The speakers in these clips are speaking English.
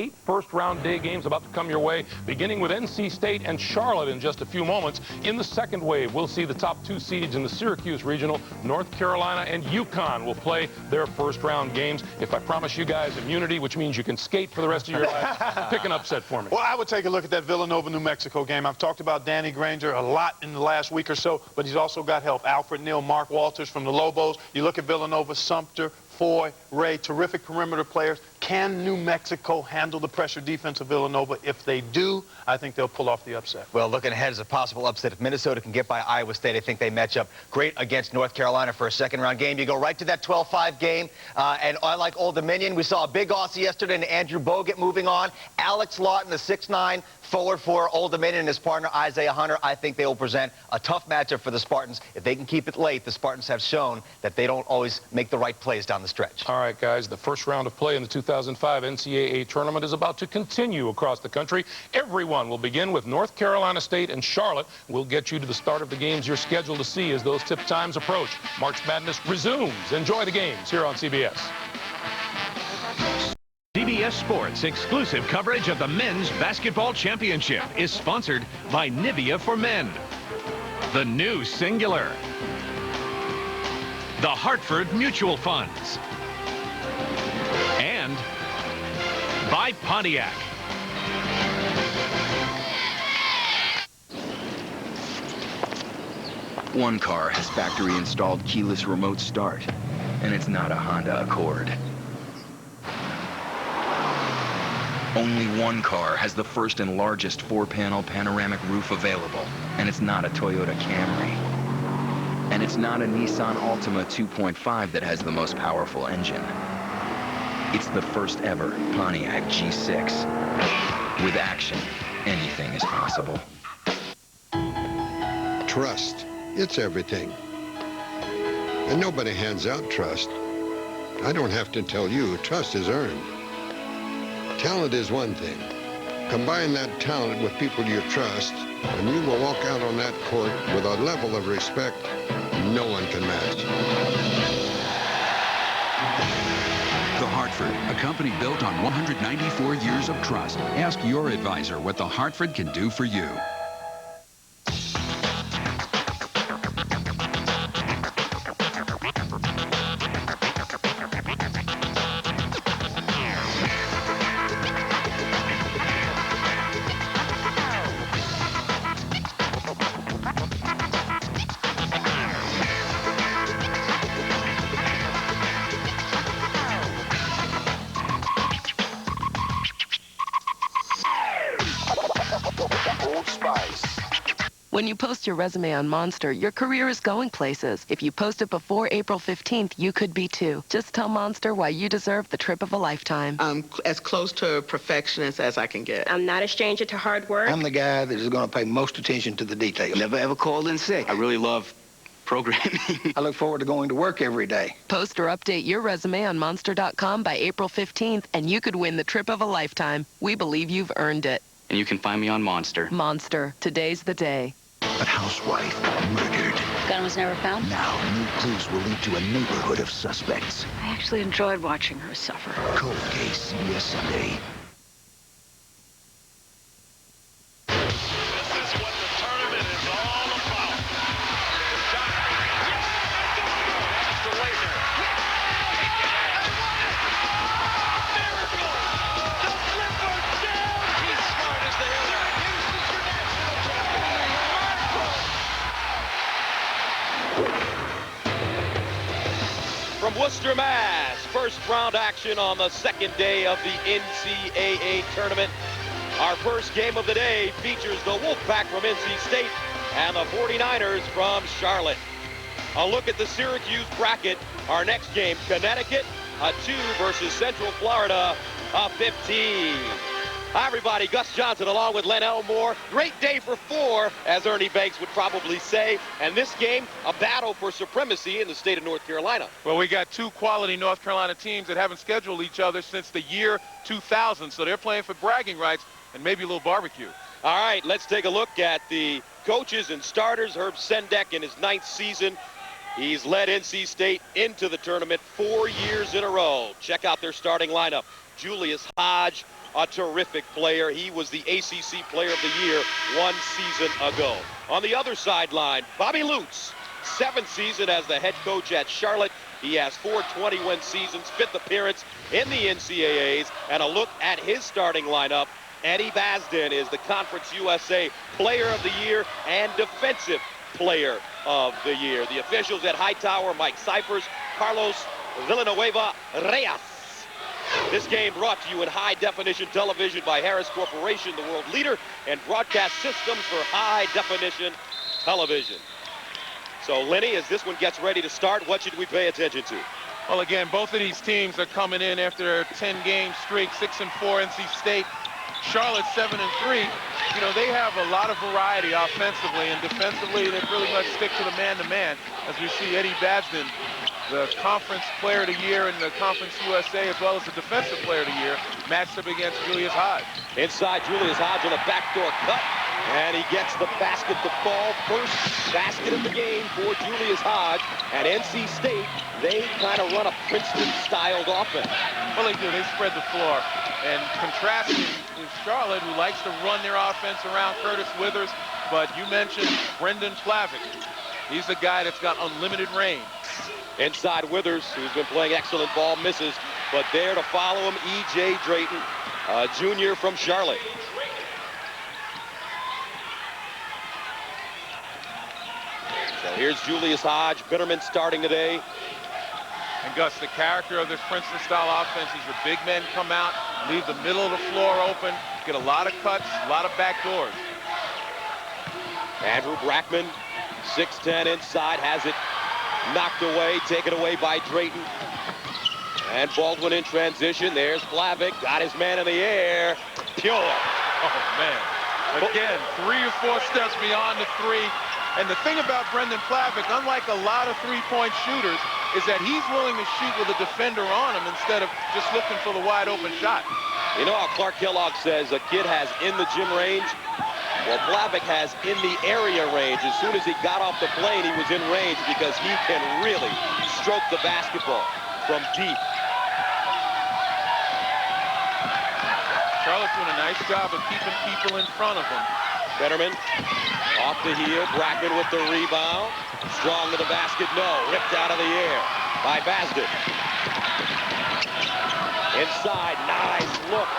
8 first-round day games about to come your way, beginning with NC State and Charlotte in just a few moments. In the second wave, we'll see the top 2 seeds in the Syracuse Regional. North Carolina and UConn will play their first-round games. If I promise you guys immunity, which means you can skate for the rest of your life, pick an upset for me. Well, I would take a look at that Villanova-New Mexico game. I've talked about Danny Granger a lot in the last week or so, but he's also got help. Alfred Neal, Mark Walters from the Lobos. You look at Villanova, Sumter, Foy, Ray, terrific perimeter players. Can New Mexico handle the pressure defense of Villanova? If they do, I think they'll pull off the upset. Well, looking ahead as a possible upset, if Minnesota can get by Iowa State, I think they match up great against North Carolina for a second-round game. You go right to that 12-5 game, and I like Old Dominion. We saw a big Aussie yesterday and Andrew Bogut moving on. Alex Lawton, the 6'9", forward for Old Dominion, and his partner Isaiah Hunter. I think they will present a tough matchup for the Spartans. If they can keep it late, the Spartans have shown that they don't always make the right plays down the stretch. All right, guys, the first round of play in the 2005 NCAA tournament is about to continue across the country. Everyone will begin with North Carolina State and Charlotte. We'll get you to the start of the games you're scheduled to see as those tip times approach. March Madness resumes. Enjoy the games here on CBS. CBS Sports exclusive coverage of the Men's Basketball Championship is sponsored by Nivea for Men, the new Singular, the Hartford Mutual Funds, and by Pontiac. One car has factory-installed keyless remote start, and it's not a Honda Accord. Only one car has the first and largest 4-panel panoramic roof available, and it's not a Toyota Camry. And it's not a Nissan Altima 2.5 that has the most powerful engine. It's the first ever Pontiac G6. With action, anything is possible. Trust. It's everything. And nobody hands out trust. I don't have to tell you, trust is earned. Talent is one thing. Combine that talent with people you trust, and you will walk out on that court with a level of respect no one can match. The Hartford, a company built on 194 years of trust. Ask your advisor what the Hartford can do for you. When you post your resume on Monster, your career is going places. If you post it before April 15th, you could be too. Just tell Monster why you deserve the trip of a lifetime. I'm as close to a perfectionist as I can get. I'm not a stranger to hard work. I'm the guy that is going to pay most attention to the details. Never ever called in sick. I really love programming. I look forward to going to work every day. Post or update your resume on Monster.com by April 15th, and you could win the trip of a lifetime. We believe you've earned it. And you can find me on Monster. Monster. Today's the day. A housewife murdered. Gun was never found. Now, new clues will lead to a neighborhood of suspects. I actually enjoyed watching her suffer. Cold Case, CBS Sunday. This is what the tournament is all about. That's the Laker. Miracle! The Clippers down! He's smart as the hill. From Worcester, Mass, first-round action on the second day of the NCAA tournament. Our first game of the day features the Wolfpack from NC State and the 49ers from Charlotte. A look at the Syracuse bracket. Our next game, Connecticut, a 2 versus Central Florida, a 15. Hi, everybody. Gus Johnson along with Len Elmore. Great day for 4, as Ernie Banks would probably say. And this game, a battle for supremacy in the state of North Carolina. Well, we got 2 quality North Carolina teams that haven't scheduled each other since the year 2000. So they're playing for bragging rights and maybe a little barbecue. All right, let's take a look at the coaches and starters. Herb Sendek in his 9th season. He's led NC State into the tournament 4 years in a row. Check out their starting lineup. Julius Hodge, a terrific player. He was the ACC Player of the Year 1 season ago. On the other sideline, Bobby Lutz, 7th season as the head coach at Charlotte. He has 4 20-win seasons, 5th appearance in the NCAAs, and a look at his starting lineup. Eddie Basden is the Conference USA Player of the Year and Defensive Player of the Year. The officials at Hightower, Mike Cyphers, Carlos Villanueva Reyes. This game brought to you in high-definition television by Harris Corporation, the world leader in broadcast systems for high-definition television. So, Lenny, as this one gets ready to start, what should we pay attention to? Well, again, both of these teams are coming in after their 10-game streak, 6-4 NC State. Charlotte 7-3. You know, they have a lot of variety offensively, and defensively they really much stick to the man-to-man, as we see Eddie Basden, the Conference Player of the Year in the Conference USA, as well as the Defensive Player of the Year, matched up against Julius Hodge. Inside, Julius Hodge on a backdoor cut, and he gets the basket to fall. First basket of the game for Julius Hodge. At NC State, they kind of run a Princeton-styled offense. Well, they do. They spread the floor. And contrasting is Charlotte, who likes to run their offense around Curtis Withers. But you mentioned Brendan Plavic. He's the guy that's got unlimited range. Inside Withers, who's been playing excellent ball, misses. But there to follow him, E.J. Drayton, a junior from Charlotte. So here's Julius Hodge, Bitterman starting today. And Gus, the character of this Princeton-style offense is your big men come out, leave the middle of the floor open, get a lot of cuts, a lot of back doors. Andrew Brackman, 6'10", inside, has it knocked away, taken away by Drayton. And Baldwin in transition. There's Plavic, got his man in the air. Pure. Oh, man. Again, 3 or 4 steps beyond the 3. And the thing about Brendan Plavic, unlike a lot of three-point shooters, is that he's willing to shoot with a defender on him instead of just looking for the wide-open shot. You know how Clark Kellogg says a kid has in the gym range? Well, Plavic has in the area range. As soon as he got off the plane, he was in range because he can really stroke the basketball from deep. Charlotte's doing a nice job of keeping people in front of him. Fetterman off the heel, Brackman with the rebound. Strong to the basket, no. Ripped out of the air by Basden. Inside, nice look.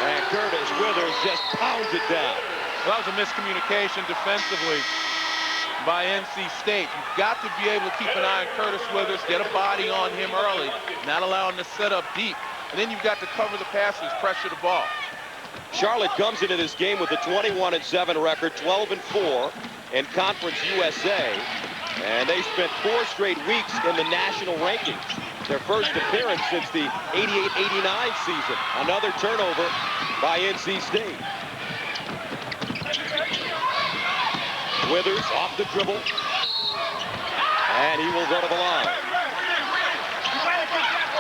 And Curtis Withers just pounds it down. Well, that was a miscommunication defensively by NC State. You've got to be able to keep an eye on Curtis Withers, get a body on him early, not allow him to set up deep. And then you've got to cover the passes, pressure the ball. Charlotte comes into this game with a 21-7 record, 12-4 in Conference USA. And they spent 4 straight weeks in the national rankings. Their first appearance since the 88-89 season. Another turnover by NC State. Withers off the dribble. And he will go to the line.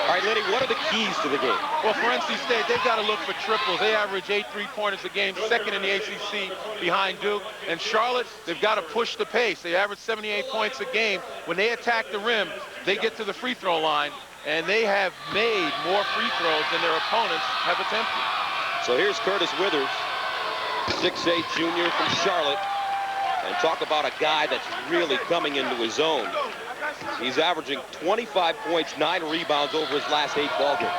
All right, Lenny, what are the keys to the game? Well, for NC State, they've got to look for triples. They average 8 3-pointers a game, second in the ACC behind Duke. And Charlotte, they've got to push the pace. They average 78 points a game. When they attack the rim, they get to the free throw line, and they have made more free throws than their opponents have attempted. So here's Curtis Withers, 6'8" junior from Charlotte. And talk about a guy that's really coming into his own. He's averaging 25 points, 9 rebounds over his last 8 ball games.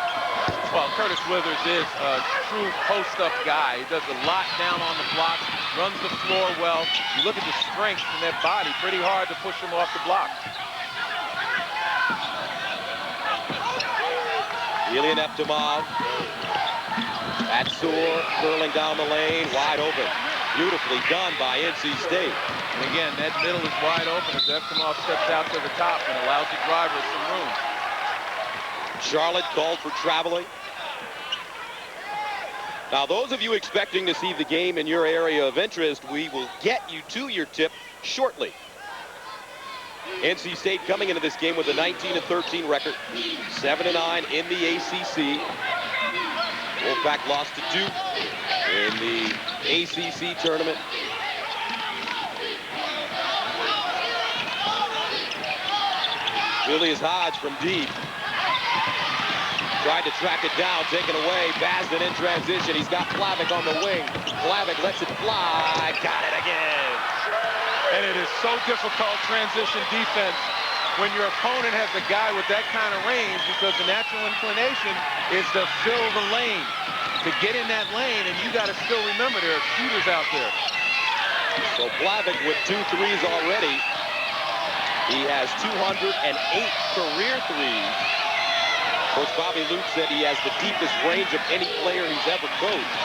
Well, Curtis Withers is a true post-up guy. He does a lot down on the blocks, runs the floor well. You look at the strength in that body, pretty hard to push him off the block. Ilya Neptomov. Atsur curling down the lane, wide open. Beautifully done by NC State. And again, that middle is wide open as Neptomov steps out to the top and allows the drivers some room. Charlotte called for traveling. Now, those of you expecting to see the game in your area of interest, we will get you to your tip shortly. NC State coming into this game with a 19-13 record, 7-9 in the ACC. Wolfpack lost to Duke in the ACC tournament. Julius Hodge from deep. Tried to track it down, taken away. Basden in transition. He's got Plavic on the wing. Plavic lets it fly. Got it again. And it is so difficult transition defense when your opponent has a guy with that kind of range, because the natural inclination is to fill the lane, to get in that lane, and you got to still remember there are shooters out there. So Plavic with 2 threes already. He has 208 career threes. Coach Bobby Luke said he has the deepest range of any player he's ever coached.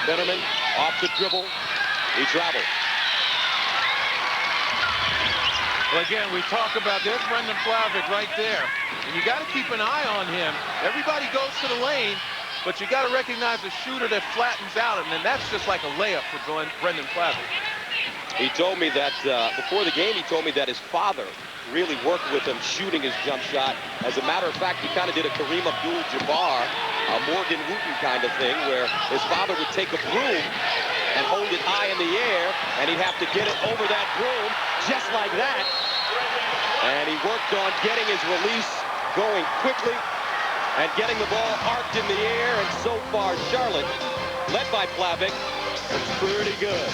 Fennerman off the dribble. He travels. Well, again, we talk about, there's Brendan Plavic right there. And you got to keep an eye on him. Everybody goes to the lane, but you got to recognize a shooter that flattens out, and then that's just like a layup for Brendan Plavic. He told me that before the game, he told me that his father really worked with him shooting his jump shot. As a matter of fact, he kind of did a Kareem Abdul-Jabbar, a Morgan Wooten kind of thing, where his father would take a broom and hold it high in the air, and he'd have to get it over that broom just like that. And he worked on getting his release going quickly and getting the ball arced in the air. And so far, Charlotte, led by Plavic, is pretty good.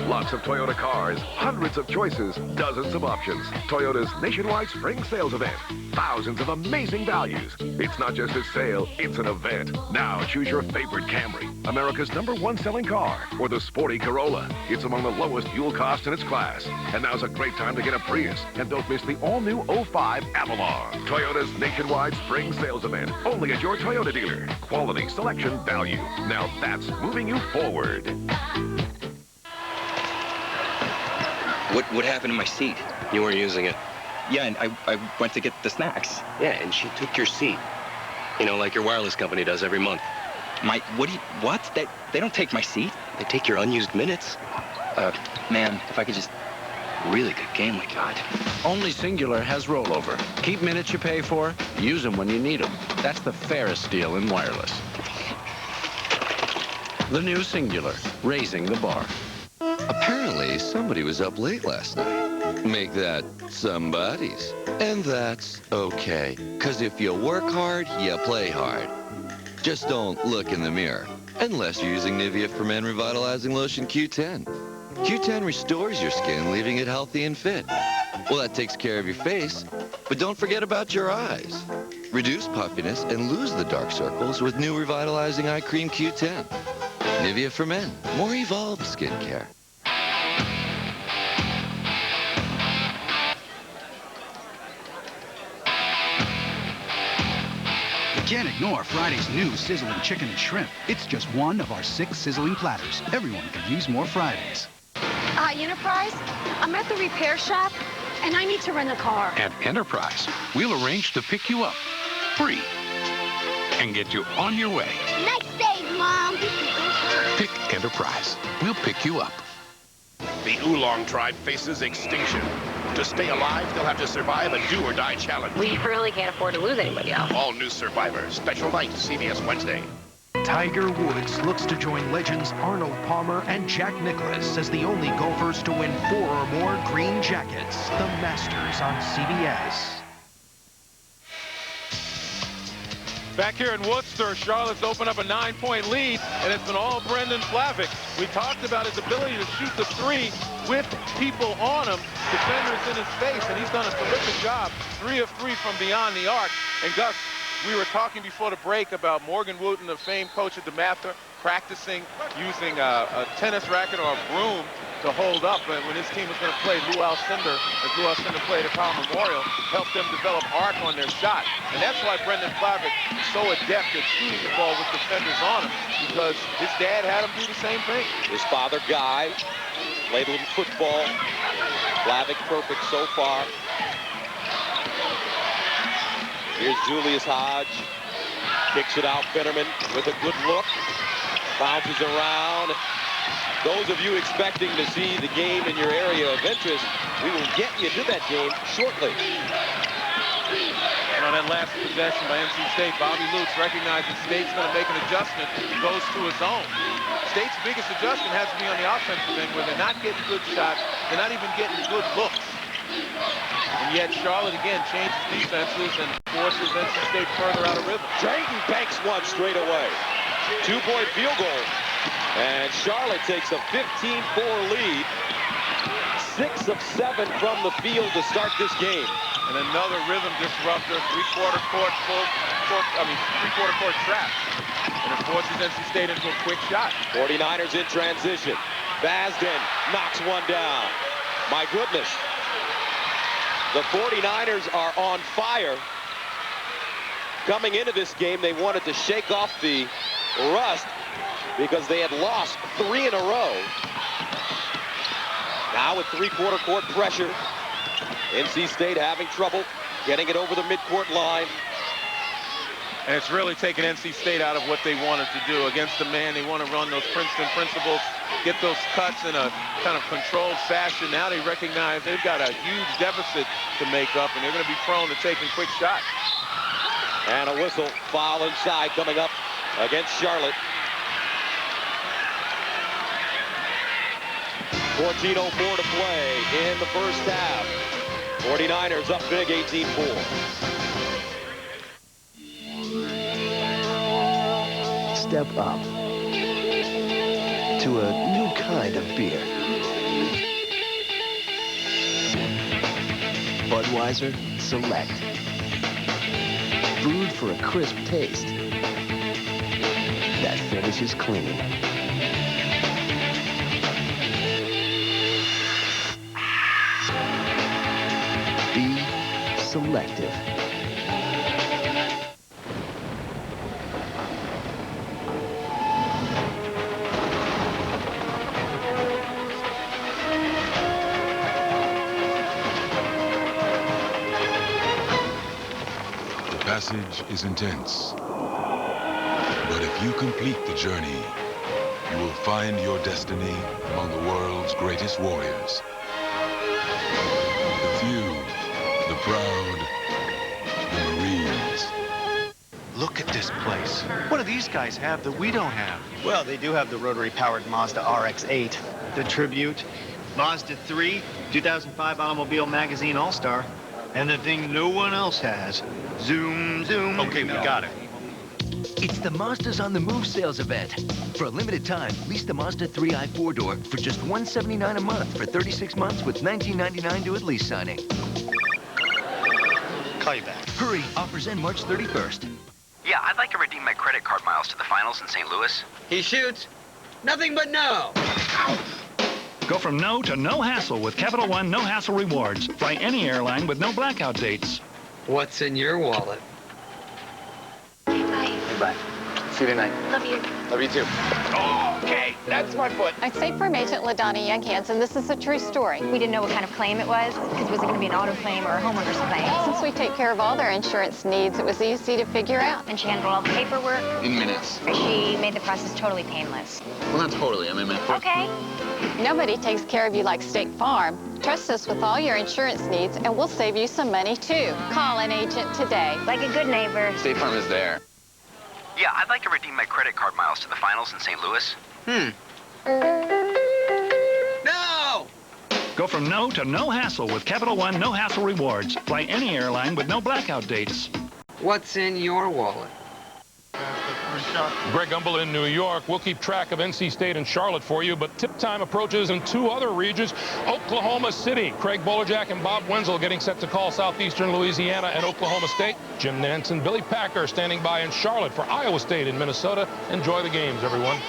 Lots of Toyota cars, hundreds of choices, dozens of options. Toyota's nationwide spring sales event. Thousands of amazing values. It's not just a sale, it's an event. Now choose your favorite Camry, America's #1 selling car, or the sporty Corolla. It's among the lowest fuel cost in its class. And now's a great time to get a Prius. And don't miss the all-new 05 Avalon. Toyota's nationwide spring sales event. Only at your Toyota dealer. Quality, selection, value. Now that's moving you forward. What happened to my seat? You weren't using it. Yeah, and I went to get the snacks. Yeah, and she took your seat. You know, like your wireless company does every month. What? They don't take my seat. They take your unused minutes. Man, if I could just really good game we got. Only Singular has rollover. Keep minutes you pay for, use them when you need them. That's the fairest deal in wireless. The new Singular, raising the bar. Apparently, somebody was up late last night. Make that somebody's. And that's okay. Because if you work hard, you play hard. Just don't look in the mirror. Unless you're using Nivea for Men Revitalizing Lotion Q10. Q10 restores your skin, leaving it healthy and fit. Well, that takes care of your face. But don't forget about your eyes. Reduce puffiness and lose the dark circles with new Revitalizing Eye Cream Q10. Nivea for Men. More evolved skincare. Can't ignore Friday's new sizzling chicken and shrimp. It's just one of our 6 sizzling platters. Everyone could use more Fridays. Enterprise, I'm at the repair shop, and I need to rent a car. At Enterprise, we'll arrange to pick you up free and get you on your way. Nice save, Mom. Pick Enterprise. We'll pick you up. The Oolong tribe faces extinction. To stay alive, they'll have to survive a do-or-die challenge. We really can't afford to lose anybody else. All new Survivors. Special night, CBS Wednesday. Tiger Woods looks to join legends Arnold Palmer and Jack Nicklaus as the only golfers to win 4 or more green jackets. The Masters on CBS. Back here in Worcester, Charlotte's opened up a 9-point lead, and it's been all Brendan Plavic. We talked about his ability to shoot the 3 with people on him, defenders in his face, and he's done a terrific job. 3 of 3 from beyond the arc. And Gus, we were talking before the break about Morgan Wooten, the famed coach at DeMatha, practicing using a tennis racket or a broom to hold up. And when his team was going to play Lou Alcindor, as Lou Alcindor played at Powell Memorial, helped them develop arc on their shot. And that's why Brendan Plavic is so adept at shooting the ball with defenders on him, because his dad had him do the same thing. His father, Guy, played a little football. Plavic perfect so far. Here's Julius Hodge. Kicks it out. Fennerman with a good look. Bounces around. Those of you expecting to see the game in your area of interest, we will get you to that game shortly. And on that last possession by NC State, Bobby Lutz recognizes State's going to make an adjustment. He goes to his own. State's biggest adjustment has to be on the offensive end, where they're not getting good shots. They're not even getting good looks. And yet Charlotte, again, changes defenses and forces NC State further out of rhythm. Drayton banks one straight away. 2-point field goal. And Charlotte takes a 15-4 lead. 6 of 7 from the field to start this game. And another rhythm disruptor, three-quarter court trap. And it forces NC State into a quick shot. 49ers in transition. Basden knocks one down. My goodness. The 49ers are on fire. Coming into this game, they wanted to shake off the rust because they had lost 3 in a row. Now with three-quarter court pressure, NC State having trouble getting it over the midcourt line. And it's really taken NC State out of what they wanted to do. Against the man, they want to run those Princeton principles, get those cuts in a kind of controlled fashion. Now they recognize they've got a huge deficit to make up, and they're going to be prone to taking quick shots. And a whistle, foul inside coming up against Charlotte. 14:04 to play in the first half. 49ers up big, 18-4. Step up to a new kind of beer. Budweiser Select. Brewed for a crisp taste that finishes clean. Be selective. The passage is intense, but if you complete the journey, you will find your destiny among the world's greatest warriors. The few, the proud, the Marines. Look at this place. What do these guys have that we don't have? Well, they do have the rotary-powered Mazda RX-8, the Tribute, Mazda 3, 2005 Automobile Magazine All-Star, and the thing no one else has, Zoom, Zoom. Okay, we got it. It's the Mazdas on the Move sales event. For a limited time, lease the Mazda 3i 4-door for just $179 a month for 36 months with $19.99 due at lease signing. Call you back. Hurry, offers end March 31st. Yeah, I'd like to redeem my credit card miles to the finals in St. Louis. He shoots. Nothing but no. Go from no to no hassle with Capital One No Hassle Rewards. Fly any airline with no blackout dates. What's in your wallet? Bye. Bye. See you tonight. Love you. Love you too. Okay, that's my foot. I'd say Firm Agent LaDonna Young-Hansen, this is a true story. We didn't know what kind of claim it was, because was it going to be an auto claim or a homeowner's claim? Since we take care of all their insurance needs, it was easy to figure out. And she handled all the paperwork. In minutes. She made the process totally painless. Well, not totally. I mean, Okay. Nobody takes care of you like State Farm. Trust us with all your insurance needs, and we'll save you some money, too. Call an agent today. Like a good neighbor. State Farm is there. Yeah, I'd like to redeem my credit card miles to the finals in St. Louis. No! Go from no to no hassle with Capital One No Hassle Rewards. Fly any airline with no blackout dates. What's in your wallet? Greg Gumbel in New York. We'll keep track of NC State and Charlotte for you, but tip time approaches in 2 other regions. Oklahoma City. Craig Bolerjack and Bob Wenzel getting set to call Southeastern Louisiana and Oklahoma State. Jim Nance and Billy Packer standing by in Charlotte for Iowa State in Minnesota. Enjoy the games, everyone.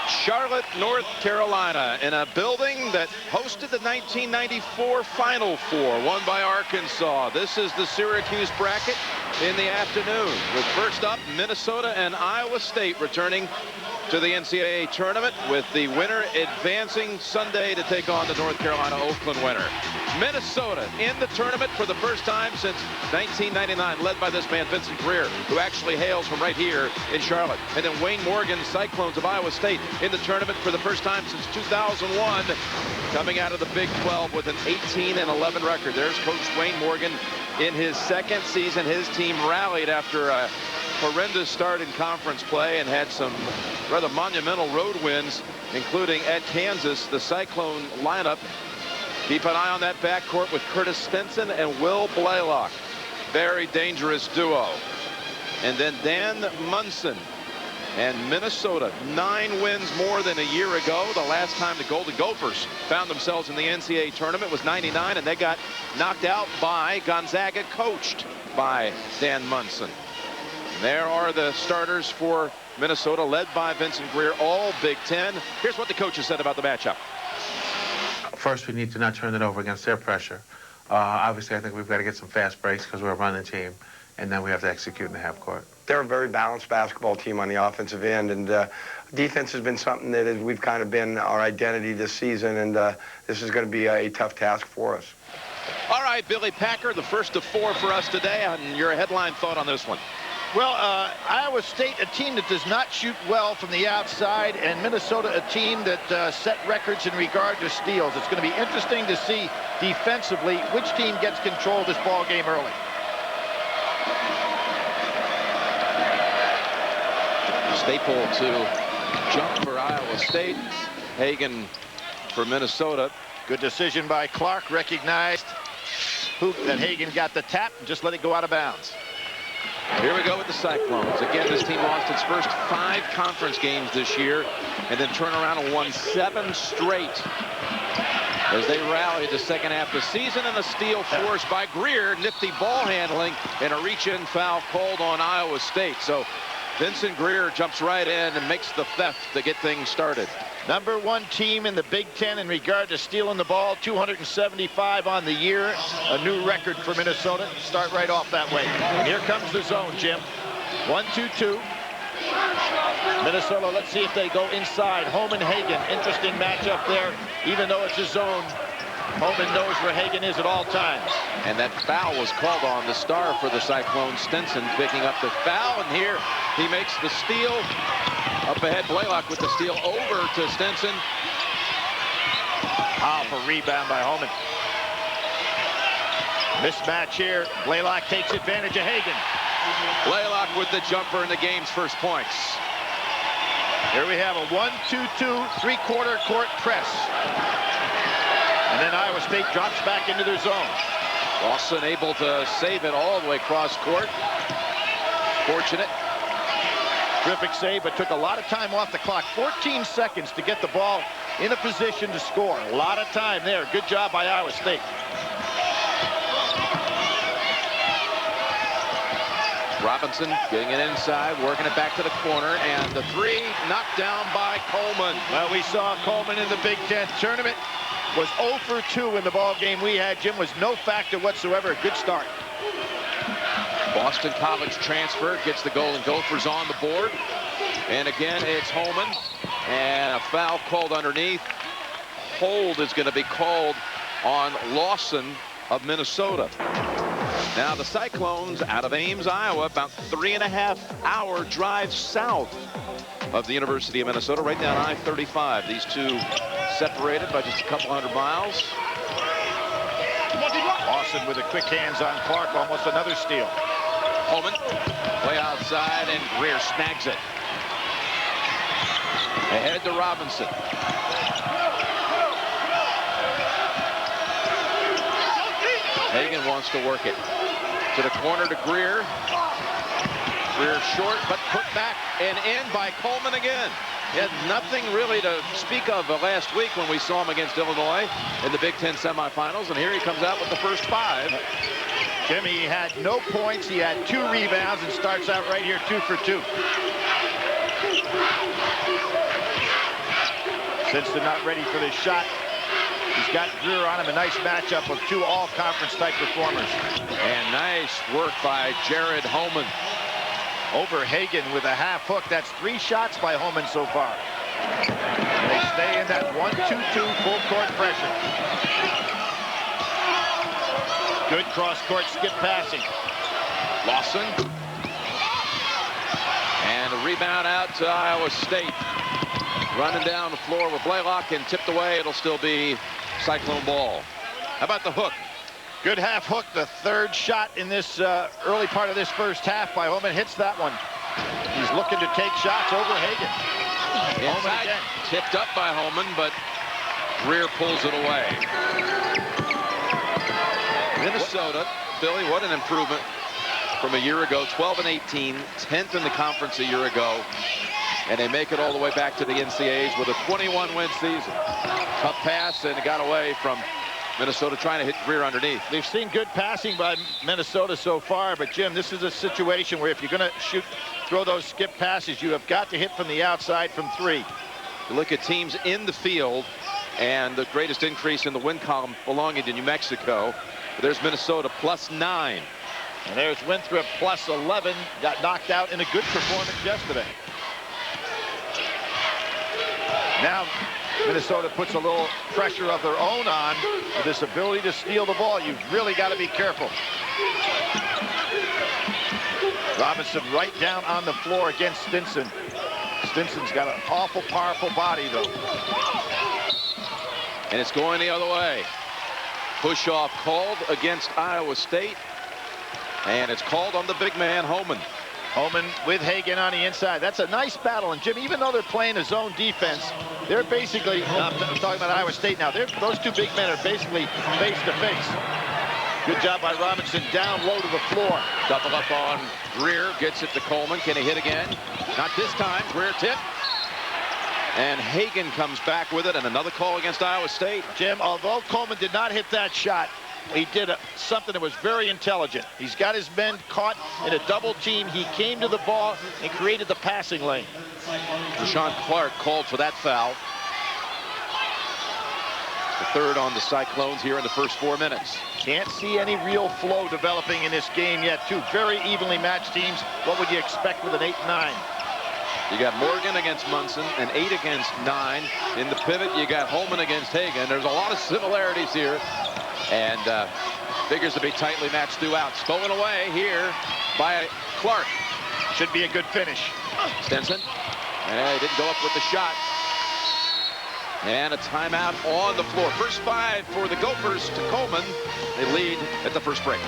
Charlotte, North Carolina, in a building that hosted the 1994 Final Four, won by Arkansas. This is the Syracuse bracket in the afternoon, with first up Minnesota and Iowa State returning to the NCAA tournament, with the winner advancing Sunday to take on the North Carolina Oakland winner. Minnesota in the tournament for the first time since 1999, led by this man, Vincent Greer, who actually hails from right here in Charlotte. And then Wayne Morgan's Cyclones of Iowa State in the tournament for the first time since 2001, coming out of the Big 12 with an 18-11 record. There's Coach Wayne Morgan in his second season. His team rallied after a horrendous start in conference play and had some rather monumental road wins, including at Kansas. The Cyclone lineup. Keep an eye on that backcourt with Curtis Stinson and Will Blaylock. Very dangerous duo. And then Dan Munson and Minnesota. 9 wins more than a year ago. The last time the Golden Gophers found themselves in the NCAA tournament was '99, and they got knocked out by Gonzaga, coached by Dan Munson. There are the starters for Minnesota, led by Vincent Greer, all Big Ten. Here's what the coaches said about the matchup. First, we need to not turn it over against their pressure. Obviously, I think we've got to get some fast breaks because we're a running team, and then we have to execute in the half court. They're a very balanced basketball team on the offensive end, and defense has been something that we've kind of been our identity this season, and this is going to be a tough task for us. All right, Billy Packer, the first of 4 for us today. And your headline thought on this one? Well, Iowa State, a team that does not shoot well from the outside, and Minnesota, a team that set records in regard to steals. It's going to be interesting to see defensively which team gets control of this ball game early. Staple to jump for Iowa State. Hagan for Minnesota. Good decision by Clark. Recognized that Hagan got the tap and just let it go out of bounds. Here we go with the Cyclones. Again, this team lost its first 5 conference games this year and then turned around and won 7 straight as they rallied the second half of the season, and a steal forced by Greer. Nifty ball handling and a reach-in foul called on Iowa State. So Vincent Greer jumps right in and makes the theft to get things started. Number 1 team in the Big Ten in regard to stealing the ball, 275 on the year, a new record for Minnesota. Start right off that way. And here comes the zone, Jim. 1-2-2. Minnesota, let's see if they go inside. Holman Hagan, interesting matchup there. Even though it's a zone, Holman knows where Hagan is at all times. And that foul was called on the star for the Cyclones, Stinson, picking up the foul. And here he makes the steal. Up ahead, Blaylock with the steal over to Stinson. Powerful rebound by Holman. Mismatch here. Blaylock takes advantage of Hagan. Blaylock with the jumper and the game's first points. Here we have a 1-2-2 3-quarter court press. And then Iowa State drops back into their zone. Lawson able to save it all the way across court. Fortunate. Terrific save, but took a lot of time off the clock. 14 seconds to get the ball in a position to score. A lot of time there. Good job by Iowa State. Robinson getting it inside, working it back to the corner, and the 3 knocked down by Coleman. Well, we saw Coleman in the Big Ten tournament. Was 0 for 2 in the ball game we had. Jim, was no factor whatsoever. A good start. Boston College transfer gets the Golden Gophers on the board. And again, it's Holman. And a foul called underneath. Hold is going to be called on Lawson of Minnesota. Now the Cyclones out of Ames, Iowa, about 3.5-hour drive south of the University of Minnesota, right down I-35. These two separated by just a couple hundred miles. Lawson with a quick hands on Clark, almost another steal. Holman way outside, and Greer snags it. Ahead to Robinson. Hagan wants to work it. To the corner to Greer. Greer short, but put back and in by Coleman again. He had nothing really to speak of last week when we saw him against Illinois in the Big Ten semifinals, and here he comes out with the first 5. Jimmy had no points. He had 2 rebounds and starts out right here 2 for 2. Simpson not ready for this shot. He's got Greer on him. A nice matchup of 2 all-conference type performers. And nice work by Jared Holman. Over Hagan with a half hook. That's 3 shots by Holman so far. They stay in that 1-2-2 full court pressure. Good cross-court skip passing. Lawson. And a rebound out to Iowa State. Running down the floor with Blaylock and tipped away. It'll still be Cyclone ball. How about the hook? Good half hook. The 3rd shot in this early part of this first half by Holman. Hits that one. He's looking to take shots over Hagan. Inside, tipped up by Holman, but Greer pulls it away. Minnesota, Billy, what an improvement from a year ago. 12-18, 10th in the conference a year ago. And they make it all the way back to the NCAAs with a 21-win season. Tough pass, and it got away from Minnesota trying to hit Greer underneath. They've seen good passing by Minnesota so far, but Jim, this is a situation where if you're going to throw those skip passes, you have got to hit from the outside from 3. You look at teams in the field, and the greatest increase in the win column belonging to New Mexico. There's Minnesota +9. And there's Winthrop +11. Got knocked out in a good performance yesterday. Now Minnesota puts a little pressure of their own on with this ability to steal the ball. You've really got to be careful. Robinson right down on the floor against Stinson. Stinson's got an awful powerful body, though. And it's going the other way. Push off called against Iowa State. And it's called on the big man, Holman. Holman with Hagan on the inside. That's a nice battle. And Jim, even though they're playing a zone defense, they're basically, I'm talking about Iowa State now, those two big men are basically face to face. Good job by Robinson, down low to the floor. Double up on Greer, gets it to Coleman. Can he hit again? Not this time. Greer tip. And Hagan comes back with it, and another call against Iowa State. Jim, although Coleman did not hit that shot, he did something that was very intelligent. He's got his men caught in a double team. He came to the ball and created the passing lane. Deshaun Clark called for that foul. The third on the Cyclones here in the first 4 minutes. Can't see any real flow developing in this game yet. Two very evenly matched teams. What would you expect with an 8-9? You got Morgan against Munson, and 8 against 9. In the pivot, you got Holman against Hagan. There's a lot of similarities here. And figures to be tightly matched throughout. Stolen away here by Clark. Should be a good finish. Stinson. And he didn't go up with the shot. And a timeout on the floor. First 5 for the Gophers to Coleman. They lead at the first break.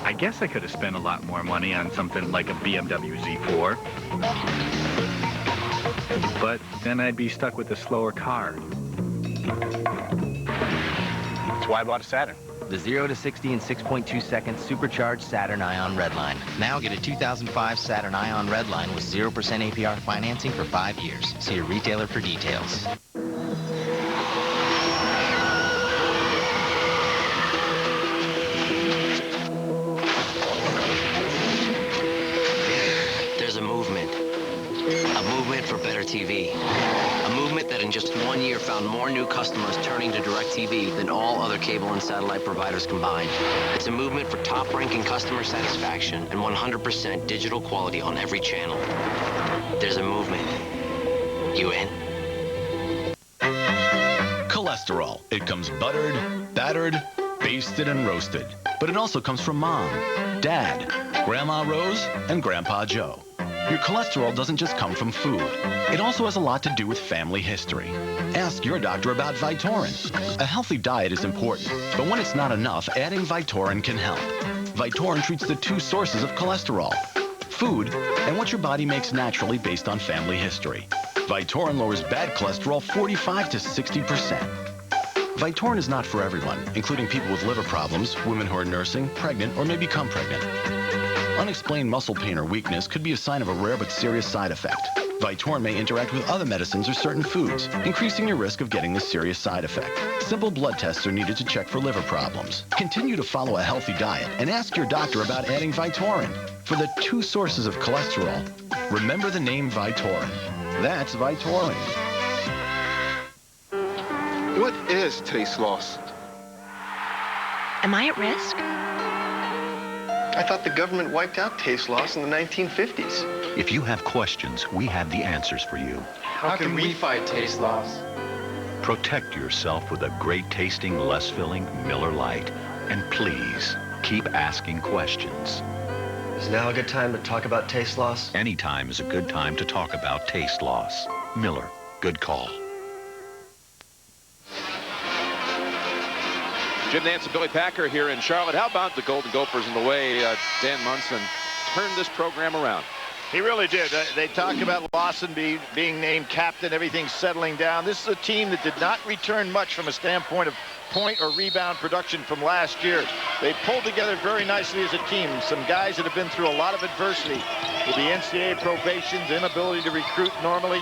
I guess I could have spent a lot more money on something like a BMW Z4. But then I'd be stuck with a slower car. That's why I bought a Saturn. The 0 to 60 in 6.2 seconds supercharged Saturn Ion Redline. Now get a 2005 Saturn Ion Redline with 0% APR financing for 5 years. See your retailer for details. There's a movement for better TV. A movement that in just 1 year found more new customers turning to DirecTV than all other cable and satellite providers combined. It's a movement for top-ranking customer satisfaction and 100% digital quality on every channel. There's a movement. You in? Cholesterol. It comes buttered, battered, basted, and roasted. But it also comes from Mom, Dad, Grandma Rose, and Grandpa Joe. Your cholesterol doesn't just come from food. It also has a lot to do with family history. Ask your doctor about Vytorin. A healthy diet is important, but when it's not enough, adding Vytorin can help. Vytorin treats the 2 sources of cholesterol, food and what your body makes naturally based on family history. Vytorin lowers bad cholesterol 45 to 60%. Vytorin is not for everyone, including people with liver problems, women who are nursing, pregnant, or may become pregnant. Unexplained muscle pain or weakness could be a sign of a rare but serious side effect. Vytorin may interact with other medicines or certain foods, increasing your risk of getting this serious side effect. Simple blood tests are needed to check for liver problems. Continue to follow a healthy diet and ask your doctor about adding Vytorin. For the 2 sources of cholesterol, remember the name Vytorin. That's Vytorin. What is taste loss? Am I at risk? I thought the government wiped out taste loss in the 1950s. If you have questions, we have the answers for you. How can we fight taste loss? Protect yourself with a great tasting, less filling Miller Lite. And please, keep asking questions. Is now a good time to talk about taste loss? Any time is a good time to talk about taste loss. Miller, good call. Jim Nance and Billy Packer here in Charlotte. How about the Golden Gophers and the way Dan Munson turned this program around? He really did. They talk about Lawson being named captain, everything settling down. This is a team that did not return much from a standpoint of point or rebound production from last year. They pulled together very nicely as a team. Some guys that have been through a lot of adversity with the NCAA probations, inability to recruit normally.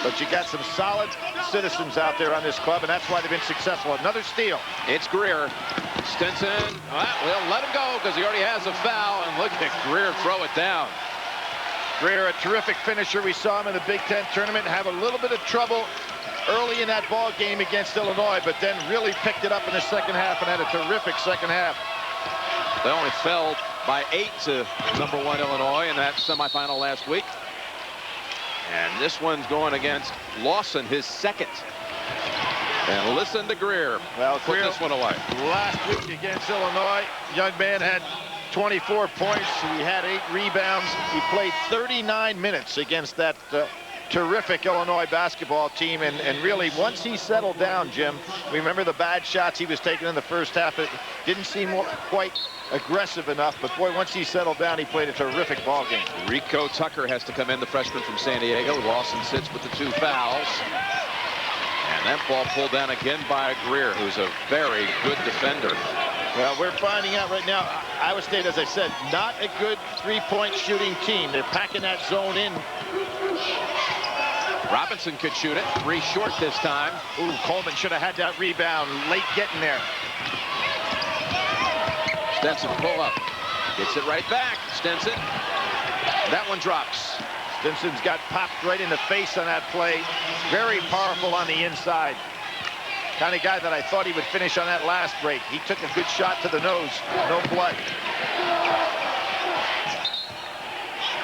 But you got some solid citizens out there on this club, and that's why they've been successful. Another steal. It's Greer. Stinson, well, let him go because he already has a foul. And look at Greer throw it down. Greer, a terrific finisher. We saw him in the Big Ten tournament have a little bit of trouble early in that ball game against Illinois, but then really picked it up in the second half and had a terrific second half. They only fell by 8 to #1 Illinois in that semifinal last week. And this one's going against Lawson, his second. And listen to Greer. Well, put this one away. Last week against Illinois, young man had 24 points. He had 8 rebounds. He played 39 minutes against that terrific Illinois basketball team. And really, once he settled down, Jim, we remember the bad shots he was taking in the first half. It didn't seem quite aggressive enough, but boy, once he settled down, he played a terrific ball game. Rico Tucker has to come in, the freshman from San Diego. Lawson sits with the 2 fouls. And that ball pulled down again by Greer, who's a very good defender. Well, we're finding out right now, Iowa State, as I said, not a good three-point shooting team. They're packing that zone in. Robinson could shoot it. 3 short this time. Ooh, Coleman should have had that rebound. Late getting there. Stinson pull up. Gets it right back. Stinson. That one drops. Stinson's got popped right in the face on that play. Very powerful on the inside. Kind of guy that I thought he would finish on that last break. He took a good shot to the nose. No blood.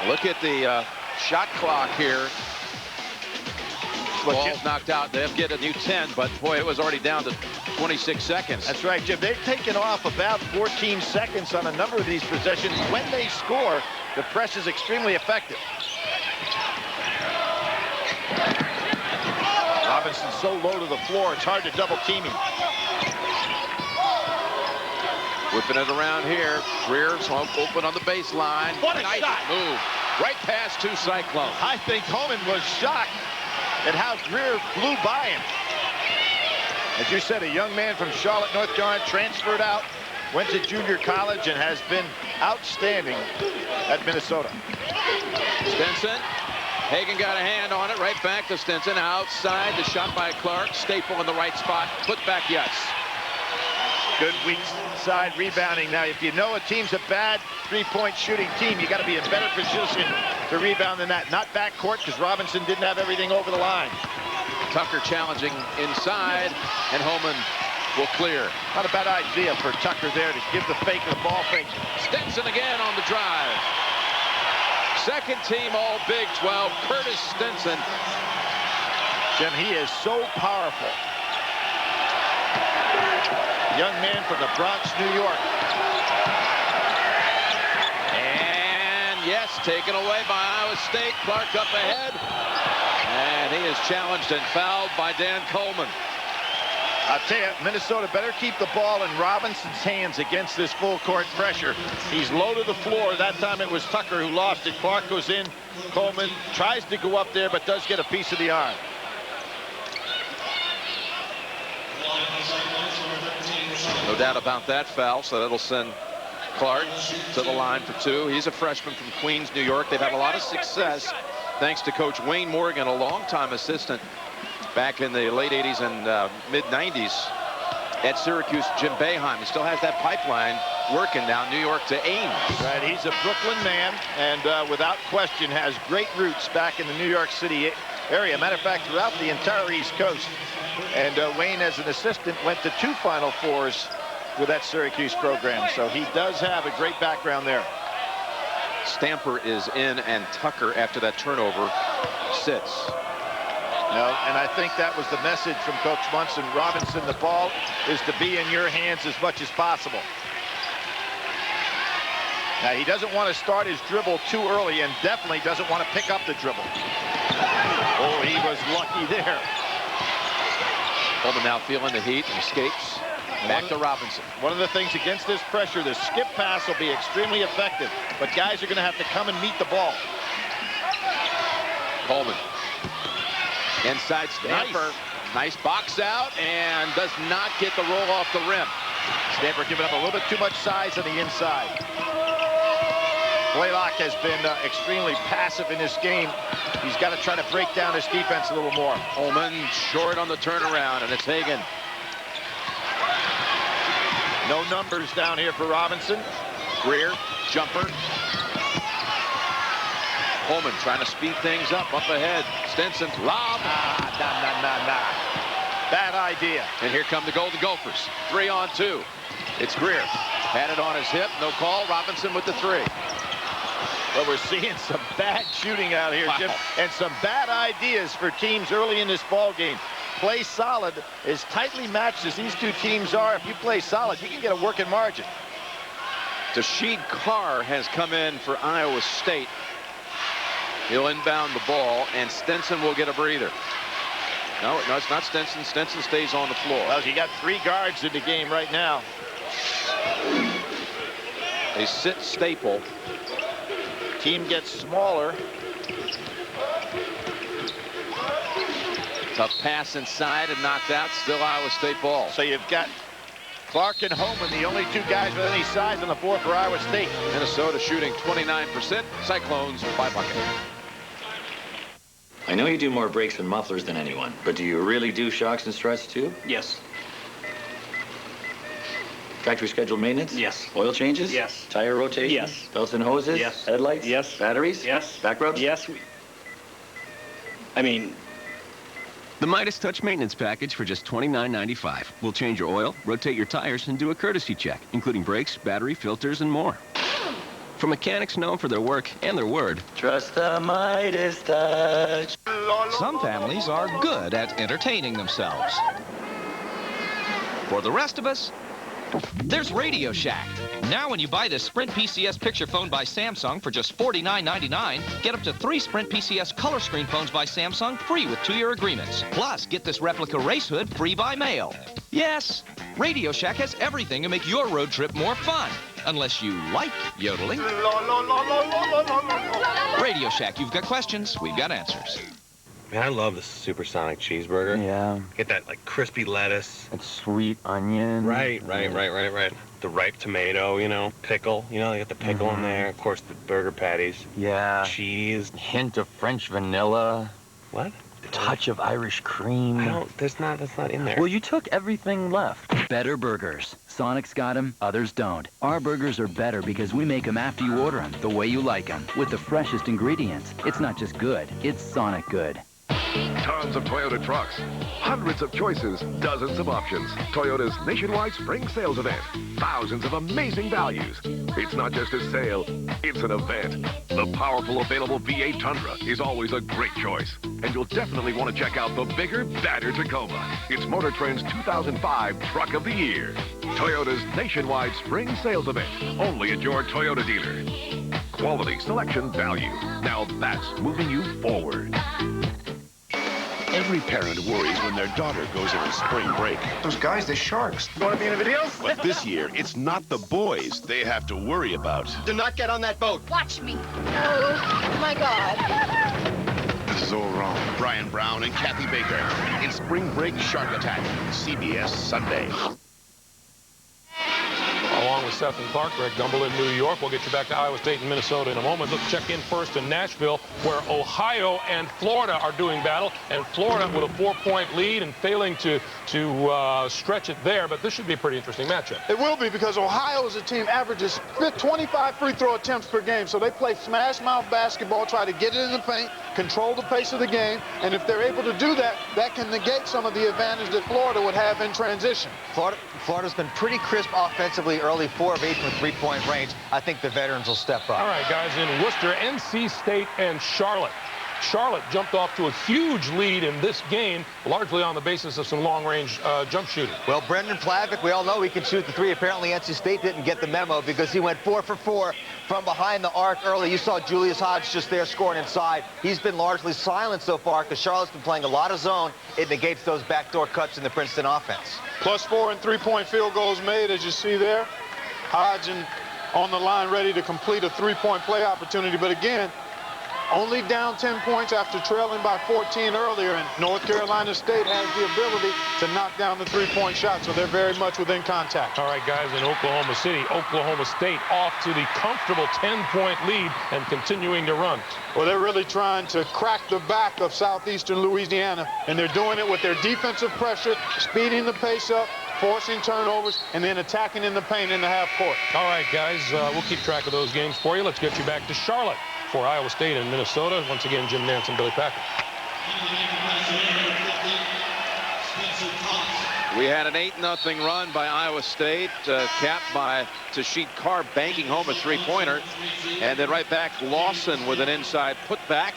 Look at the shot clock here. Ball's knocked out. They'll get a new 10, but boy, it was already down to 26 seconds. That's right, Jim. They've taken off about 14 seconds on a number of these possessions. When they score, the press is extremely effective. Robinson's so low to the floor, it's hard to double team him. Whipping it around here. Greer's open on the baseline. What a nice shot. Move. Right past 2 Cyclones. I think Coleman was shocked at how Greer flew by him. As you said, a young man from Charlotte, North Carolina, transferred out, went to junior college, and has been outstanding at Minnesota. Stinson. Hagan got a hand on it. Right back to Stinson. Outside. The shot by Clark. Staple in the right spot. Put back, yes. Good weak side rebounding. Now, if you know a team's a bad three-point shooting team, you got to be in better position to rebound than that. Not backcourt, because Robinson didn't have everything over the line. Tucker challenging inside, and Holman will clear. Not a bad idea for Tucker there to give the fake and the ball fake. Stinson again on the drive. Second team all Big 12, Curtis Stinson. Jim, he is so powerful. Young man from the Bronx, New York. And yes, taken away by Iowa State. Clark up ahead. And he is challenged and fouled by Dan Coleman. I'll tell you, Minnesota better keep the ball in Robinson's hands against this full court pressure. He's low to the floor. That time it was Tucker who lost it. Clark goes in. Coleman tries to go up there, but does get a piece of the arm. No doubt about that foul, so that'll send Clark to the line for 2. He's a freshman from Queens, New York. They've had a lot of success thanks to Coach Wayne Morgan, a longtime assistant back in the late 80s and mid-90s at Syracuse. Jim Boeheim, he still has that pipeline working down New York to Ames. Right, he's a Brooklyn man, and without question has great roots back in the New York City area. Matter of fact, throughout the entire East Coast. And Wayne, as an assistant, went to 2 Final Fours with that Syracuse program. So he does have a great background there. Stamper is in, and Tucker, after that turnover, sits. No, and I think that was the message from Coach Munson. Robinson, the ball is to be in your hands as much as possible. Now, he doesn't want to start his dribble too early, and definitely doesn't want to pick up the dribble. Oh, he was lucky there. Coleman now feeling the heat and escapes. Back to Robinson. One of the things against this pressure, the skip pass will be extremely effective, but guys are going to have to come and meet the ball. Coleman. Inside Stamper. Nice box out and does not get the roll off the rim. Stamper giving up a little bit too much size on the inside. Blaylock has been extremely passive in this game. He's got to try to break down his defense a little more. Coleman short on the turnaround, and it's Hagan. No numbers down here for Robinson. Greer, jumper. Coleman trying to speed things up ahead. Stinson, lob. Bad idea. And here come the Golden Gophers. 3-on-2. It's Greer. Had it on his hip. No call. Robinson with the 3. But we're seeing some bad shooting out here, Jim, and some bad ideas for teams early in this ball game. Play solid, as tightly matched as these two teams are. If you play solid, you can get a working margin. Rashid Carr has come in for Iowa State. He'll inbound the ball, and Stinson will get a breather. No, it's not Stinson. Stinson stays on the floor. Well, you got 3 guards in the game right now. They sit Staple. Team gets smaller. Tough pass inside and knocked out. Still Iowa State ball. So you've got Clark and Homan, the only 2 guys with any size on the floor for Iowa State. Minnesota shooting 29%. Cyclones by bucket. I know you do more brakes and mufflers than anyone, but do you really do shocks and struts too? Yes. Factory scheduled maintenance? Yes. Oil changes? Yes. Tire rotation? Yes. Belts and hoses? Yes. Headlights? Yes. Batteries? Yes. Back rubs? Yes. The Midas Touch Maintenance Package for just $29.95. We'll change your oil, rotate your tires, and do a courtesy check, including brakes, battery, filters, and more. From mechanics known for their work and their word. Trust the Midas Touch. Some families are good at entertaining themselves. For the rest of us, there's Radio Shack. Now when you buy this Sprint PCS picture phone by Samsung for just $49.99, get up to 3 Sprint PCS color screen phones by Samsung free with 2-year agreements. Plus, get this replica race hood free by mail. Yes, Radio Shack has everything to make your road trip more fun. Unless you like yodeling. Radio Shack, you've got questions, we've got answers. Man, I love the supersonic cheeseburger. Yeah. Get that, like, crispy lettuce. And sweet onion. Right. The ripe tomato, you know, pickle. You know, you got the pickle in there. Of course, the burger patties. Yeah. Cheese. Hint of French vanilla. What? Touch of Irish cream. That's not in there. Well, you took everything left. Better burgers. Sonic's got them, others don't. Our burgers are better because we make them after you order them, the way you like them, with the freshest ingredients. It's not just good, it's Sonic good. Tons of Toyota trucks, hundreds of choices, dozens of options. Toyota's nationwide spring sales event. Thousands of amazing values. It's not just a sale, it's an event. The powerful available V8 Tundra is always a great choice. And you'll definitely want to check out the bigger, badder Tacoma. It's Motor Trend's 2005 Truck of the Year. Toyota's nationwide spring sales event. Only at your Toyota dealer. Quality, selection, value. Now that's moving you forward. Every parent worries when their daughter goes on spring break. Those guys, they're sharks. You want to be in a video? But this year, it's not the boys they have to worry about. Do not get on that boat. Watch me. Oh, my God. This is all wrong. Brian Brown and Kathy Baker in Spring Break Shark Attack. CBS Sunday. Along with Seth and Clark, Greg Gumbel in New York. We'll get you back to Iowa State and Minnesota in a moment. Let's check in first in Nashville, where Ohio and Florida are doing battle. And Florida with a 4-point lead and failing to stretch it there. But this should be a pretty interesting matchup. It will be, because Ohio as a team averages 25 free throw attempts per game. So they play smash mouth basketball, try to get it in the paint, control the pace of the game. And if they're able to do that, that can negate some of the advantage that Florida would have in transition. Florida's been pretty crisp offensively early, 4 of 8 from three-point range. I think the veterans will step up. All right, guys, in Worcester, NC State and Charlotte. Charlotte jumped off to a huge lead in this game, largely on the basis of some long-range jump shooting. Well, Brendan Plavic, we all know he can shoot the three. Apparently, NC State didn't get the memo because he went 4 for 4 from behind the arc early. You saw Julius Hodge just there scoring inside. He's been largely silent so far because Charlotte's been playing a lot of zone. It negates those backdoor cuts in the Princeton offense. +4 and three-point field goals made, as you see there. Hodge on the line ready to complete a three-point play opportunity. But again, only down 10 points after trailing by 14 earlier, and North Carolina State has the ability to knock down the three-point shot, so they're very much within contact. All right, guys, in Oklahoma City, Oklahoma State off to the comfortable 10-point lead and continuing to run. Well, they're really trying to crack the back of Southeastern Louisiana, and they're doing it with their defensive pressure, speeding the pace up, forcing turnovers, and then attacking in the paint in the half court. All right, guys, we'll keep track of those games for you. Let's get you back to Charlotte for Iowa State and Minnesota. Once again, Jim Nance and Billy Packer. We had an 8-0 run by Iowa State, capped by Tashid Carr banking home a three-pointer. And then right back, Lawson with an inside putback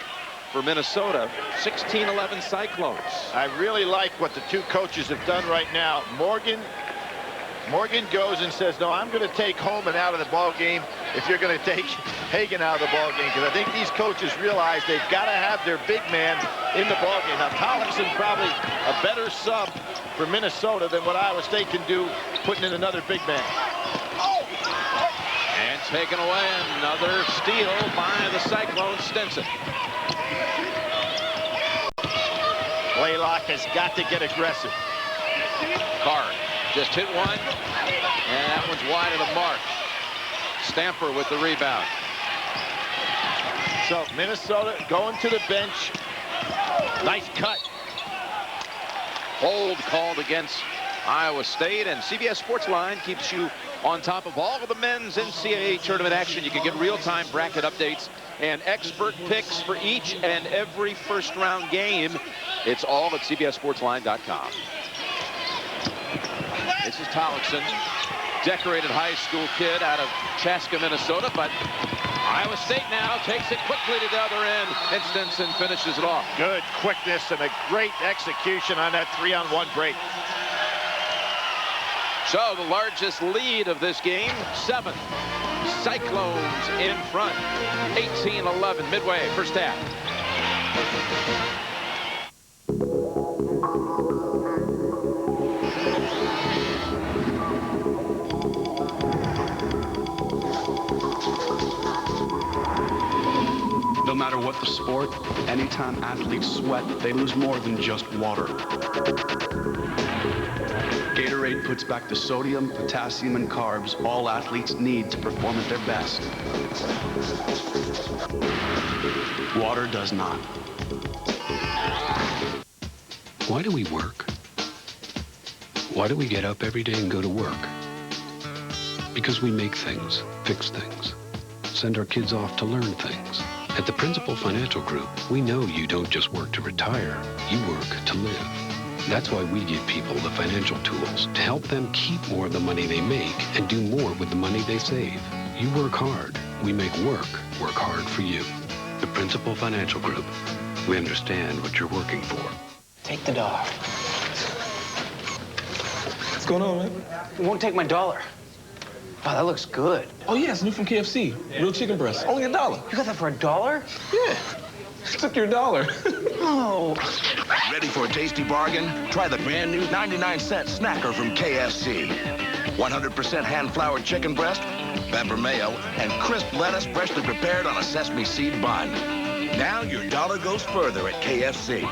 for Minnesota. 16-11 Cyclones. I really like what the two coaches have done right now. Morgan goes and says, no, I'm going to take Holman out of the ball game if you're going to take Hagan out of the ball game, because I think these coaches realize they've got to have their big man in the ball game. Now, Collinson probably a better sub for Minnesota than what Iowa State can do, putting in another big man. And taken away, another steal by the Cyclones, Stinson. Blaylock has got to get aggressive. Carr just hit one, and that one's wide of the mark. Stamper with the rebound. So Minnesota going to the bench. Nice cut. Hold called against Iowa State, and CBS Sportsline keeps you on top of all of the men's NCAA tournament action. You can get real-time bracket updates and expert picks for each and every first-round game. It's all at cbssportsline.com. This is Tollickson, decorated high school kid out of Chaska, Minnesota, but Iowa State now takes it quickly to the other end, and Stinson finishes it off. Good quickness and a great execution on that 3-on-1 break. So the largest lead of this game, 7. Cyclones in front, 18-11 midway, first half. No matter what the sport, anytime athletes sweat, they lose more than just water. Gatorade puts back the sodium, potassium, and carbs all athletes need to perform at their best. Water does not. Why do we work? Why do we get up every day and go to work? Because we make things, fix things, send our kids off to learn things. At the Principal Financial Group, we know you don't just work to retire, you work to live. That's why we give people the financial tools to help them keep more of the money they make and do more with the money they save. You work hard. We make work hard for you. The Principal Financial Group. We understand what you're working for. Take the dollar. What's going on, man? You won't take my dollar. Wow, that looks good. Oh, yeah, it's new from KFC. Real chicken breast. Only $1. You got that for $1? Yeah. Took your $1. Oh. Ready for a tasty bargain? Try the brand new 99-cent snacker from KFC. 100% hand-floured chicken breast, pepper mayo, and crisp lettuce freshly prepared on a sesame seed bun. Now your dollar goes further at KFC.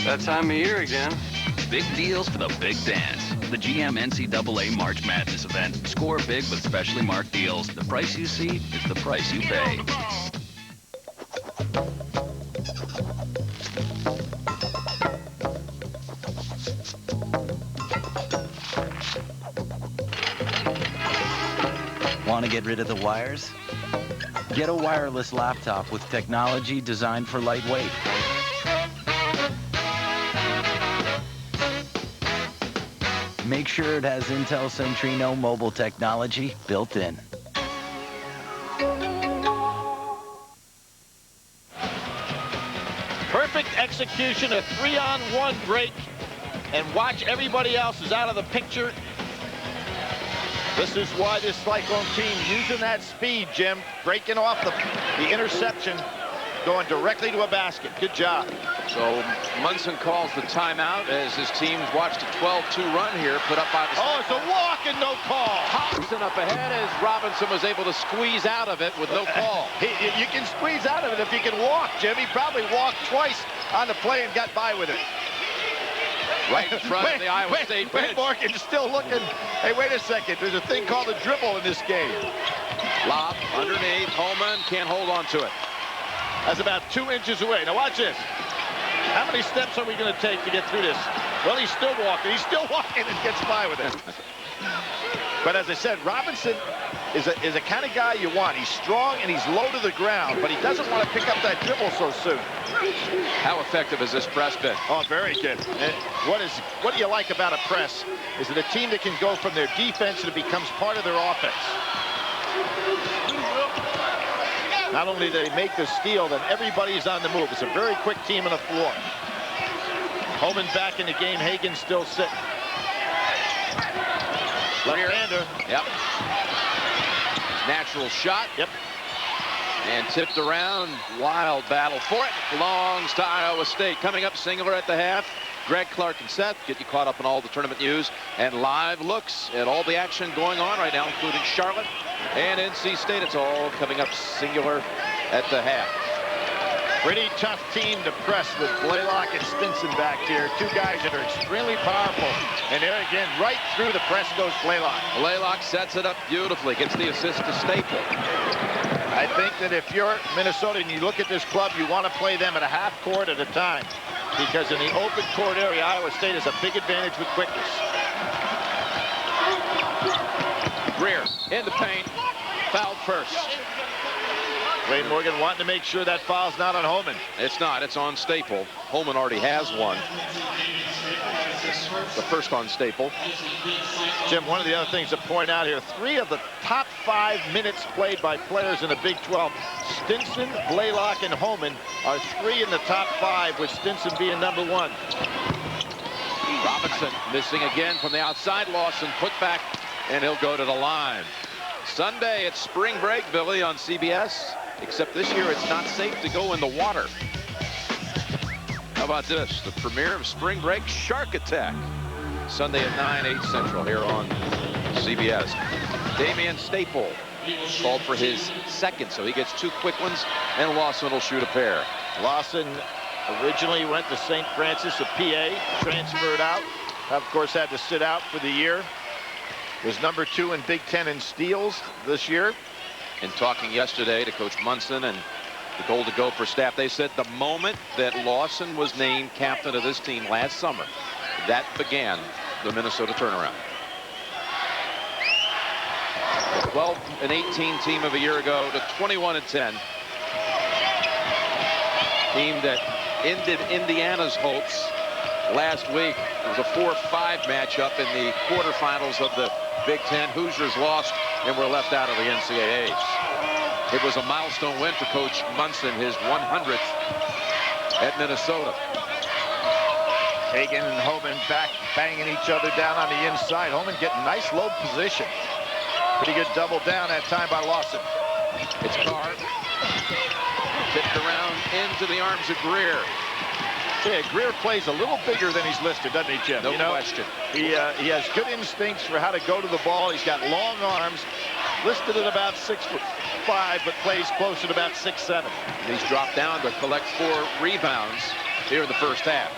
That time of year again. Big deals for the big dance. The GM NCAA March Madness event. Score big with specially marked deals. The price you see is the price you pay. Want to get rid of the wires? Get a wireless laptop with technology designed for lightweight. Make sure it has Intel Centrino mobile technology built in. Perfect execution, a 3-on-1 break, and watch everybody else is out of the picture. This is why this Cyclone team using that speed, Jim, breaking off the interception, going directly to a basket. Good job. So Munson calls the timeout as his team watched a 12-2 run here put up by the... Oh, it's a walk and no call. Hobson up ahead as Robinson was able to squeeze out of it with no call. You can squeeze out of it if you can walk, Jim. He probably walked twice on the play and got by with it. Right in front of the Iowa State bench. Morgan's still looking. Hey, wait a second. There's a thing called a dribble in this game. Lob underneath. Holman can't hold on to it. That's about 2 inches away. Now watch this. How many steps are we going to take to get through this? Well, he's still walking. He's still walking and gets by with it. But as I said, Robinson is a kind of guy you want. He's strong and he's low to the ground, but he doesn't want to pick up that dribble so soon. How effective has this press been? Oh, very good. What do you like about a press? Is it a team that can go from their defense and it becomes part of their offense? Not only do they make the steal, then everybody's on the move. It's a very quick team on the floor. Holman back in the game. Hagen still sitting. Left-hander. Yep. Natural shot. Yep. And tipped around. Wild battle for it. Belongs to Iowa State. Coming up, singular at the half. Greg, Clark, and Seth get you caught up on all the tournament news and live looks at all the action going on right now, including Charlotte and NC State. It's all coming up singular at the half. Pretty tough team to press with Blaylock and Stinson back here. Two guys that are extremely powerful. And there again, right through the press goes Blaylock. Blaylock sets it up beautifully, gets the assist to Staple. I think that if you're Minnesota and you look at this club, you want to play them at a half court at a time. Because in the open court area, Iowa State has a big advantage with quickness. Greer in the paint, fouled first. Wade Morgan wanting to make sure that foul's not on Holman. It's not, it's on Staple. Holman already has one. The first on Staple. Jim, one of the other things to point out here, 3 of the top 5 minutes played by players in the Big 12, Stinson, Blaylock, and Holman are 3 in the top 5, with Stinson being number 1. Robinson missing again from the outside. Lawson put back, and he'll go to the line. Sunday, it's spring break, Billy, on CBS, except this year it's not safe to go in the water. How about this? The premiere of Spring Break Shark Attack. Sunday at 9, 8 Central here on CBS. Damian Staple called for his second, so he gets 2 quick ones, and Lawson will shoot a pair. Lawson originally went to St. Francis of PA, transferred out. Of course, had to sit out for the year. Was number 2 in Big Ten in steals this year. In talking yesterday to Coach Munson and the Golden Gopher staff, they said the moment that Lawson was named captain of this team last summer, that began the Minnesota turnaround. The 12-18 team of a year ago to 21-10. Team that ended Indiana's hopes last week. It was a 4-5 matchup in the quarterfinals of the Big Ten. Hoosiers lost and were left out of the NCAAs. It was a milestone win for Coach Munson, his 100th at Minnesota. Hagen and Holman back banging each other down on the inside. Holman getting nice low position. Pretty good double down that time by Lawson. It's Carr. Tipped around into the arms of Greer. Yeah, Greer plays a little bigger than he's listed, doesn't he, Jim? No question. He has good instincts for how to go to the ball. He's got long arms, listed at about 6'5", but plays closer to about 6'7". He's dropped down to collect 4 rebounds here in the first half.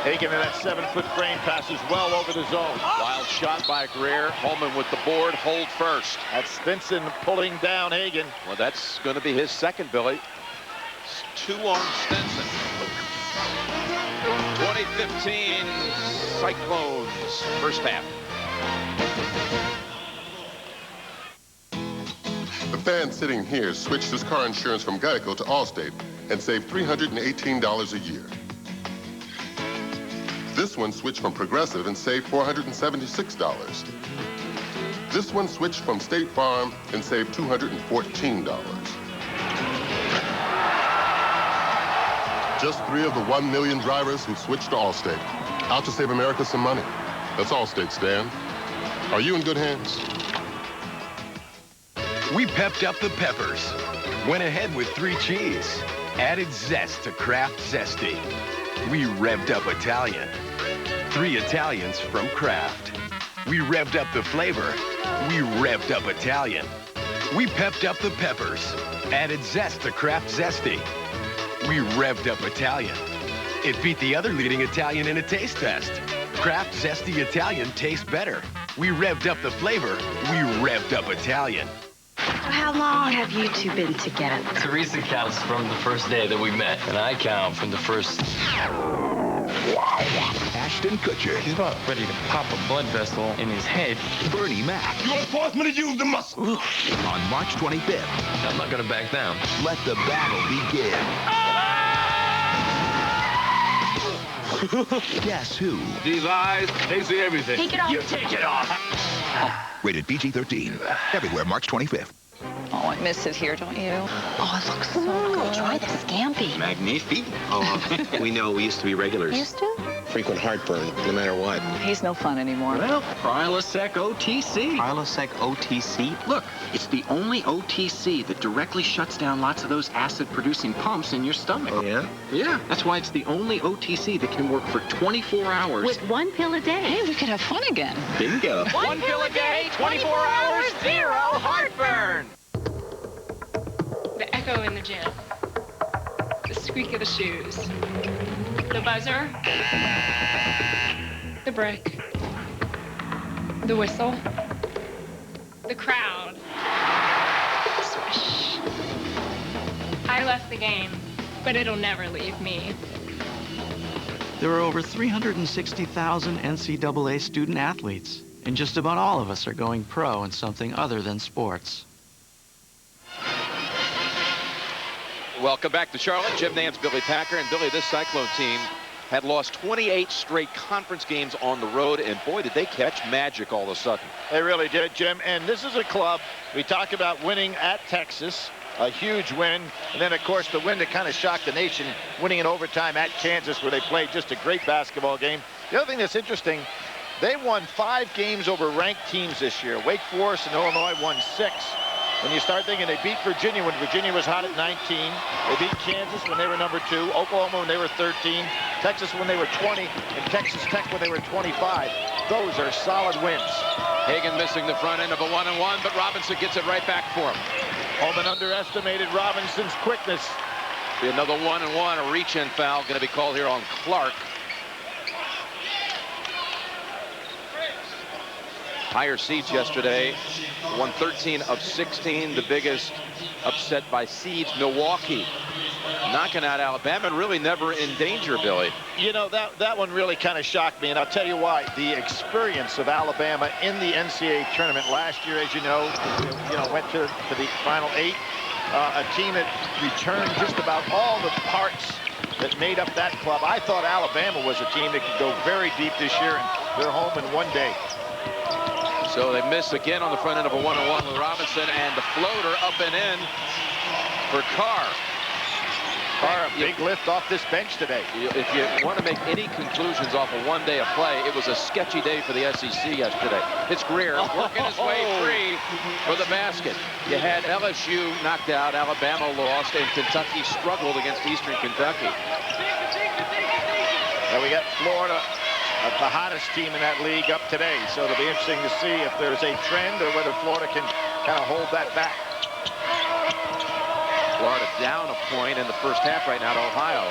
Hagen in that 7-foot frame passes well over the zone. Wild shot by Greer. Holman with the board, hold first. That's Stinson pulling down Hagen. Well, that's going to be his second, Billy. 2 on Stinson. 2015 Cyclones, first half. fan sitting here switched his car insurance from Geico to Allstate and saved $318 a year. This one switched from Progressive and saved $476. This one switched from State Farm and saved $214. Just 3 of the 1 million drivers who switched to Allstate. Out to save America some money. That's Allstate, Stan. Are you in good hands? We pepped up the peppers. Went ahead with 3 cheese. Added zest to Kraft Zesty. We revved up Italian. 3 Italians from Kraft. We revved up the flavor. We revved up Italian. We pepped up the peppers. Added zest to Kraft Zesty. We revved up Italian. It beat the other leading Italian in a taste test. Kraft Zesty Italian tastes better. We revved up the flavor. We revved up Italian. How long have you two been together? Teresa counts from the first day that we met, and I count from the first... Ashton Kutcher. He's about ready to pop a blood vessel in his head. Bernie Mac. You don't force me to use the muscle. On March 25th. I'm not gonna back down. Let the battle begin. Guess who? These eyes, they see everything. Take it off. You take it off. Rated PG-13. Everywhere March 25th. Oh, I miss it here, don't you? Oh, it looks so good. Try the scampi. Magnifique. Oh, we know. We used to be regulars. Used to? Frequent heartburn, no matter what. He's no fun anymore. Well, Prilosec OTC. Prilosec OTC? Look, it's the only OTC that directly shuts down lots of those acid-producing pumps in your stomach. Oh, yeah? Yeah, that's why it's the only OTC that can work for 24 hours. With 1 pill a day. Hey, we could have fun again. Bingo. 1 pill a day, 24 hours, 0 heartburn. The echo in the gym. The squeak of the shoes. The buzzer. The brick. The whistle. The crowd. Swish. I left the game, but it'll never leave me. There are over 360,000 NCAA student athletes, and just about all of us are going pro in something other than sports. Welcome back to Charlotte. Jim Nance, Billy Packer, and Billy, this Cyclone team had lost 28 straight conference games on the road, and boy, did they catch magic all of a sudden. They really did, Jim. And this is a club, we talk about winning at Texas, a huge win. And then, of course, the win that kind of shocked the nation, winning in overtime at Kansas, where they played just a great basketball game. The other thing that's interesting, they won 5 games over ranked teams this year. Wake Forest and Illinois won 6. When you start thinking they beat Virginia when Virginia was hot at 19. They beat Kansas when they were number 2. Oklahoma when they were 13. Texas when they were 20. And Texas Tech when they were 25. Those are solid wins. Hagan missing the front end of a 1-and-1, but Robinson gets it right back for him. Holman underestimated Robinson's quickness. Be another 1-and-1, a reach-in foul going to be called here on Clark. Higher seeds yesterday, won 13 of 16, the biggest upset by seeds, Milwaukee. Knocking out Alabama, really never in danger, Billy. You know, that one really kind of shocked me, and I'll tell you why. The experience of Alabama in the NCAA tournament last year, as you know, went to the Final 8. A team that returned just about all the parts that made up that club. I thought Alabama was a team that could go very deep this year, and they're home in one day. So they miss again on the front end of a 1-on-1 with Robinson, and the floater up and in for Carr. Carr, a big lift off this bench today. If you want to make any conclusions off of one day of play, it was a sketchy day for the SEC yesterday. It's Greer working his way free for the basket. You had LSU knocked out, Alabama lost, and Kentucky struggled against Eastern Kentucky. Now we got Florida, the hottest team in that league, up today. So it'll be interesting to see if there's a trend or whether Florida can kind of hold that back. Florida down a point in the first half right now to Ohio.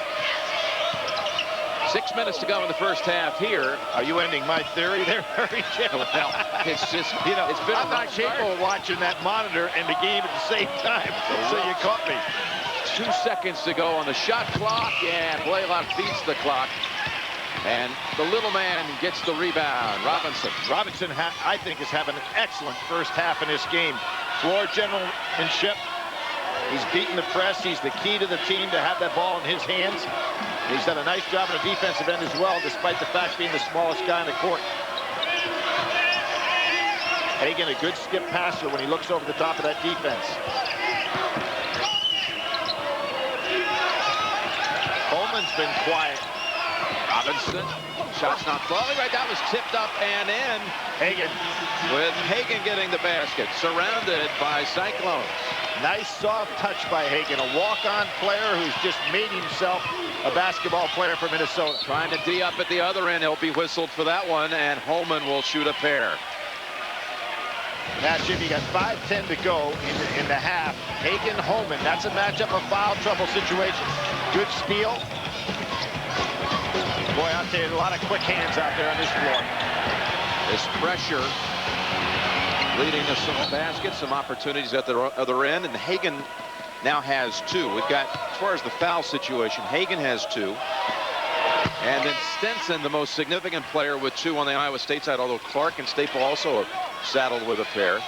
6 minutes to go in the first half here. Are you ending my theory there, Murray? Well, it's just, it's been I'm not capable of watching that monitor and the game at the same time, so you caught me. 2 seconds to go on the shot clock, and Blaylock beats the clock. And the little man gets the rebound. Robinson. Robinson, I think, is having an excellent first half in this game. Floor generalmanship. He's beaten the press. He's the key to the team to have that ball in his hands. He's done a nice job on the defensive end as well, despite the fact being the smallest guy in the court. Hagan, a good skip passer when he looks over the top of that defense. Coleman's been quiet. Robinson, shot's not falling right. That was tipped up and in. Hagan. With Hagan getting the basket, surrounded by Cyclones. Nice soft touch by Hagan, a walk-on player who's just made himself a basketball player for Minnesota. Trying to D up at the other end. He'll be whistled for that one, and Holman will shoot a pair. Now, Jim, you got 5:10 to go in the half. Hagan-Holman, that's a matchup of foul trouble situation. Good steal. Boy, I'll tell you, a lot of quick hands out there on this floor. This pressure leading to some baskets, some opportunities at the other end, and Hagan now has 2. We've got, as far as the foul situation, Hagan has 2. And then Stinson, the most significant player, with 2 on the Iowa State side, although Clark and Staple also are saddled with a pair.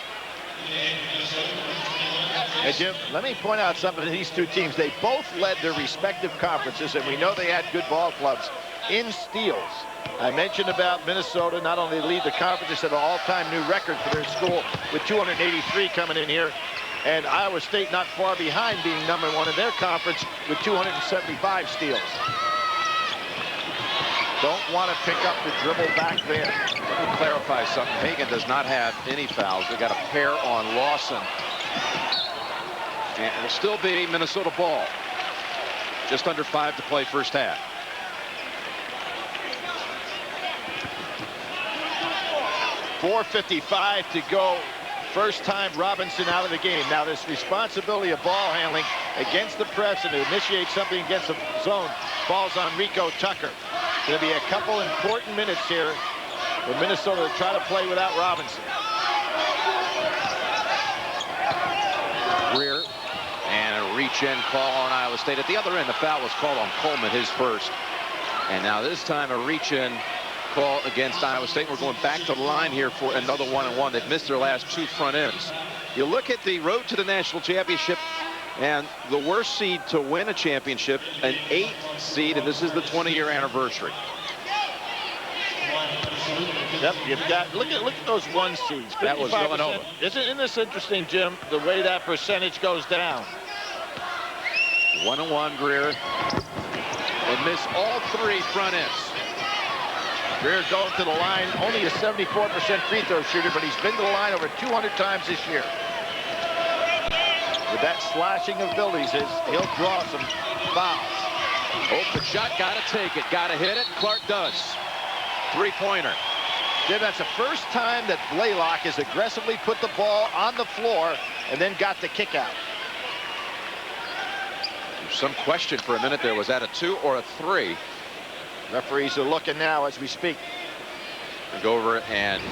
Hey, Jim, let me point out something to these two teams. They both led their respective conferences, and we know they had good ball clubs in steals. I mentioned about Minnesota, not only lead the conference, they set an all-time new record for their school with 283 coming in here. And Iowa State not far behind, being #1 in their conference with 275 steals. Don't want to pick up the dribble back there. Let me clarify something. Hagan does not have any fouls. They got a pair on Lawson. And it'll still be Minnesota ball. Just under 5 to play first half. .455 to go. First time Robinson out of the game. Now this responsibility of ball handling against the press and to initiate something against the zone falls on Rico Tucker. Going to be a couple important minutes here for Minnesota to try to play without Robinson. Greer, and a reach-in call on Iowa State. At the other end, the foul was called on Coleman, his first. And now this time a reach-in call against Iowa State. We're going back to the line here for another 1-on-1. They've missed their last 2 front ends. You look at the road to the national championship, and the worst seed to win a championship, an 8th seed, and this is the 20-year anniversary. Yep, you've got, look at those 1 seeds. That was Villanova. Isn't this interesting, Jim, the way that percentage goes down? 1-on-1, Greer. They miss all 3 front ends. Greer going to the line, only a 74% free throw shooter, but he's been to the line over 200 times this year. With that slashing abilities, he'll draw some fouls. Open shot, gotta take it, gotta hit it. Clark does. 3-pointer. Jim, that's the first time that Blaylock has aggressively put the ball on the floor and then got the kick out. Some question for a minute there. Was that a 2 or a 3? Referees are looking now as we speak. We'll go over and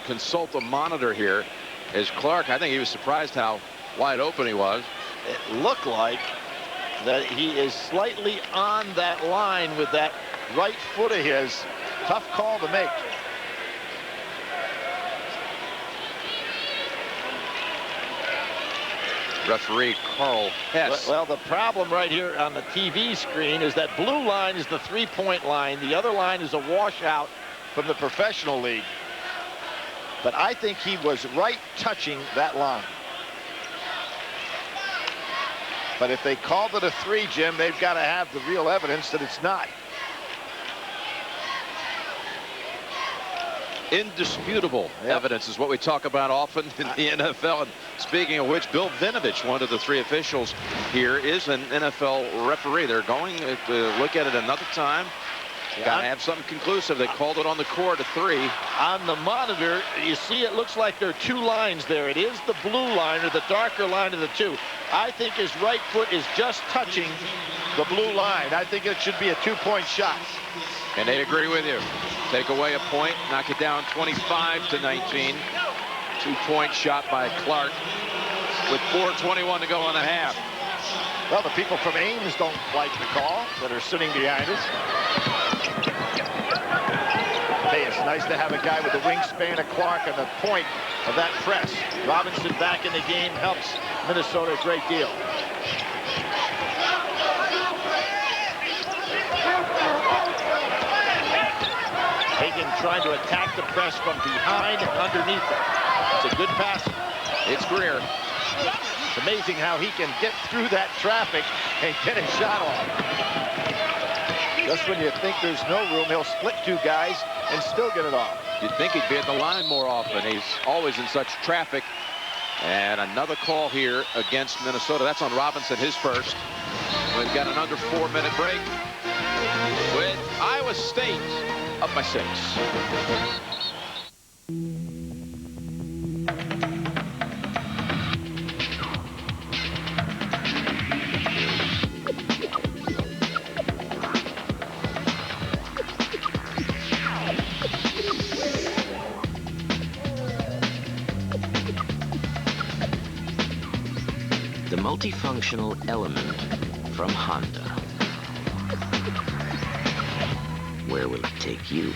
consult the monitor here. As Clark, I think he was surprised how wide open he was. It looked like that he is slightly on that line with that right foot of his. Tough call to make. Referee Carl Hess. Well, the problem right here on the TV screen is that blue line is the 3-point line. The other line is a washout from the professional league. But I think he was right touching that line. But if they called it a 3, Jim, they've got to have the real evidence that it's not. Indisputable evidence is what we talk about often in the NFL. And speaking of which, Bill Vinovich, one of the 3 officials here, is an NFL referee. They're going to look at it another time. Got to have something conclusive. They called it on the court a 3. On the monitor, you see it looks like there are 2 lines there. It is the blue line or the darker line of the 2. I think his right foot is just touching the blue line. I think it should be a 2-point shot. And they agree with you. Take away a point, knock it down 25-19. 2-point shot by Clark with 4:21 to go on the half. Well, the people from Ames don't like the call that are sitting behind us. nice to have a guy with the wingspan of Clark on the point of that press. Robinson back in the game helps Minnesota a great deal. Hagan trying to attack the press from behind and underneath it. It's a good pass. It's Greer. It's amazing how he can get through that traffic and get a shot off. Just when you think there's no room, he'll split two guys and still get it off. You'd think he'd be at the line more often. He's always in such traffic. And another call here against Minnesota. That's on Robinson, his first. We've got an under 4-minute break with Iowa State up by 6. The multifunctional element from Honda. Where will it take you?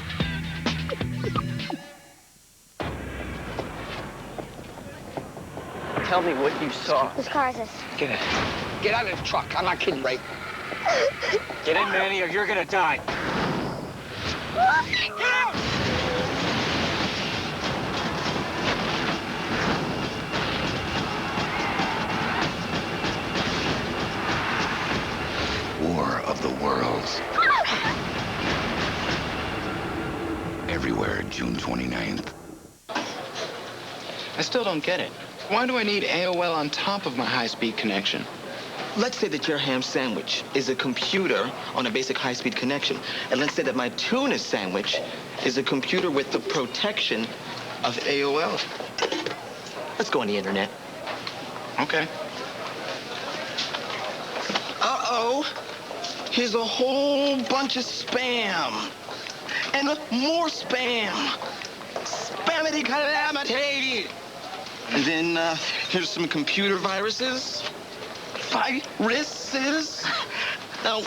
Tell me what you saw. Whose car is this? Get in. Get out of the truck. I'm not kidding, right? Get in, Manny, or you're gonna die. Get out! War of the Worlds. Everywhere, June 29th. I still don't get it. Why do I need AOL on top of my high-speed connection? Let's say that your ham sandwich is a computer on a basic high-speed connection. And let's say that my tuna sandwich is a computer with the protection of AOL. Let's go on the internet. Okay. Uh-oh. Here's a whole bunch of spam. And more spam. Spamity calamity. And then here's some computer viruses. Viruses. Now,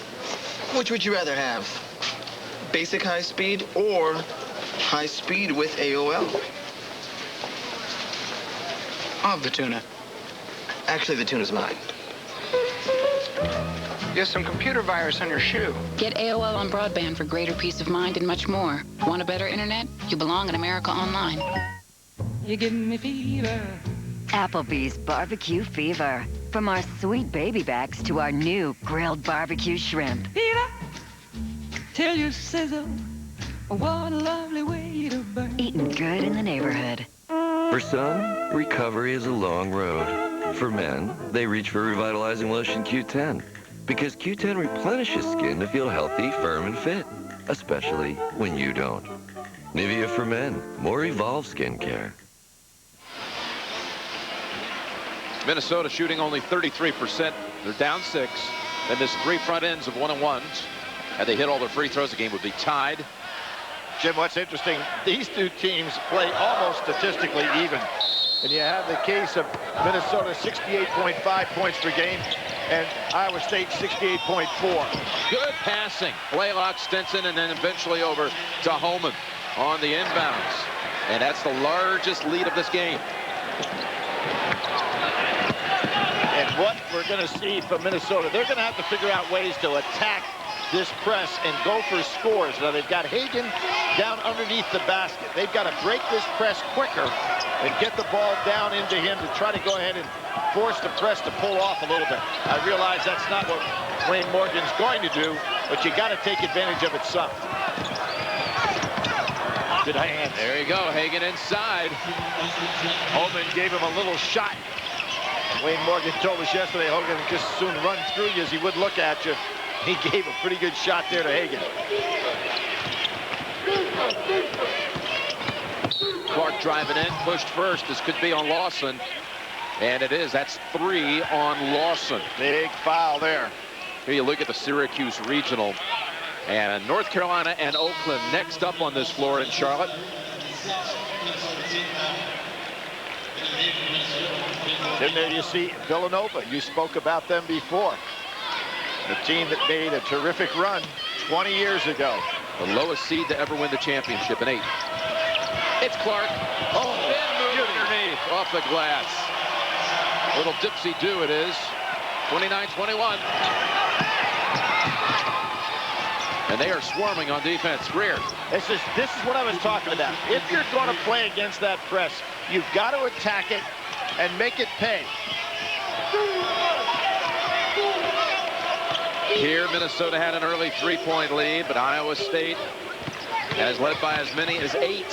which would you rather have? Basic high speed or high speed with AOL? I'll have the tuna. Actually, the tuna's mine. There's some computer virus on your shoe. Get AOL on broadband for greater peace of mind and much more. Want a better internet? You belong in America Online. You give me fever. Applebee's Barbecue Fever. From our sweet baby backs to our new grilled barbecue shrimp. Fever till you sizzle. What a lovely way to burn. Eating good in the neighborhood. For some, recovery is a long road. For men, they reach for revitalizing lotion Q10. Because Q10 replenishes skin to feel healthy, firm, and fit. Especially when you don't. Nivea for men. More evolved skincare. Minnesota shooting only 33%. They're down 6. They missed 3 front ends of 1-on-1s. Had they hit all their free throws, the game would be tied. Jim, what's interesting, these two teams play almost statistically even. And you have the case of Minnesota 68.5 points per game and Iowa State 68.4. Good passing. Blaylock, Stinson, and then eventually over to Holman on the inbounds. And that's the largest lead of this game. And what we're going to see from Minnesota, they're going to have to figure out ways to attack this press and Gophers scores. Now they've got Hagan down underneath the basket. They've got to break this press quicker and get the ball down into him to try to go ahead and force the press to pull off a little bit. I realize that's not what Wayne Morgan's going to do, but you got to take advantage of it some. Good hand. There you go, Hagan inside. Holman gave him a little shot. Wayne Morgan told us yesterday, Hogan would just as soon run through you as he would look at you. He gave a pretty good shot there to Hagan. Clark driving in, pushed first. This could be on Lawson. And it is. That's 3 on Lawson. Big foul there. Here you look at the Syracuse Regional. And North Carolina and Oakland next up on this floor in Charlotte. Then there you see Villanova. You spoke about them before. The team that made a terrific run 20 years ago. The lowest seed to ever win the championship in 8. It's Clark. Oh, move underneath off the glass. Little dipsy-do it is. 29-21. And they are swarming on defense. Greer. This is what I was talking about. If you're going to play against that press, you've got to attack it and make it pay. Here, Minnesota had an early 3-point lead, but Iowa State has led by as many as 8.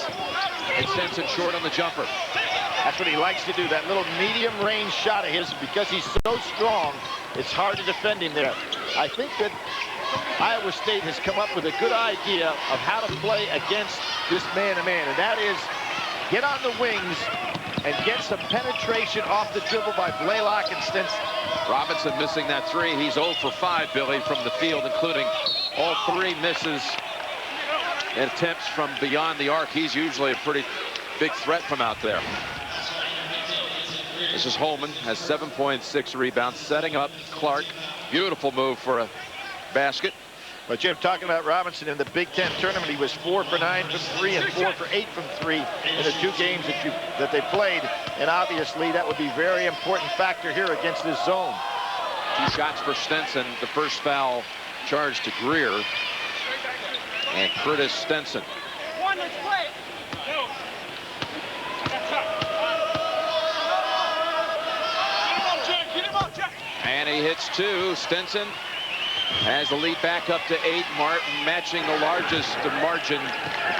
And Stinson short on the jumper. That's what he likes to do, that little medium-range shot of his. Because he's so strong, it's hard to defend him there. I think that Iowa State has come up with a good idea of how to play against this man-to-man, and that is get on the wings and get some penetration off the dribble by Blaylock and Stinson. Robinson missing that 3. He's 0 for 5, Billy, from the field, including all 3 misses and attempts from beyond the arc. He's usually a pretty big threat from out there. This is Holman, has 7.6 rebounds, setting up Clark. Beautiful move for a basket. But Jim, talking about Robinson in the Big Ten tournament, he was 4 for 9 from 3 and 4 for 8 from 3 in the 2 games that they played. And obviously that would be a very important factor here against this zone. 2 shots for Stinson. The first foul charged to Greer. And Curtis Stinson. Let's play. And he hits 2. Stinson has the lead back up to 8. Martin matching the largest margin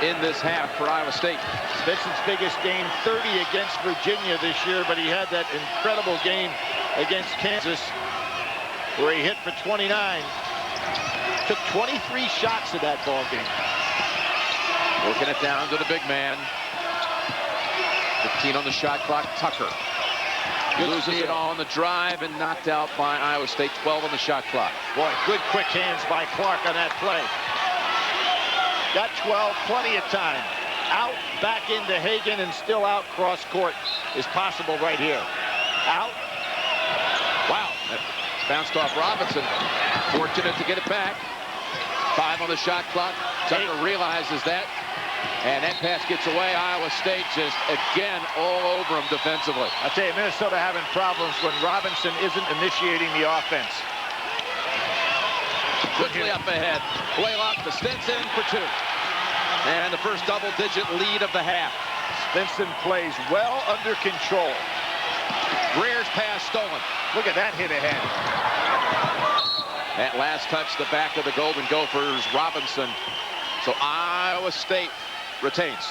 in this half for Iowa State. Stinson's biggest game, 30 against Virginia this year, but he had that incredible game against Kansas where he hit for 29. Took 23 shots in that ball game. Working it down to the big man. 15 on the shot clock. Tucker loses it all on the drive and knocked out by Iowa State. 12 on the shot clock. Boy, good quick hands by Clark on that play. Got 12, plenty of time. Out, back into Hagan, and still out cross court is possible right here. Out. Wow, that bounced off Robinson. Fortunate to get it back. 5 on the shot clock. Tucker realizes that. And that pass gets away. Iowa State just, again, all over him defensively. I tell you, Minnesota having problems when Robinson isn't initiating the offense. Quickly up ahead. Blaylock to Stinson for 2. And the first double-digit lead of the half. Stinson plays well under control. Greer's pass stolen. Look at that hit ahead. That last touch, the back of the Golden Gophers, Robinson. So Iowa State retains.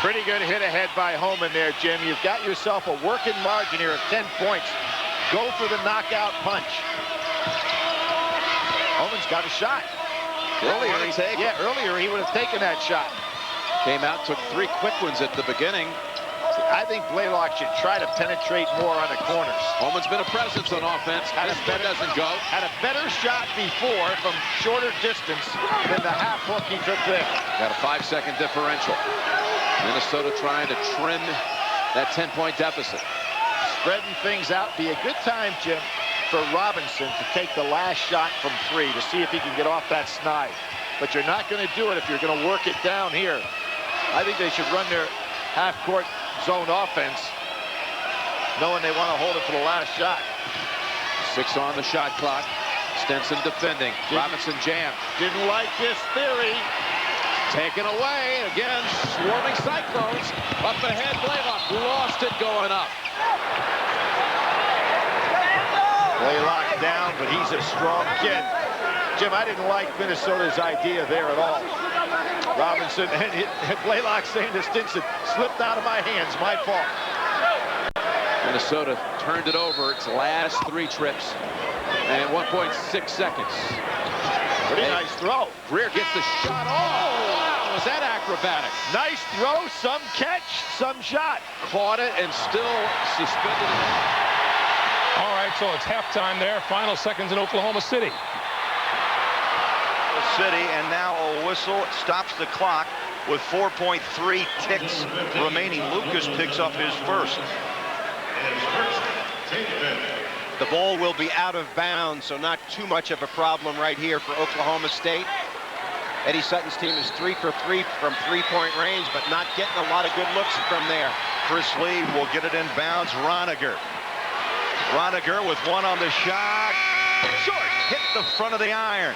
Pretty good hit ahead by Holman there, Jim. You've got yourself a working margin here of 10 points. Go for the knockout punch. Holman's got a shot. Earlier he would have taken that shot. Came out, took 3 quick ones at the beginning. I think Blaylock should try to penetrate more on the corners. Holman's been a presence on offense. This one doesn't go. Had a better shot before from shorter distance than the half hook he took there. Got a 5-second differential. Minnesota trying to trim that 10-point deficit. Spreading things out. Be a good time, Jim, for Robinson to take the last shot from 3 to see if he can get off that snide. But you're not going to do it if you're going to work it down here. I think they should run their half-court zone offense, knowing they want to hold it for the last shot. 6 on the shot clock. Stinson defending. Robinson jammed. Didn't like this theory. Taken away. Again, swarming Cyclones. Up ahead, Blaylock lost it going up. Blaylock down, but he's a strong kid. Jim, I didn't like Minnesota's idea there at all. Robinson and Blaylock saying to Stinson, slipped out of my hands, my fault. Minnesota turned it over its last 3 trips and 1.6 seconds. Pretty nice throw. Greer gets the shot. Oh, wow, was that acrobatic? Nice throw, some catch, some shot. Caught it and still suspended it. All right, so it's halftime there. Final seconds in Oklahoma City. And now a whistle stops the clock with 4.3 ticks remaining. Lucas picks up his first. The ball will be out of bounds, so not too much of a problem right here for Oklahoma State. Eddie Sutton's team is 3 for 3 from three-point range, but not getting a lot of good looks from there. Chris Lee will get it in bounds. Roniger with one on the shot. Short. Hit the front of the iron.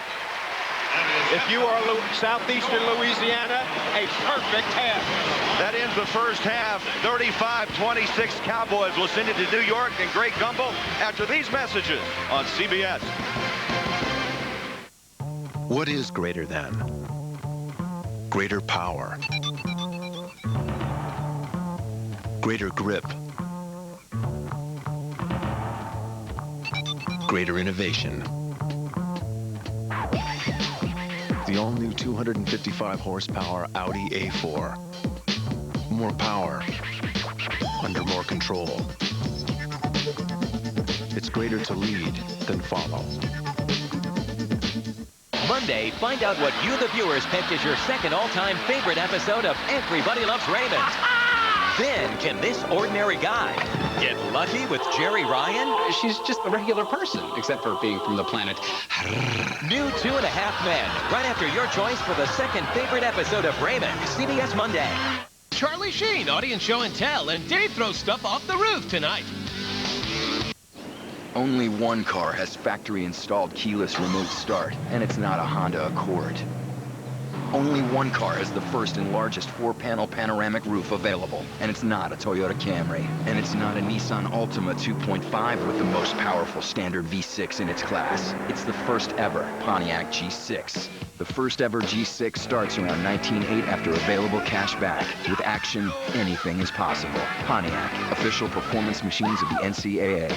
If you are Southeastern Louisiana, a perfect half. That ends the first half. 35-26 Cowboys will send it to New York and Greg Gumbel after these messages on CBS. What is greater than? Greater power. Greater grip. Greater innovation. The all-new 255 horsepower Audi A4. More power, under more control. It's greater to lead than follow. Monday, find out what you, the viewers, picked as your second all-time favorite episode of Everybody Loves Raymond. Then, can this ordinary guy get lucky with Jerry Ryan? She's just a regular person, except for being from the planet. New 2.5 Men, right after your choice for the second favorite episode of Raymond, CBS Monday. Charlie Sheen, audience show and tell, and Dave throws stuff off the roof tonight. Only one car has factory-installed keyless remote start, and it's not a Honda Accord. Only one car has the first and largest 4-panel panoramic roof available, and it's not a Toyota Camry. And it's not a Nissan Altima 2.5 with the most powerful standard V6 in its class. It's the first ever Pontiac G6. The first ever G6 starts around 19.8 after available cash back. With action, anything is possible. Pontiac, official performance machines of the NCAA.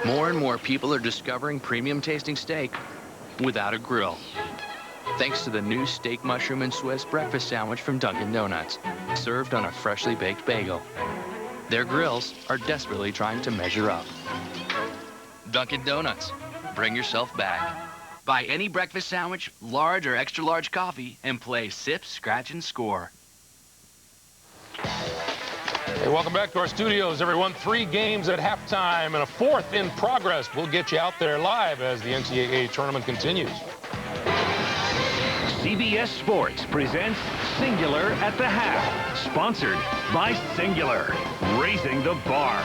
More and more people are discovering premium tasting steak without a grill. Thanks to the new steak, mushroom, and Swiss breakfast sandwich from Dunkin' Donuts, served on a freshly baked bagel. Their grills are desperately trying to measure up. Dunkin' Donuts, bring yourself back. Buy any breakfast sandwich, large or extra large coffee, and play Sip, Scratch, and Score. Hey, welcome back to our studios, everyone. 3 games at halftime and a 4th in progress. We'll get you out there live as the NCAA tournament continues. CBS Sports presents Singular at the Half, sponsored by Singular, raising the bar.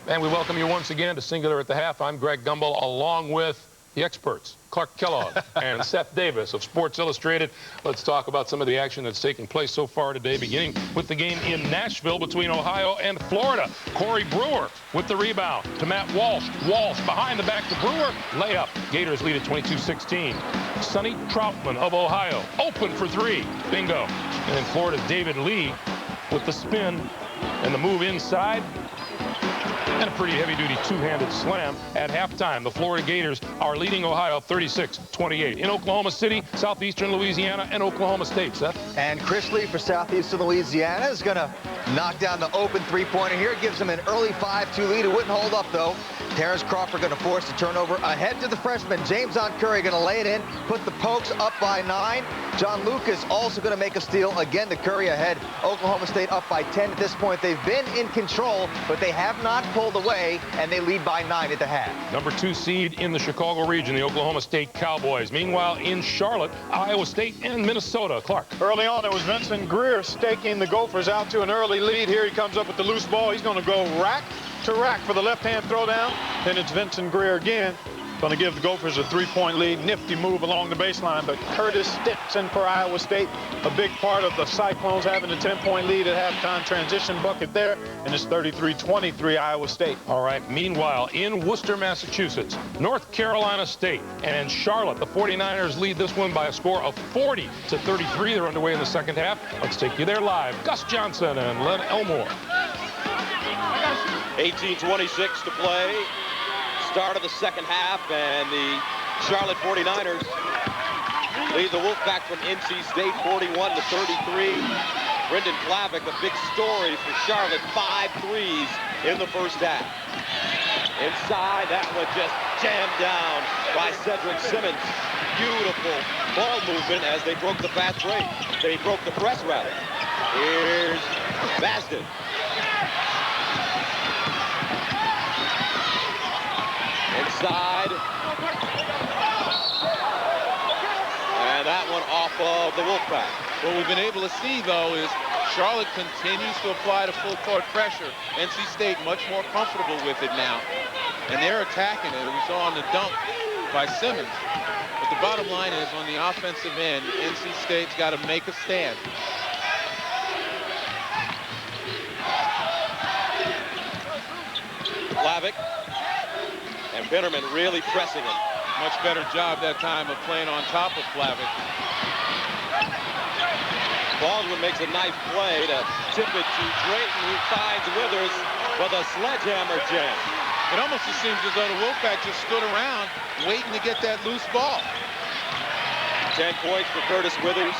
And we welcome you once again to Singular at the Half. I'm Greg Gumbel, along with the experts, Clark Kellogg and Seth Davis of Sports Illustrated. Let's talk about some of the action that's taking place so far today, beginning with the game in Nashville between Ohio and Florida. Corey Brewer with the rebound to Matt Walsh. Walsh behind the back to Brewer. Layup. Gators lead at 22-16. Sonny Troutman of Ohio, open for 3. Bingo. And then Florida's David Lee with the spin and the move inside. And a pretty heavy-duty two-handed slam at halftime. The Florida Gators are leading Ohio 36-28. In Oklahoma City, Southeastern Louisiana, and Oklahoma State. Seth? And Chris Lee for Southeastern Louisiana is going to knock down the open three-pointer here. Gives them an early 5-2 lead. It wouldn't hold up, though. Terrence Crawford going to force a turnover ahead to the freshman. James Curry going to lay it in, put the Pokes up by 9. John Lucas also going to make a steal. Again, to Curry ahead. Oklahoma State up by 10 at this point. They've been in control, but they have not pulled away, and they lead by 9 at the half. Number 2 seed in the Chicago region, the Oklahoma State Cowboys. Meanwhile, in Charlotte, Iowa State and Minnesota. Clark. Early on, it was Vincent Greer staking the Gophers out to an early lead. Here he comes up with the loose ball. He's going to go rack to rack for the left-hand throwdown. Then it's Vincent Greer again. Going to give the Gophers a 3-point lead. Nifty move along the baseline, but Curtis Stetson for Iowa State, a big part of the Cyclones having a 10-point lead at halftime. Transition bucket there, and it's 33-23 Iowa State. All right, meanwhile, in Worcester, Massachusetts, North Carolina State and Charlotte, the 49ers lead this one by a score of 40-33. They're underway in the second half. Let's take you there live. Gus Johnson and Len Elmore. 18:26 to play. Start of the second half, and the Charlotte 49ers lead the Wolfpack from NC State 41-33. Brendan Klavick, a big story for Charlotte, 5 threes in the first half. Inside, that one just jammed down by Cedric Simmons. Beautiful ball movement as they broke the fast break. They broke the press, rather. Here's Basden. Inside. And that one off of the Wolfpack. What we've been able to see, though, is Charlotte continues to apply the full court pressure. NC State much more comfortable with it now. And they're attacking it. We saw on the dunk by Simmons. But the bottom line is, on the offensive end, NC State's got to make a stand. Klavick. And Bitterman really pressing him. Much better job that time of playing on top of Klavick. Baldwin makes a nice play to tip it to Drayton, who finds Withers with a sledgehammer jam. It almost seems as though the Wolfpack just stood around waiting to get that loose ball. 10 points for Curtis Withers.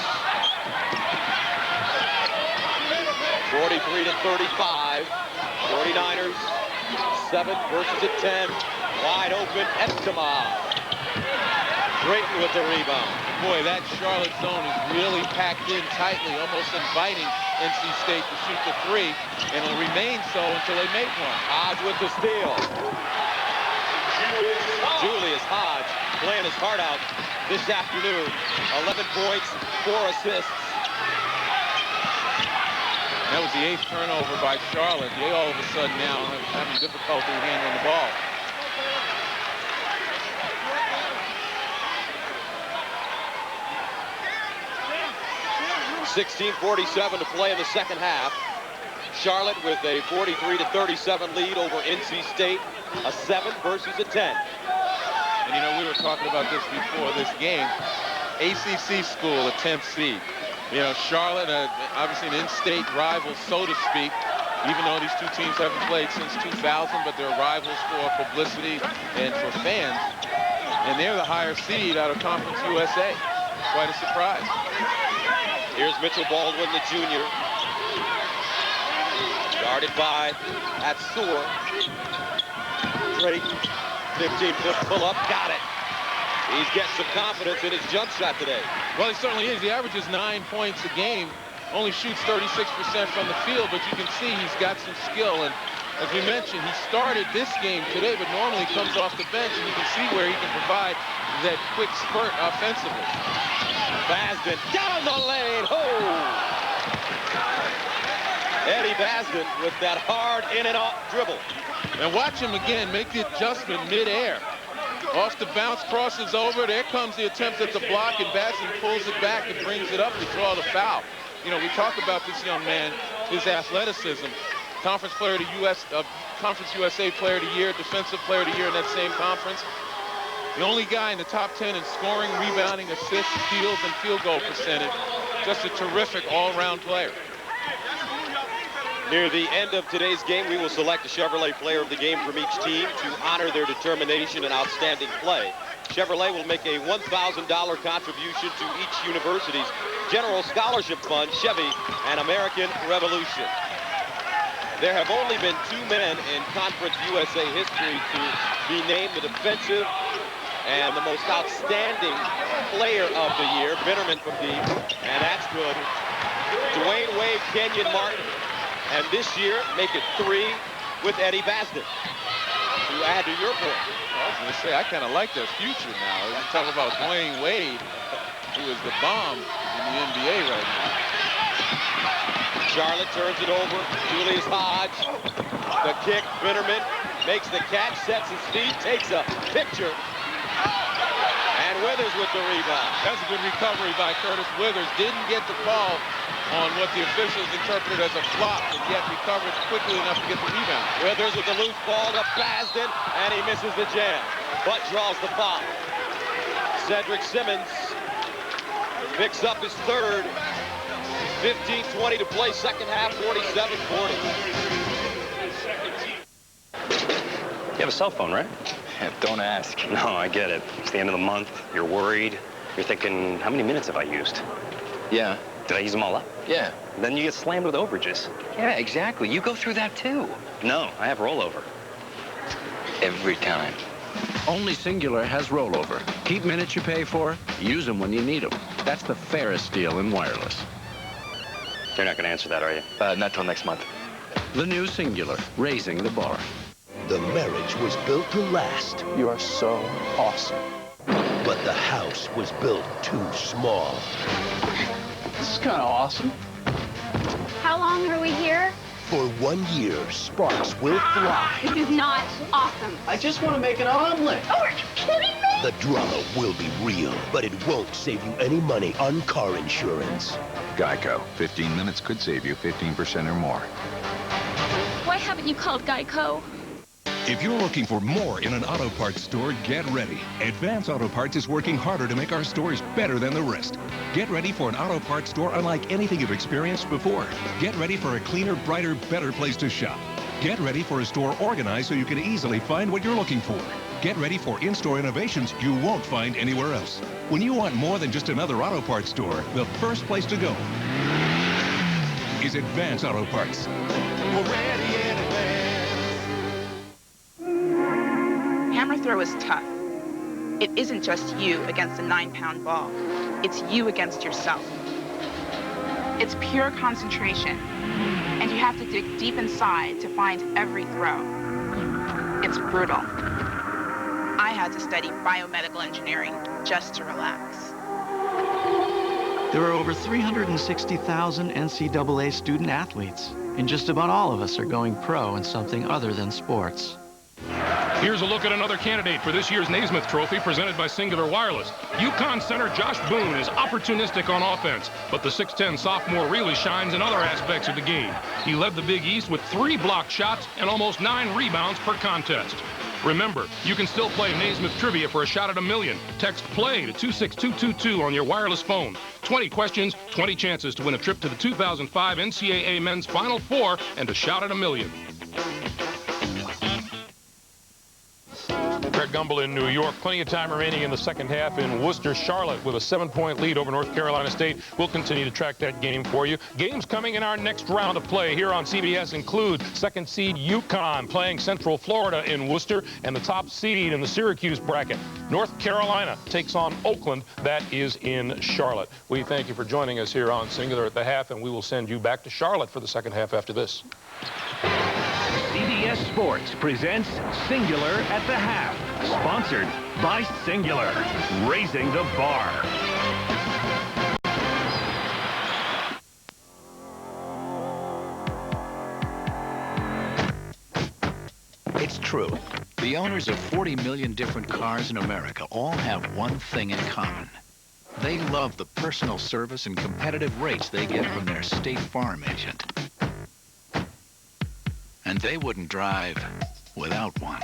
43-35. 49ers, 7 versus a 10. Wide open, Estima. Drayton with the rebound. Boy, that Charlotte zone is really packed in tightly, almost inviting NC State to shoot the 3, and it'll remain so until they make one. Hodge with the steal. Julius Hodge playing his heart out this afternoon. 11 points, 4 assists. That was the 8th turnover by Charlotte. They all of a sudden now are having difficulty handling the ball. .47 to play in the second half. Charlotte with a 43-37 lead over NC State. A 7 versus a 10. And you know, we were talking about this before this game. ACC school, a 10th seed. You know, Charlotte, obviously an in-state rival, so to speak, even though these two teams haven't played since 2000, but they're rivals for publicity and for fans. And they're the higher seed out of Conference USA. Quite a surprise. Here's Mitchell Baldwin, the junior. Guarded by Atsur. Drake, 15-foot pull-up, got it. He's getting some confidence in his jump shot today. Well, he certainly is. He averages 9 points a game. Only shoots 36% from the field, but you can see he's got some skill. And as we mentioned, he started this game today, but normally comes off the bench, and you can see where he can provide that quick spurt offensively. Basden down the lane. Oh! Eddie Basden with that hard in and out dribble. And watch him again make the adjustment mid-air. Off the bounce, crosses over. There comes the attempt at the block, and Basden pulls it back and brings it up to draw the foul. You know, we talk about this young man, his athleticism. Conference Player of the Conference USA Player of the Year, Defensive Player of the Year in that same conference. The only guy in the top 10 in scoring, rebounding, assists, steals, and field goal percentage. Just a terrific all-around player. Near the end of today's game, we will select a Chevrolet Player of the Game from each team to honor their determination and outstanding play. Chevrolet will make a $1,000 contribution to each university's General Scholarship Fund, Chevy, and American Revolution. There have only been 2 men in Conference USA history to be named the defensive and the most outstanding player of the year, Bitterman from deep, and that's good. Dwayne Wade, Kenyon Martin, and this year make it 3 with Eddie Basden. To add to your point. I was going to say, I kind of like their future now. We talk about Dwayne Wade, who is the bomb in the NBA right now. Charlotte turns it over. Julius Hodge. The kick. Bitterman makes the catch, sets his feet, takes a picture Withers with the rebound. That's a good recovery by Curtis Withers. Didn't get the call on what the officials interpreted as a flop, but yet recovered quickly enough to get the rebound. Withers with the loose ball to Basden, and he misses the jam, but draws the foul. Cedric Simmons picks up his third. 15-20 to play, second half, 47-40. You have a cell phone, right? Don't ask. No, I get it. It's the end of the month. You're worried. You're thinking, how many minutes have I used? Yeah. Did I use them all up? Yeah. Then you get slammed with overages. Yeah, exactly. You go through that too. No, I have rollover. Every time. Only Singular has rollover. Keep minutes you pay for, use them when you need them. That's the fairest deal in wireless. You're not going to answer that, are you? Not till next month. The new Singular, raising the bar. The marriage was built to last. You are so awesome. But the house was built too small. This is kind of awesome. How long are we here? For 1 year, sparks will fly. This is not awesome. I just want to make an omelet. Oh, are you kidding me? The drama will be real, but it won't save you any money on car insurance. Geico. 15 minutes could save you 15% or more. Why haven't you called Geico? If you're looking for more in an auto parts store, get ready. Advance Auto Parts is working harder to make our stores better than the rest. Get ready for an auto parts store unlike anything you've experienced before. Get ready for a cleaner, brighter, better place to shop. Get ready for a store organized so you can easily find what you're looking for. Get ready for in-store innovations you won't find anywhere else. When you want more than just another auto parts store, the first place to go is Advance Auto Parts. We're ready in advance. Hammer throw is tough. It isn't just you against a 9-pound ball. It's you against yourself. It's pure concentration, and you have to dig deep inside to find every throw. It's brutal. I had to study biomedical engineering just to relax. There are over 360,000 NCAA student athletes, and just about all of us are going pro in something other than sports. Here's a look at another candidate for this year's Naismith Trophy presented by Singular Wireless. UConn center Josh Boone is opportunistic on offense, but the 6'10 sophomore really shines in other aspects of the game. He led the Big East with 3 blocked shots and almost 9 rebounds per contest. Remember, you can still play Naismith Trivia for a shot at $1 million. Text PLAY to 26222 on your wireless phone. 20 questions, 20 chances to win a trip to the 2005 NCAA Men's Final Four and a shot at $1 million. Greg Gumbel in New York. Plenty of time remaining in the second half in Worcester. Charlotte with a 7-point lead over North Carolina State. We'll continue to track that game for you. Games coming in our next round of play here on CBS include second seed UConn playing Central Florida in Worcester, and the top seed in the Syracuse bracket, North Carolina, takes on Oakland. That is in Charlotte. We thank you for joining us here on Singular at the half, and we will send you back to Charlotte for the second half after this. CBS Sports presents Singular at the Half, sponsored by Singular, raising the bar. It's true. The owners of 40 million different cars in America all have one thing in common. They love the personal service and competitive rates they get from their State Farm agent. And they wouldn't drive without one.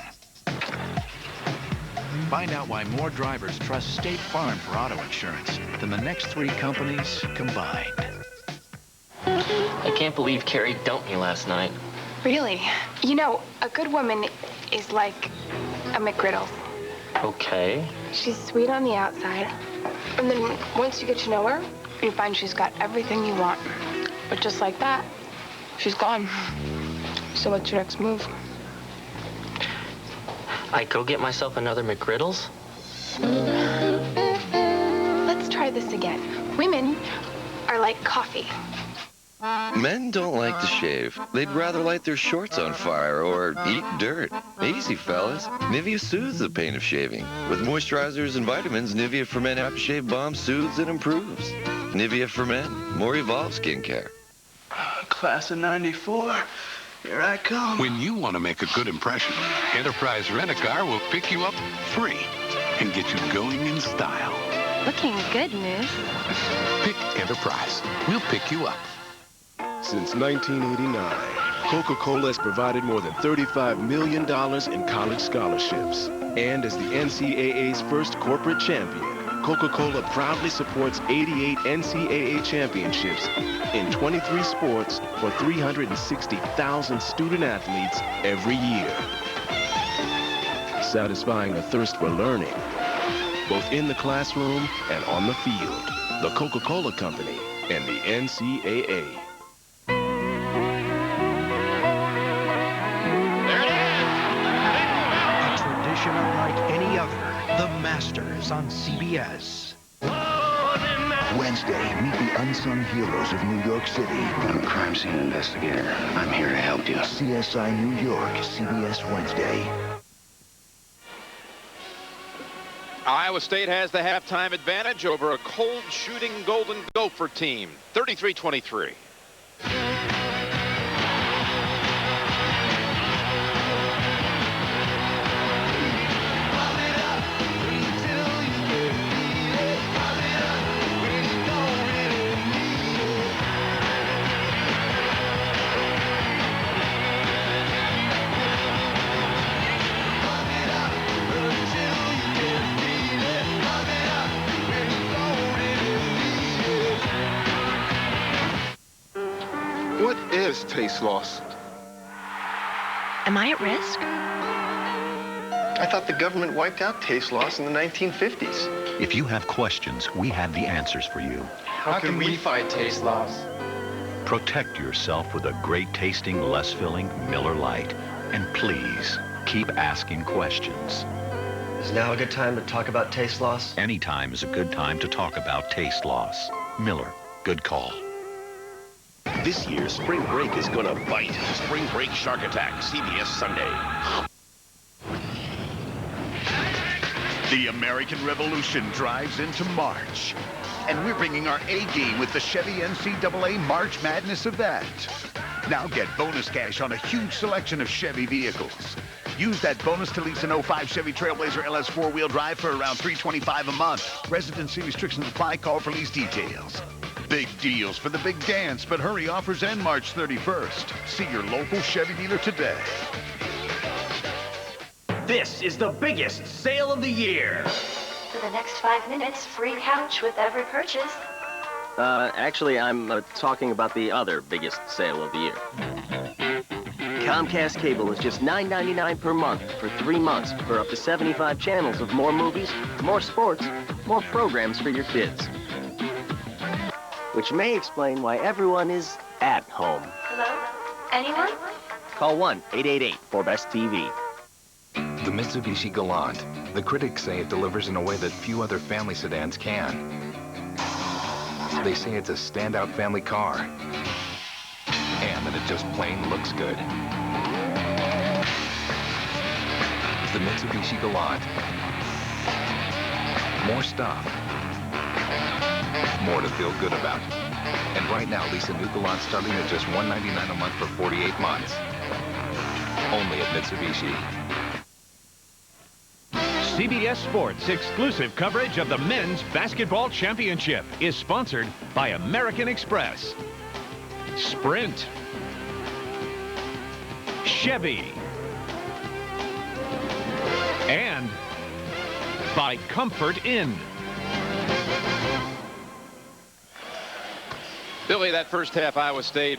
Find out why more drivers trust State Farm for auto insurance than the next 3 companies combined. I can't believe Carrie dumped me last night. Really? You know, a good woman is like a McGriddle. Okay. She's sweet on the outside, and then once you get to know her, you find she's got everything you want. But just like that, she's gone. So what's your next move? I go get myself another McGriddles? Let's try this again. Women are like coffee. Men don't like to shave. They'd rather light their shorts on fire or eat dirt. Easy, fellas. Nivea soothes the pain of shaving. With moisturizers and vitamins, Nivea for Men Aftershave Balm soothes and improves. Nivea for Men. More evolved skincare. Class of '94. Here I come. When you want to make a good impression, Enterprise Rent-A-Car will pick you up free. and get you going in style. Looking good, Moose. Pick Enterprise. We'll pick you up. Since 1989, Coca-Cola has provided more than $35 million in college scholarships. And as the NCAA's first corporate champion, Coca-Cola proudly supports 88 NCAA championships in 23 sports for 360,000 student athletes every year. Satisfying a thirst for learning, both in the classroom and on the field. The Coca-Cola Company and the NCAA. A tradition unlike any other. The Masters on CBS. Wednesday, meet the unsung heroes of New York City. I'm a crime scene investigator. I'm here to help you. CSI New York, CBS Wednesday. Iowa State has the halftime advantage over a cold shooting Golden Gopher team, 33-23. What is taste loss? Am I at risk? I thought the government wiped out taste loss in the 1950s. If you have questions, we have the answers for you. How can we fight taste loss? Protect yourself with a great tasting, less filling Miller Lite. And please, keep asking questions. Is now a good time to talk about taste loss? Anytime is a good time to talk about taste loss. Miller, good call. This year, spring break is gonna bite. Spring Break Shark Attack, CBS Sunday. The American Revolution drives into March. And we're bringing our A game with the Chevy NCAA March Madness event. Now get bonus cash on a huge selection of Chevy vehicles. Use that bonus to lease an 05 Chevy Trailblazer LS 4-wheel drive for around $325 a month. Residency restrictions apply. Call for lease details. Big deals for the big dance, but hurry, offers end March 31st. See your local Chevy dealer today. This is the biggest sale of the year. For the next 5 minutes, free couch with every purchase. Actually, I'm talking about the other biggest sale of the year. Comcast Cable is just $9.99 per month for 3 months for up to 75 channels of more movies, more sports, more programs for your kids. Which may explain why everyone is at home. Hello? Anyone? Call 1-888-4BEST-TV. The Mitsubishi Galant. The critics say it delivers in a way that few other family sedans can. They say it's a standout family car. And that it just plain looks good. The Mitsubishi Galant. More stuff. More to feel good about. And right now, lease a new Galant starting at just $199 a month for 48 months. Only at Mitsubishi. CBS Sports' exclusive coverage of the Men's Basketball Championship is sponsored by American Express, Sprint, Chevy, and by Comfort Inn. Billy, that first half, Iowa State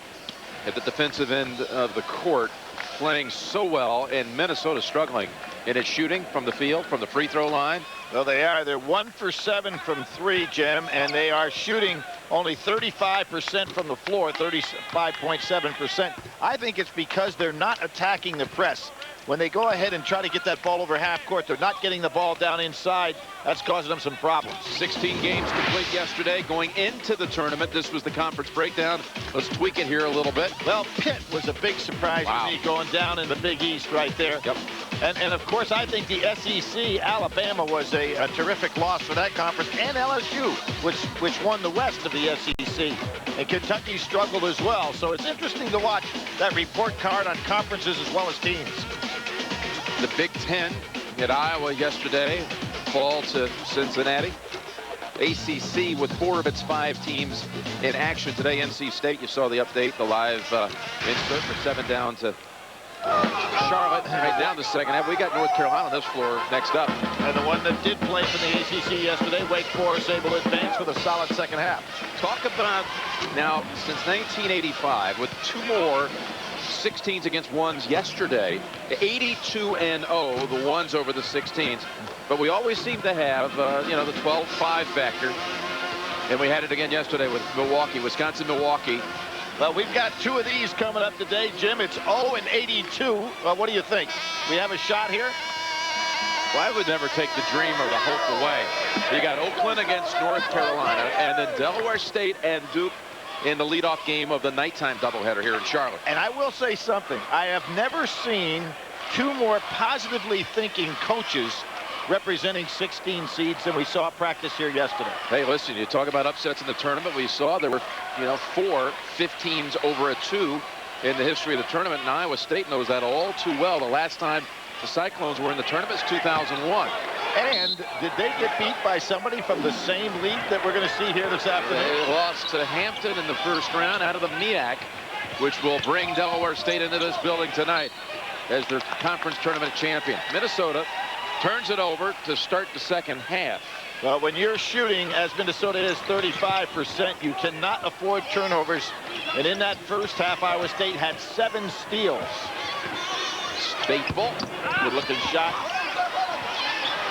at the defensive end of the court playing so well, and Minnesota struggling in its shooting from the field, from the free throw line. Well, they are. They're 1 for 7 from 3, Jim, and they are shooting only 35% from the floor, 35.7%. I think it's because they're not attacking the press. When they go ahead and try to get that ball over half court, they're not getting the ball down inside. That's causing them some problems. 16 games complete yesterday. Going into the tournament, this was the conference breakdown. Let's tweak it here a little bit. Well, Pitt was a big surprise to me going down in the Big East right there. Yep. And of course, I think the SEC, Alabama was a terrific loss for that conference, and LSU, which won the West of the SEC. And Kentucky struggled as well. So it's interesting to watch that report card on conferences as well as teams. The Big Ten at Iowa yesterday. fall to Cincinnati. ACC with 4 of its 5 teams in action today. NC State, you saw the update, the live insert for 7 down to Charlotte. Right now in the second half, we got North Carolina on this floor next up. And the one that did play for the ACC yesterday, Wake Forest, able to advance with a solid second half. Talk about now, since 1985, with 2 more 16s against 1s yesterday, 82-0, the 1s over the 16s. But we always seem to have, you know, the 12-5 factor. And we had it again yesterday with Milwaukee, Wisconsin-Milwaukee. Well, we've got 2 of these coming up today, Jim. It's 0 and 82. What do you think? We have a shot here? Well, I would never take the dream or the hope away. You got Oakland against North Carolina, and then Delaware State and Duke in the leadoff game of the nighttime doubleheader here in Charlotte. And I will say something. I have never seen 2 more positively thinking coaches representing 16 seeds than we saw practice here yesterday. Hey, listen, you talk about upsets in the tournament. We saw there were, you know, 4 15s over a 2 in the history of the tournament, and Iowa State knows that all too well. The last time the Cyclones were in the tournament was 2001. And did they get beat by somebody from the same league that we're going to see here this afternoon? They lost to Hampton in the first round out of the MEAC, which will bring Delaware State into this building tonight as their conference tournament champion. Minnesota turns it over to start the second half. Well, when you're shooting, as Minnesota is 35%, you cannot afford turnovers. And in that first half, Iowa State had 7 steals. Staple, good looking shot.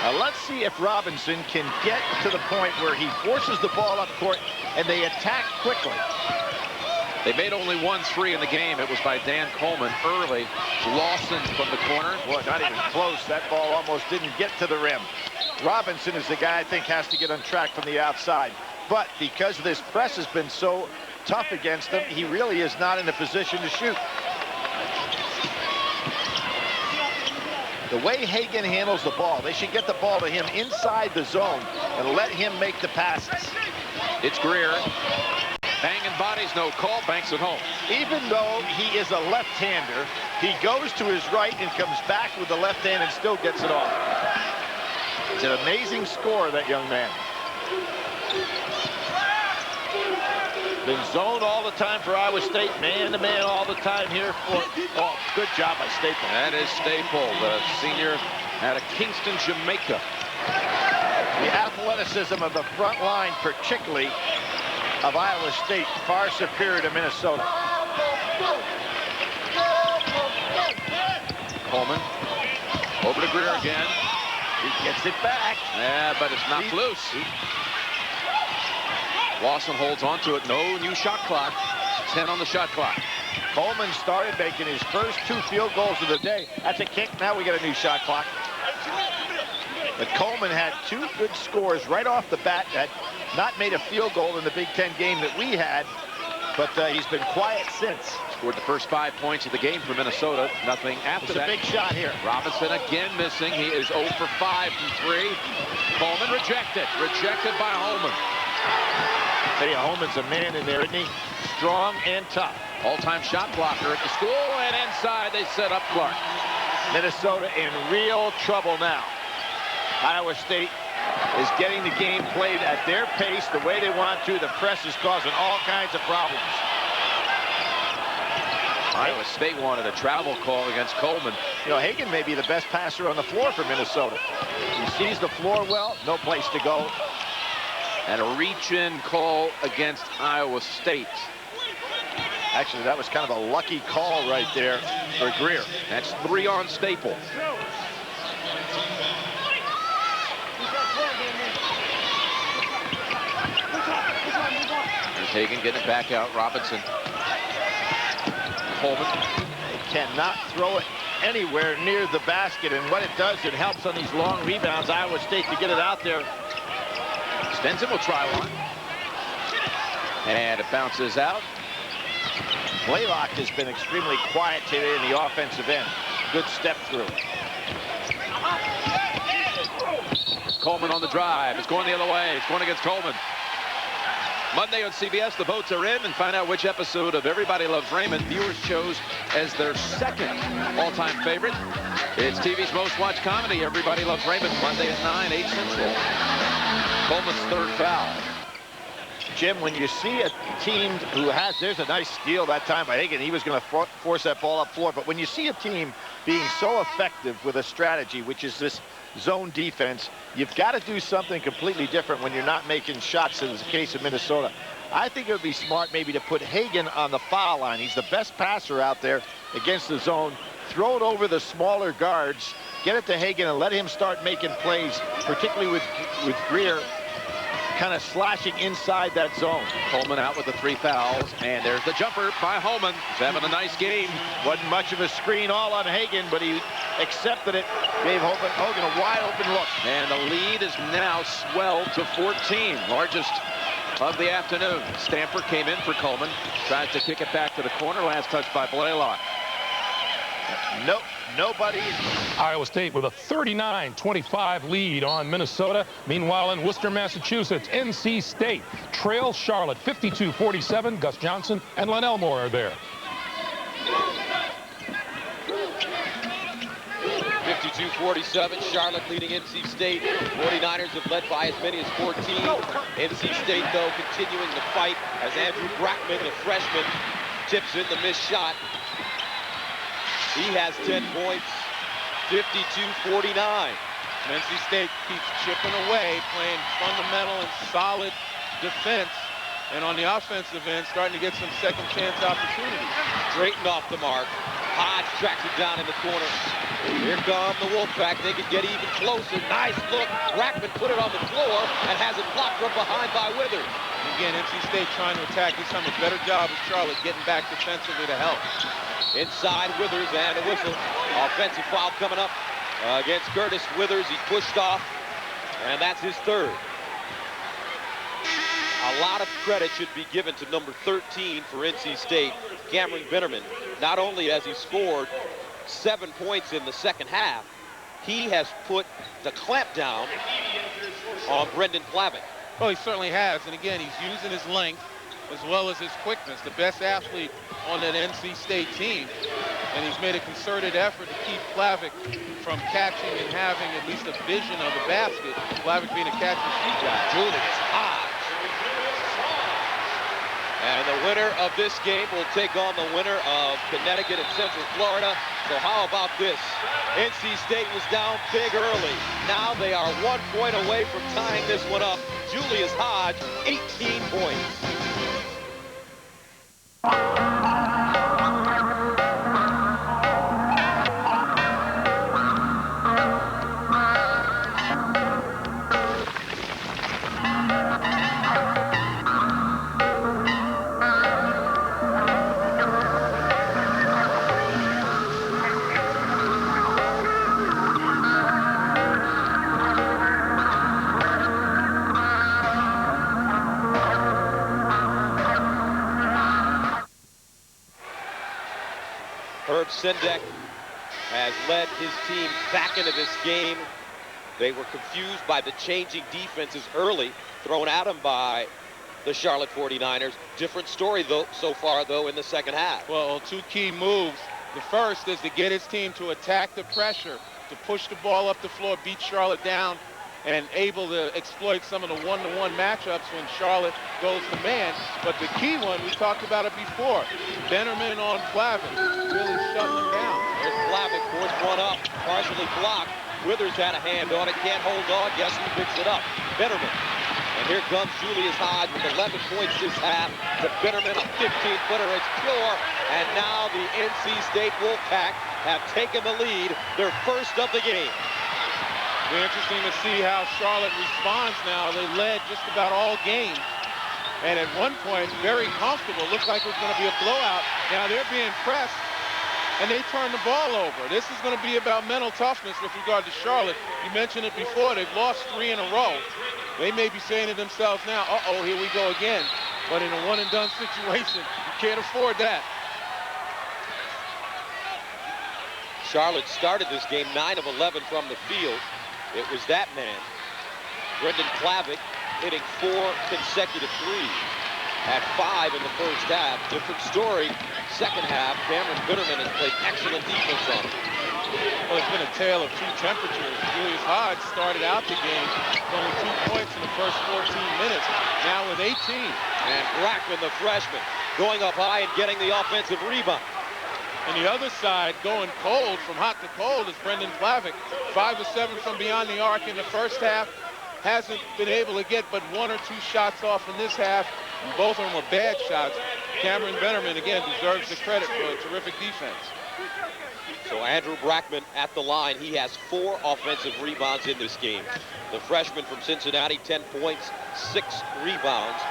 Now let's see if Robinson can get to the point where he forces the ball up court and they attack quickly. They made only 1 3 in the game. It was by Dan Coleman early. Lawson from the corner. Boy, not even close. That ball almost didn't get to the rim. Robinson is the guy I think has to get on track from the outside. But because this press has been so tough against him, he really is not in a position to shoot. The way Hagan handles the ball, they should get the ball to him inside the zone and let him make the passes. It's Greer. Banging bodies, no call, banks it home. Even though he is a left-hander, he goes to his right and comes back with the left hand and still gets it off. He's an amazing scorer, that young man. Been zoned all the time for Iowa State, man-to-man all the time here for, oh, good job by Staple. That is Staple, the senior out of Kingston, Jamaica. The athleticism of the front line, particularly of Iowa State, far superior to Minnesota. Coleman over to Greer again. He gets it back. Yeah, but it's not loose. Lawson holds on to it. No new shot clock. 10 on the shot clock. Coleman started making his first 2 field goals of the day. That's a kick. Now we get a new shot clock. But Coleman had 2 good scores right off the bat. Had not made a field goal in the Big Ten game that we had, but he's been quiet since. Scored the first 5 points of the game for Minnesota. Nothing after that. It's a big shot here. Robinson again missing. He is 0 for 5 from 3. Coleman rejected. Rejected by Holman. Hey, Holman's a man in there, isn't he? Strong and tough. All-time shot blocker at the school, and inside they set up Clark. Minnesota in real trouble now. Iowa State is getting the game played at their pace, the way they want to. The press is causing all kinds of problems. Iowa State wanted a travel call against Coleman. You know, Hagan may be the best passer on the floor for Minnesota. He sees the floor well, no place to go. And a reach-in call against Iowa State. Actually, that was kind of a lucky call right there for Greer. That's 3 on Staple. Here's Hagan getting it back out. Robinson. Coleman. They cannot throw it anywhere near the basket, and what it does, it helps on these long rebounds. Iowa State to get it out there. Stenson will try one. And it bounces out. Blaylock has been extremely quiet today in the offensive end. Good step through. Coleman on the drive. It's going the other way. It's going against Coleman. Monday on CBS, the votes are in, and find out which episode of Everybody Loves Raymond viewers chose as their second all-time favorite. It's TV's most watched comedy. Everybody Loves Raymond, Monday at 9, 8 Central. Coleman's third foul. Jim, when you see a team who has, there's a nice steal that time by Hagan. He was going to force that ball up floor. But when you see a team being so effective with a strategy, which is this zone defense, you've got to do something completely different when you're not making shots, in the case of Minnesota. I think it would be smart maybe to put Hagan on the foul line. He's the best passer out there against the zone. Throw it over the smaller guards, get it to Hagan, and let him start making plays, particularly with Greer kind of slashing inside that zone. Coleman out with the 3 fouls, and there's the jumper by Holman. He's having a nice game. Wasn't much of a screen all on Hagan, but he accepted it, gave Hogan a wide open look. And the lead is now swelled to 14, largest of the afternoon. Stamper came in for Coleman, tries to kick it back to the corner, last touch by Blaylock. Nope, nobody. Iowa State with a 39-25 lead on Minnesota. Meanwhile, in Worcester, Massachusetts, NC State trails Charlotte 52-47. Gus Johnson and Len Elmore are there. 52-47, Charlotte leading NC State. 49ers have led by as many as 14. NC State, though, continuing the fight as Andrew Brackman, the freshman, tips in the missed shot. He has 10 points, 52-49. NC State keeps chipping away, playing fundamental and solid defense. And on the offensive end, starting to get some second chance opportunities. Drayton off the mark. Hodge tracks it down in the corner. Here come the Wolfpack. They could get even closer. Nice look. Brackman put it on the floor and has it blocked from behind by Withers. Again, NC State trying to attack. This time a better job of Charlotte getting back defensively to help. Inside Withers and a whistle. Offensive foul coming up against Curtis Withers. He pushed off, and that's his third. A lot of credit should be given to number 13 for NC State, Cameron Bennerman. Not only has he scored 7 points in the second half, he has put the clamp down on Brendan Flavick. Well, he certainly has, and again, he's using his length as well as his quickness, the best athlete on that NC State team. And he's made a concerted effort to keep Flavick from catching and having at least a vision of the basket. Flavick being a catch and shoot guy. Julius Hodge. And the winner of this game will take on the winner of Connecticut and Central Florida. So how about this? NC State was down big early. Now they are 1 point away from tying this one up. Julius Hodge, 18 points. Sendek has led his team back into this game. They were confused by the changing defenses early, thrown at them by the Charlotte 49ers. Different story, though, so far, though, in the second half. Well, 2 key moves. The first is to get his team to attack the pressure, to push the ball up the floor, beat Charlotte down, and able to exploit some of the one-to-one matchups when Charlotte goes to man. But the key one, we talked about it before, Bennerman on Flavick, really shutting him down. There's Flavick, forced one up, partially blocked. Withers had a hand on it, can't hold on. Guess who picks it up? Bennerman. And here comes Julius Hodge with 11 points this half to Bennerman, a 15-footer. It's pure. And now the NC State Wolfpack have taken the lead, their first of the game. Be interesting to see how Charlotte responds now. They led just about all game. And at one point, very comfortable. Looked like it was going to be a blowout. Now they're being pressed, and they turn the ball over. This is going to be about mental toughness with regard to Charlotte. You mentioned it before. They've lost 3 in a row. They may be saying to themselves now, uh-oh, here we go again. But in a one-and-done situation, you can't afford that. Charlotte started this game 9 of 11 from the field. It was that man, Brendan Flavick, hitting 4 consecutive threes at 5 in the first half. Different story. Second half, Cameron Bennerman has played excellent defense on him. Well, it's been a tale of two temperatures. Julius Hodge started out the game with only 2 points in the first 14 minutes, now with 18. And Brackman, the freshman, going up high and getting the offensive rebound. And the other side, going cold, from hot to cold, is Brendan Plavic. 5 of 7 from beyond the arc in the first half. Hasn't been able to get but 1 or 2 shots off in this half. And both of them were bad shots. Cameron Bennerman, again, deserves the credit for a terrific defense. So Andrew Brackman at the line. He has 4 offensive rebounds in this game. The freshman from Cincinnati, 10 points, 6 rebounds.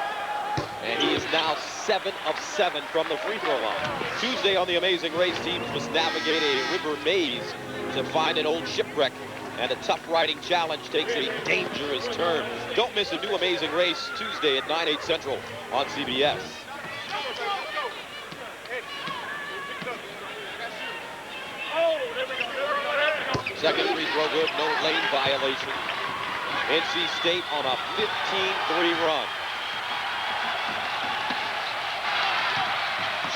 And he is now 7 of 7 from the free throw line. Tuesday on the Amazing Race, teams must navigate a river maze to find an old shipwreck. And a tough riding challenge takes a dangerous turn. Don't miss a new Amazing Race Tuesday at 9, 8 Central on CBS. Second free throw good, no lane violation. NC State on a 15-3 run.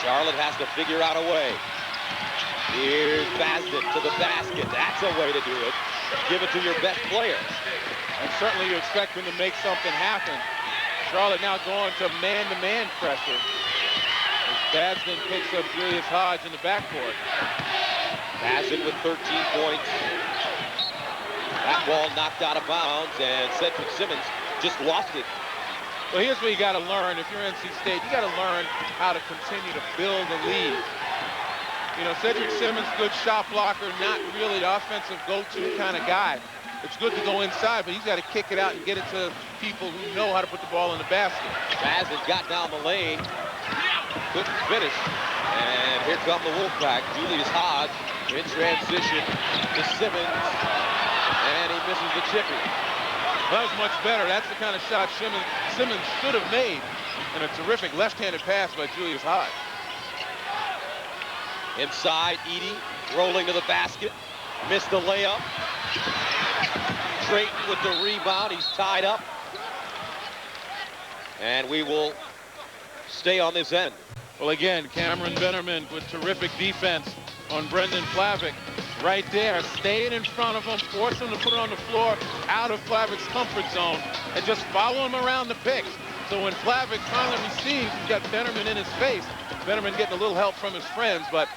Charlotte has to figure out a way. Here's Basden to the basket. That's a way to do it. Give it to your best player. And certainly you expect them to make something happen. Charlotte now going to man-to-man pressure as Basden picks up Julius Hodge in the backcourt. Basden with 13 points. That ball knocked out of bounds, and Cedric Simmons just lost it. Well, here's what you got to learn. If you're NC State, you got to learn how to continue to build a lead. You know, Cedric Simmons, good shot blocker, not really the offensive go-to kind of guy. It's good to go inside, but he's got to kick it out and get it to people who know how to put the ball in the basket. Basden got down the lane, couldn't finish. And here come the Wolfpack. Julius Hodge in transition to Simmons, and he misses the chippy. That was much better. That's the kind of shot Simmons should have made. And a terrific left-handed pass by Julius Hodge. Inside, Edey rolling to the basket. Missed the layup. Drayton with the rebound. He's tied up. And we will stay on this end. Well, again, Cameron Bennerman with terrific defense on Brendan Plavic. Right there, staying in front of him, force him to put it on the floor out of Plavic's comfort zone, and just follow him around the picks. So when Plavic finally receives, he's got Bennerman in his face. Bennerman getting a little help from his friends, but,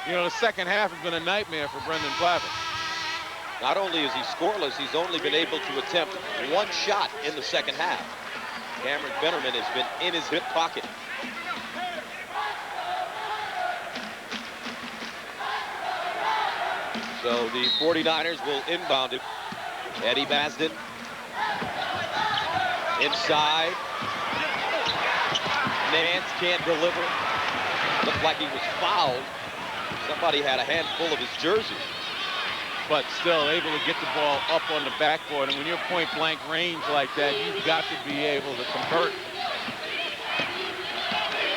you know, the second half has been a nightmare for Brendan Plavic. Not only is he scoreless, he's only been able to attempt 1 shot in the second half. Cameron Bennerman has been in his hip pocket. So the 49ers will inbound it. Eddie Basden. Inside. Nance can't deliver. Looked like he was fouled. Somebody had a handful of his jersey. But still able to get the ball up on the backboard. And when you're point-blank range like that, you've got to be able to convert.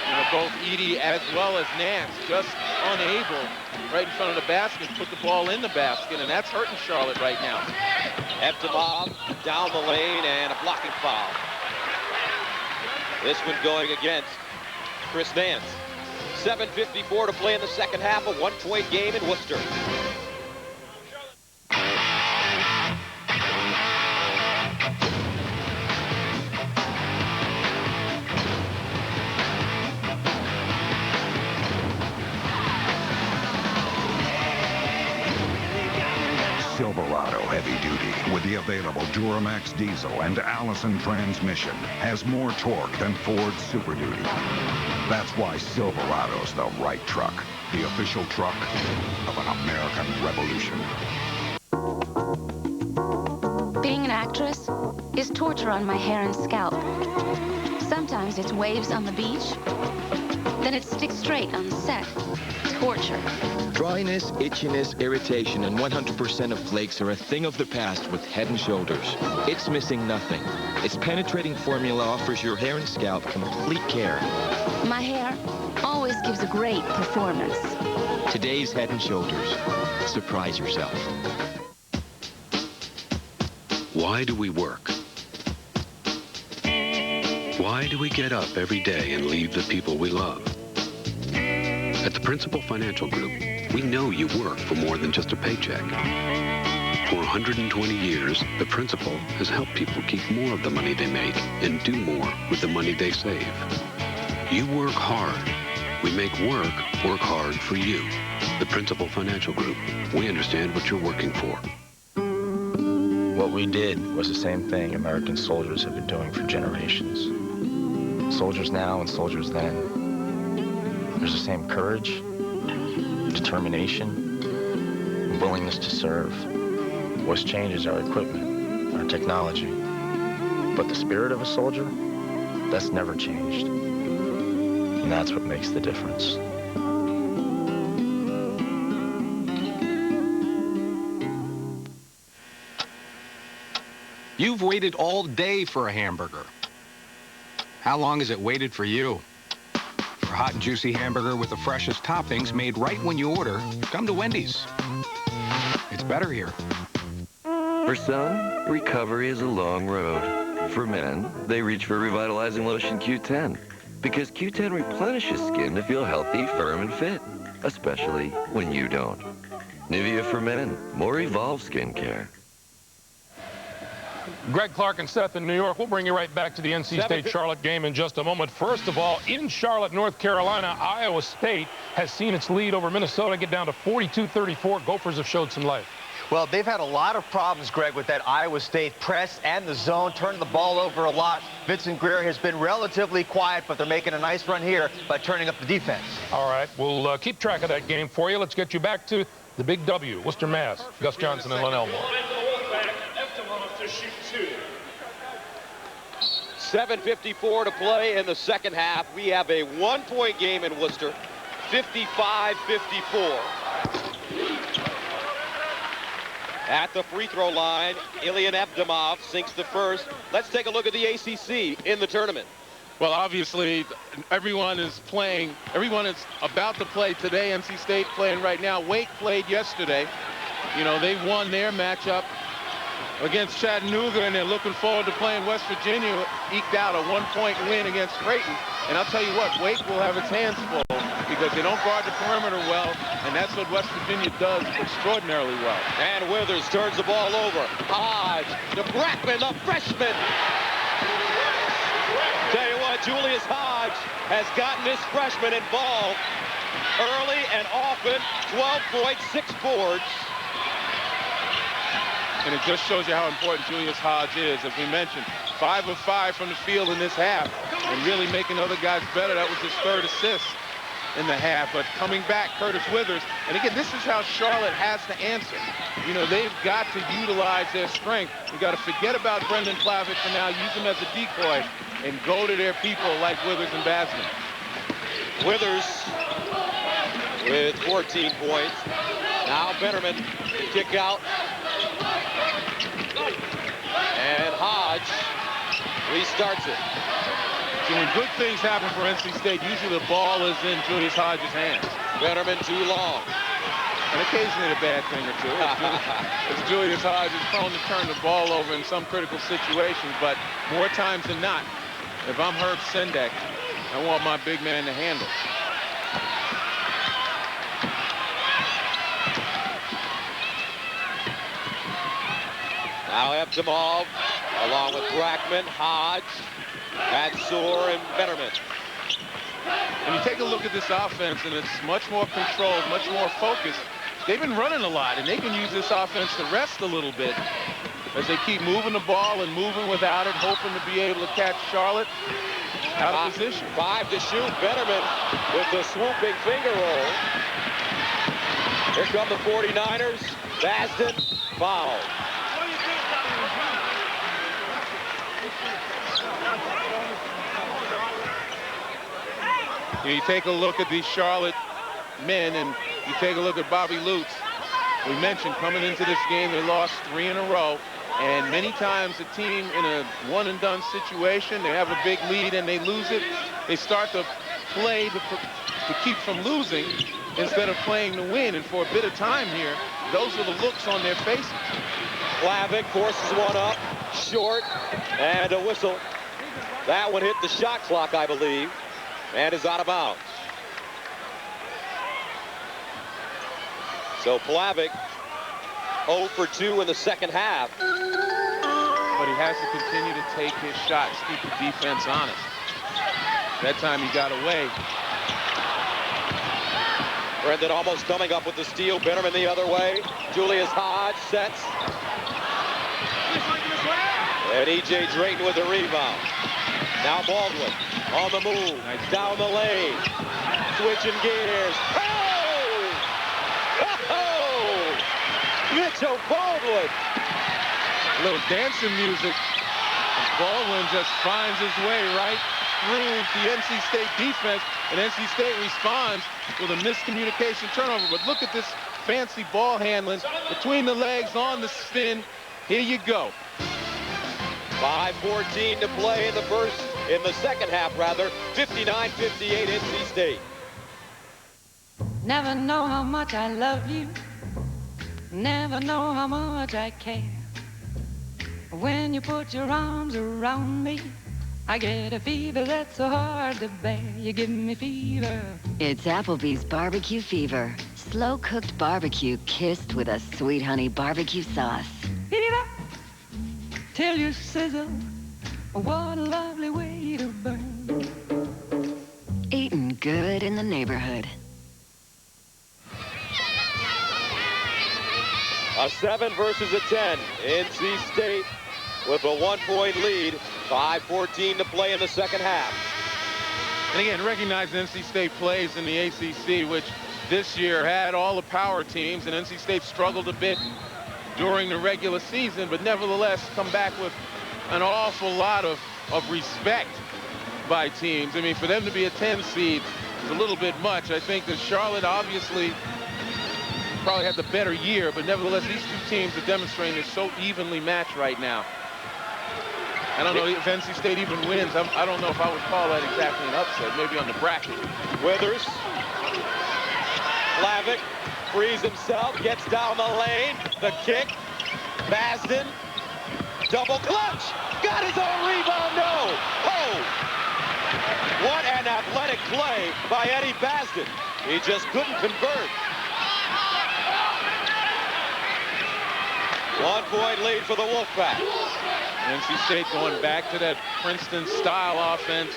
You know, both Edey as well as Nance just unable right in front of the basket to put the ball in the basket, and that's hurting Charlotte right now. Evtimov down the lane and a blocking foul. This one going against Chris Nance. 7:54 to play in the second half, a 1-point game in Worcester. Silverado Heavy Duty, with the available Duramax diesel and Allison transmission, has more torque than Ford Super Duty. That's why Silverado's the right truck, the official truck of an American Revolution. Being an actress is torture on my hair and scalp. Sometimes it's waves on the beach, then it's stick straight on set. Torture. Dryness, itchiness, irritation, and 100% of flakes are a thing of the past with Head & Shoulders. It's missing nothing. Its penetrating formula offers your hair and scalp complete care. My hair always gives a great performance. Today's Head & Shoulders. Surprise yourself. Why do we work? Why do we get up every day and leave the people we love? At the Principal Financial Group, We know you work for more than just a paycheck. For 120 years, the principal has helped people keep more of the money they make and do more with the money they save. You work hard. We make work hard for you. The Principal Financial Group. We understand what you're working for. What we did was the same thing American soldiers have been doing for generations. Soldiers now and soldiers then. There's the same courage, determination, willingness to serve. What's changed is our equipment, our technology. But the spirit of a soldier, that's never changed. And that's what makes the difference. You've waited all day for a hamburger. How long has it waited for you? For a hot and juicy hamburger with the freshest toppings made right when you order, come to Wendy's. It's better here. For some, recovery is a long road. For men, they reach for revitalizing lotion Q10 because Q10 replenishes skin to feel healthy, firm, and fit, especially when you don't. Nivea for men, more evolved skincare. Greg, Clark, and Seth in New York. We'll bring you right back to the NC State-Charlotte game in just a moment. First of all, in Charlotte, North Carolina, Iowa State has seen its lead over Minnesota get down to 42-34. Gophers have showed some life. Well, they've had a lot of problems, Greg, with that Iowa State press and the zone, turning the ball over a lot. Vincent Greer has been relatively quiet, but they're making a nice run here by turning up the defense. All right, we'll keep track of that game for you. Let's get you back to the big W, Worcester, Mass. Gus Johnson and Len Elmore. 7:54 to play in the second half. We have a one-point game in Worcester, 55-54. At the free throw line, Ilyan Evdimov sinks the first. Let's take a look at the ACC in the tournament. Well, obviously, everyone is playing. Everyone is about to play today. NC State playing right now. Wake played yesterday. You know, they won their matchup against Chattanooga, and they're looking forward to playing West Virginia. Eked out a one-point win against Creighton. And I'll tell you what, Wake will have its hands full because they don't guard the perimeter well, and that's what West Virginia does extraordinarily well. And Withers turns the ball over. Hodge to Brackman, the freshman. Tell you what, Julius Hodge has gotten this freshman involved early and often. 12 points, 6 boards. And it just shows you how important Julius Hodge is. As we mentioned, 5 of 5 from the field in this half and really making other guys better. That was his third assist in the half. But coming back, Curtis Withers. And again, this is how Charlotte has to answer. You know, they've got to utilize their strength. We've got to forget about Brendan Plavich for now, use him as a decoy, and go to their people like Withers and Basman. Withers with 14 points. Now Betterman to kick out. And Hodge restarts it. So when good things happen for NC State, usually the ball is in Julius Hodge's hands. Betterman too long. And occasionally a bad thing or two. As Julius Hodge is prone to turn the ball over in some critical situations, but more times than not, if I'm Herb Sendek, I want my big man to handle. Now Evdimov, along with Brackman, Hodge, Mansour, and Betterman. And you take a look at this offense, and it's much more controlled, much more focused. They've been running a lot, and they can use this offense to rest a little bit as they keep moving the ball and moving without it, hoping to be able to catch Charlotte out of position. 5 to shoot. Betterman with the swooping finger roll. Here come the 49ers. Basden foul. You take a look at these Charlotte men, and you take a look at Bobby Lutz. We mentioned coming into this game, they lost 3 in a row. And many times a team in a one-and-done situation, they have a big lead and they lose it. They start to play to keep from losing instead of playing to win. And for a bit of time here, those are the looks on their faces. Slavic forces one up, short, and a whistle. That one hit the shot clock, I believe, and is out of bounds. So Plavic 0 for 2 in the second half. But he has to continue to take his shots, keep the defense honest. That time he got away. Brendan almost coming up with the steal. Bennerman the other way. Julius Hodge sets. And E.J. Drayton with the rebound. Now Baldwin on the move. Down the lane. Switching gears. Oh! Oh! Mitchell Baldwin. A little dancing music. Baldwin just finds his way right through the NC State defense, and NC State responds with a miscommunication turnover. But look at this fancy ball handling between the legs on the spin. Here you go. 5:14 to play in the second half, rather. 59-58 NC State. Never know how much I love you. Never know how much I care. When you put your arms around me, I get a fever that's so hard to bear. You give me fever. It's Applebee's Barbecue Fever. Slow-cooked barbecue kissed with a sweet honey barbecue sauce. Till you sizzle. What a lovely way to burn. Eating good in the neighborhood. A 7 versus a 10. NC State with a 1-point lead. 5:14 to play in the second half. And again, recognize NC State plays in the ACC, which this year had all the power teams, and NC State struggled a bit during the regular season, but nevertheless come back with an awful lot of respect by teams. I mean, for them to be a 10 seed is a little bit much. I think that Charlotte obviously probably had the better year, but nevertheless, these two teams are demonstrating they're so evenly matched right now. I don't know if NC State even wins. I don't know if I would call that exactly an upset, maybe on the bracket. Withers. Plavic frees himself, gets down the lane. The kick. Basden. Double clutch. Got his own rebound. No. Oh. What an athletic play by Eddie Basden. He just couldn't convert. 1-point lead for the Wolfpack. NC State going back to that Princeton-style offense,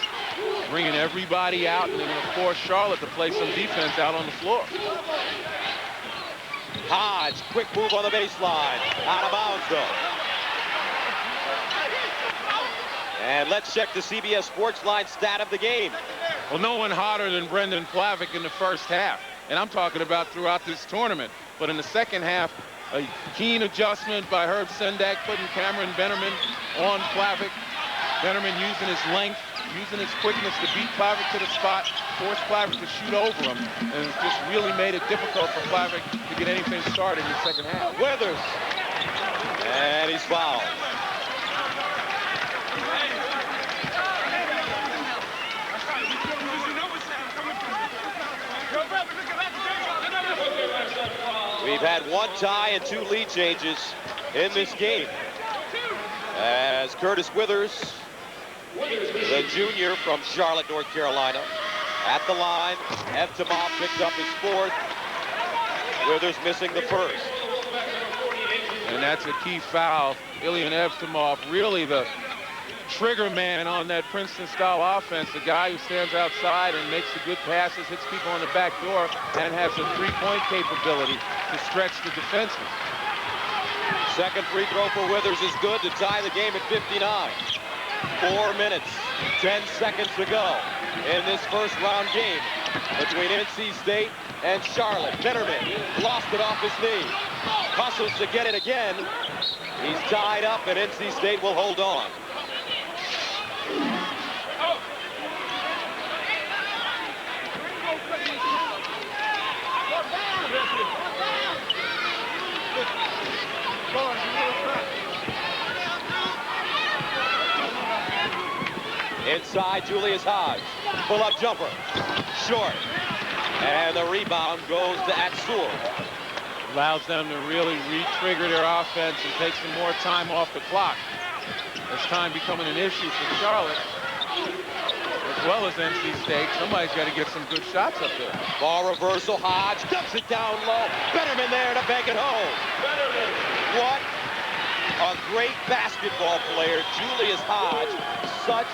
bringing everybody out, and they're going to force Charlotte to play some defense out on the floor. Hodge, quick move on the baseline. Out of bounds, though. And let's check the CBS Sports Line stat of the game. Well, no one hotter than Brendan Plavic in the first half. And I'm talking about throughout this tournament. But in the second half, a keen adjustment by Herb Sendak, putting Cameron Bennerman on Plavic. Bennerman using his length, using his quickness to beat Plavic to the spot, force Plavic to shoot over him, and it's just really made it difficult for Plavic to get anything started in the second half. Withers. And he's fouled. We've had one tie and 2 lead changes in this game. As Curtis Withers, the junior from Charlotte, North Carolina, at the line. Evtimov picked up his 4th. Withers missing the 1st. And that's a key foul. Ilyan Evtimov, really the trigger man on that Princeton-style offense, the guy who stands outside and makes the good passes, hits people on the back door, and has a three-point capability to stretch the defenseman. Second free throw for Withers is good to tie the game at 59. 4 minutes, 10 seconds to go in this first round game between NC State and Charlotte. Bennerman lost it off his knee. Hustles to get it again. He's tied up, and NC State will hold on. Inside, Julius Hodge. Pull-up jumper. Short. And the rebound goes to Atsur. Allows them to really re-trigger their offense and take some more time off the clock. As time becoming an issue for Charlotte. as well as NC State. Somebody's got to get some good shots up there. Ball reversal, Hodge dumps it down low. Betterman there to bank it home. What a great basketball player, Julius Hodge. Such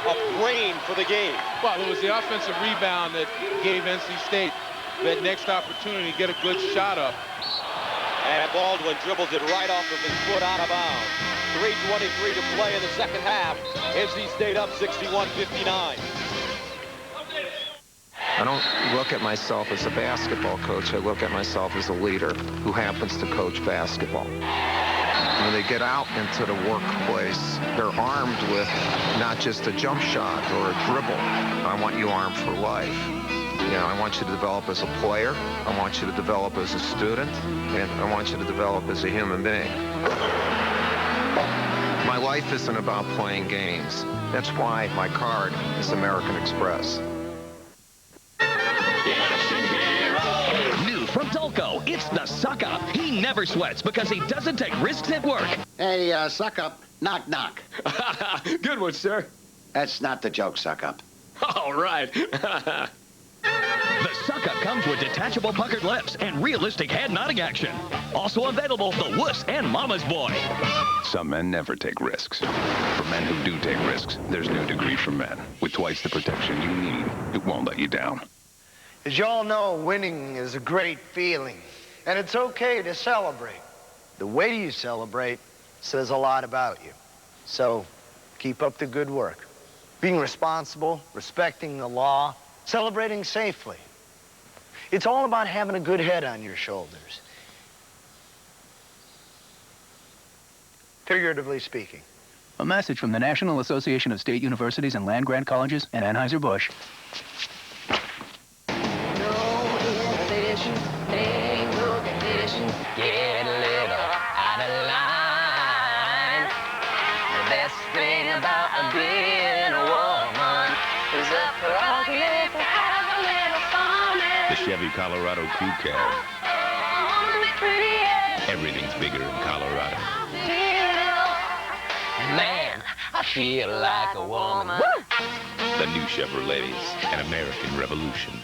a brain for the game. Well, it was the offensive rebound that gave NC State that next opportunity to get a good shot up. And Baldwin dribbles it right off of his foot out of bounds. 3:23 to play in the second half. NC State up 61-59. I don't look at myself as a basketball coach. I look at myself as a leader who happens to coach basketball. When they get out into the workplace, they're armed with not just a jump shot or a dribble. I want you armed for life. You know, I want you to develop as a player. I want you to develop as a student. And I want you to develop as a human being. My life isn't about playing games. That's why my card is American Express. New from Dolco, it's the suck-up. He never sweats because he doesn't take risks at work. Hey, suck-up, knock, knock. Good one, sir. That's not the joke, suck-up. All right. The suck-up comes with detachable puckered lips and realistic head nodding action. Also available, the Wuss and Mama's Boy. Some men never take risks. For men who do take risks, there's New Degree for Men. With twice the protection you need, it won't let you down. As you all know, winning is a great feeling, and it's okay to celebrate. The way you celebrate says a lot about you. So, keep up the good work. Being responsible, respecting the law, celebrating safely. It's all about having a good head on your shoulders. Figuratively speaking. A message from the National Association of State Universities and Land-Grant Colleges and Anheuser-Busch. Get a little out of line. The best thing about being a woman is a prerogative to have a little fun. The Chevy Colorado Crew Cab. Everything's bigger in Colorado. Man, I feel like a woman. The new Chevrolets, an American revolution.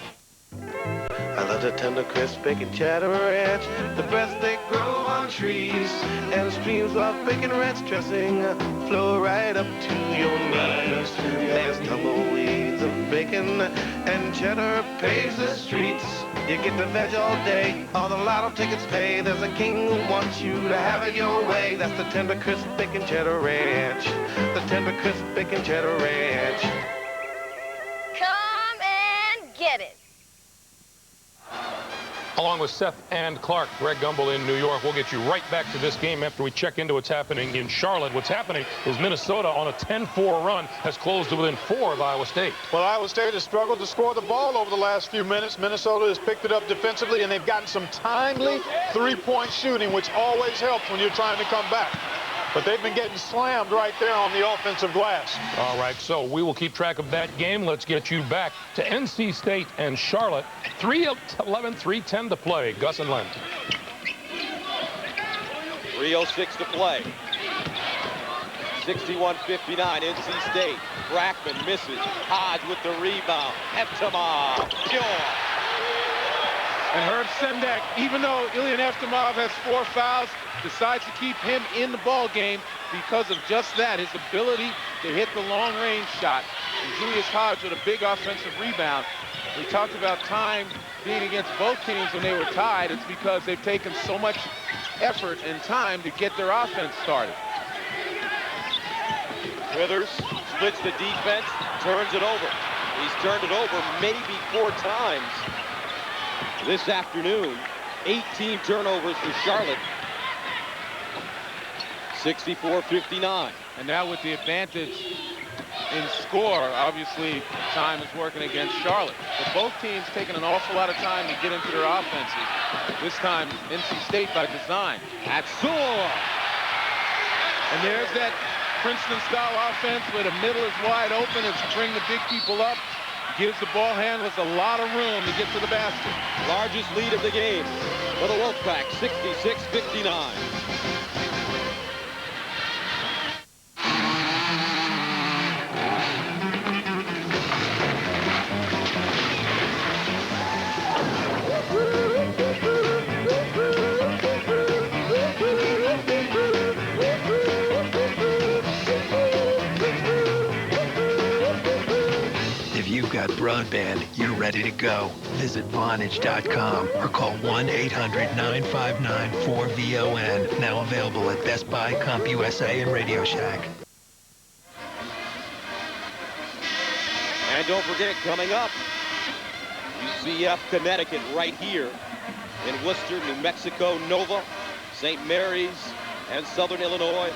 I love the tender, crisp bacon cheddar ranch, the best they grow on trees, and streams of bacon ranch dressing flow right up to your knees. There's tumbleweeds of bacon, and cheddar paves the streets. You get the veg all day, all the lotto tickets pay. There's a king who wants you to have it your way. That's the tender, crisp bacon cheddar ranch, the tender, crisp bacon cheddar ranch. Come and get it. Along with Seth and Clark, Greg Gumbel in New York. We'll get you right back to this game after we check into what's happening in Charlotte. What's happening is Minnesota on a 10-4 run has closed to within 4 of Iowa State. Well, Iowa State has struggled to score the ball over the last few minutes. Minnesota has picked it up defensively, and they've gotten some timely three-point shooting, which always helps when you're trying to come back. But they've been getting slammed right there on the offensive glass. All right, so we will keep track of that game. Let's get you back to NC State and Charlotte. 3:11, 3:10 to play. Gus and Len. 3:06 to play. 61-59, NC State. Brackman misses. Hodge with the rebound. Eftimov, pure. And Herb Sendek, even though Ilya Eftimov has 4 fouls, decides to keep him in the ball game because of just that, his ability to hit the long-range shot. And Julius Hodge with a big offensive rebound. We talked about time being against both teams when they were tied. It's because they've taken so much effort and time to get their offense started. Withers splits the defense, turns it over. He's turned it over maybe 4 times this afternoon. 18 turnovers for Charlotte. 64-59. And now with the advantage in score, obviously time is working against Charlotte. But both teams taking an awful lot of time to get into their offenses. This time, NC State by design. Atzor! And there's that Princeton-style offense where the middle is wide open and bring the big people up. Gives the ball handlers a lot of room to get to the basket. Largest lead of the game for the Wolfpack, 66-59. got broadband, you're ready to go. Visit Vonage.com or call 1-800-959-4VON. Now available at Best Buy, CompUSA, and Radio Shack. And don't forget, coming up, UCF Connecticut right here in Worcester, New Mexico, Nova, St. Mary's, and Southern Illinois.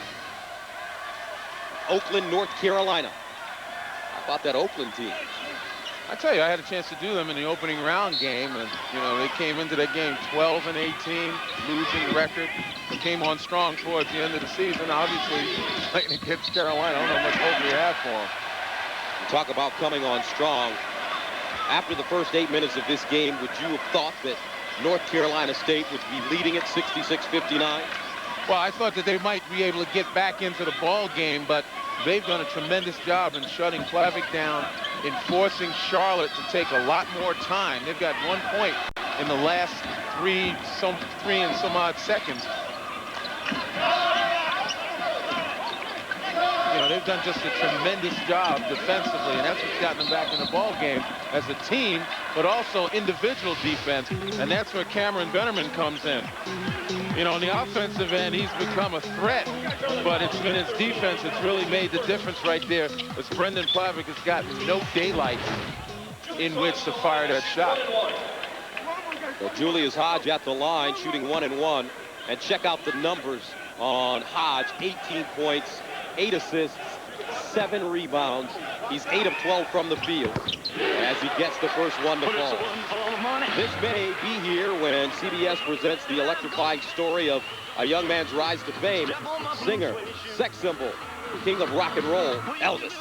Oakland, North Carolina. How about that Oakland team? I tell you, I had a chance to do them in the opening round game, and you know they came into that game 12-18, losing record. They came on strong towards the end of the season. Obviously, playing against Carolina, I don't know how much hope we have for them. You talk about coming on strong. After the first 8 minutes of this game, would you have thought that North Carolina State would be leading at 66-59? Well, I thought that they might be able to get back into the ball game, but they've done a tremendous job in shutting Plavic down, in forcing Charlotte to take a lot more time. They've got 1 point in the last three and some odd seconds. You know, they've done just a tremendous job defensively, and that's what's gotten them back in the ball game as a team, but also individual defense, and that's where Cameron Bennerman comes in. You know, on the offensive end, he's become a threat, but it's been his defense that's really made the difference right there, as Brendan Plavic has gotten no daylight in which to fire that shot. So Julius Hodge at the line, shooting 1-1, and check out the numbers on Hodge: 18 points, 8 assists, 7 rebounds. He's 8 of 12 from the field as he gets the first one to fall. This may be here when CBS presents the electrifying story of a young man's rise to fame. Singer, sex symbol, king of rock and roll, Elvis.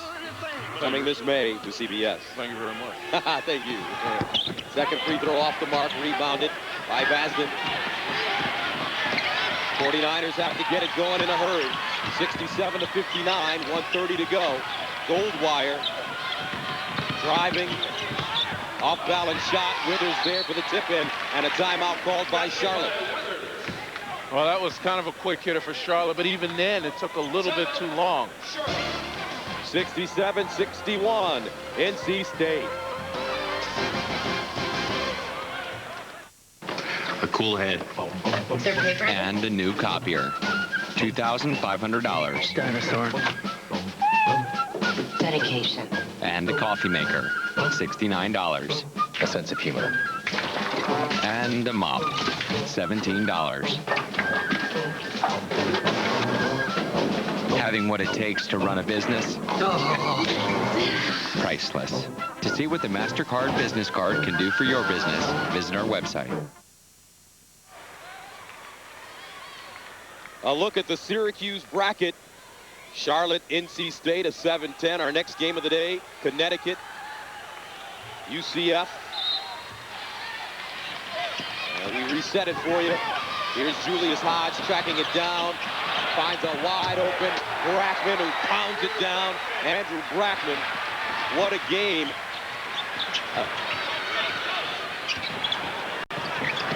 Coming this May to CBS. Thank you very much. Thank you. Second free throw off the mark, rebounded by Vasden. 49ers have to get it going in a hurry. 67-59, 1:30 to go. Goldwire driving, off-balance shot. Withers there for the tip-in, and a timeout called by Charlotte. Well, that was kind of a quick hitter for Charlotte, but even then, it took a little bit too long. 67-61, NC State. A cool head. And a new copier. $2,500. Dinosaur. Dedication. And a coffee maker. $69. A sense of humor. And a mop. $17. Having what it takes to run a business? Priceless. To see what the MasterCard business card can do for your business, visit our website. A look at the Syracuse bracket. Charlotte, NC State, a 7-10. Our next game of the day, Connecticut, UCF. We reset it for you. Here's Julius Hodge tracking it down. Finds a wide open Brackman, who pounds it down. Andrew Brackman, what a game.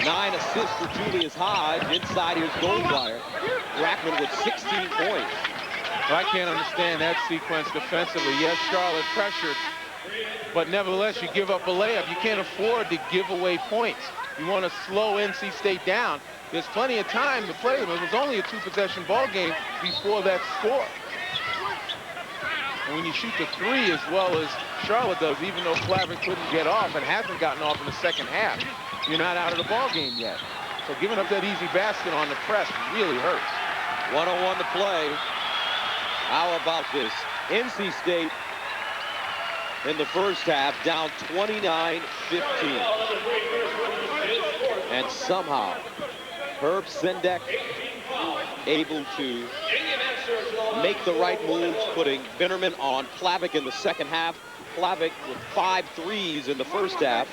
9 assists for Julius Hodge. Inside, here's Goldwire. Brackman with 16 points. Well, I can't understand that sequence defensively. Yes, Charlotte pressured, but nevertheless, you give up a layup. You can't afford to give away points. You want to slow NC State down. There's plenty of time to play them. It was only a 2-possession ball game before that score. And when you shoot the 3 as well as Charlotte does, even though Plavic couldn't get off and hasn't gotten off in the second half, you're not out of the ball game yet. So giving up that easy basket on the press really hurts. 101 to play. How about this? NC State in the first half down 29-15. And somehow Herb Sendek able to make the right moves, putting Binnerman on Plavic in the second half. Plavic with 5 threes in the first half.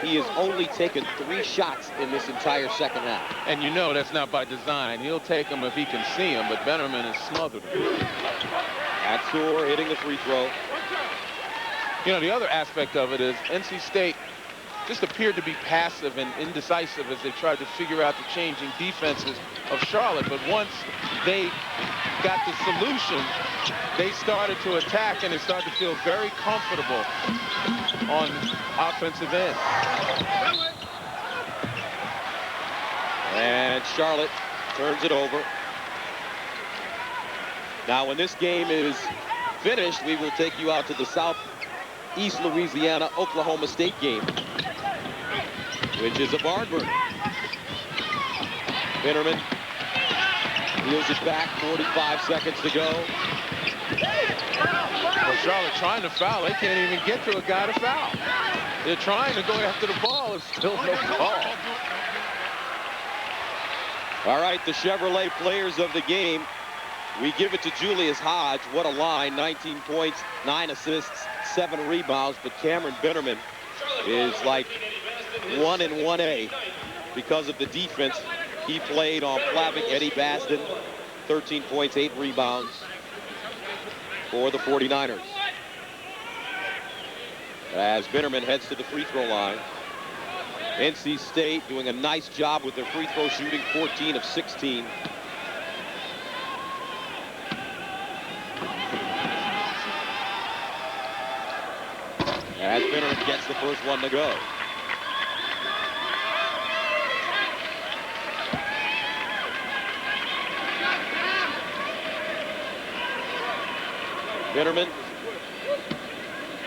He has only taken 3 shots in this entire second half. And you know that's not by design. He'll take them if he can see them, but Binnerman has smothered him. Atzur hitting the free throw. You know, the other aspect of it is NC State just appeared to be passive and indecisive as they tried to figure out the changing defenses of Charlotte. But once they got the solution, they started to attack, and they started to feel very comfortable on offensive end. And Charlotte turns it over. Now, when this game is finished, we will take you out to the Southeast Louisiana-Oklahoma State game, which is a barn burner. Bitterman wheels it back, 45 seconds to go. Well, Charlotte trying to foul. They can't even get to a guy to foul. They're trying to go after the ball. It's still no ball. All right, the Chevrolet players of the game. We give it to Julius Hodge. What a line. 19 points, 9 assists, 7 rebounds. But Cameron Bitterman is like 1 in 1A because of the defense he played on Flavic Eddie Basden. 13 points, 8 rebounds for the 49ers. As Bitterman heads to the free throw line. NC State doing a nice job with their free throw shooting, 14 of 16. As Bitterman gets the first one to go. Bitterman,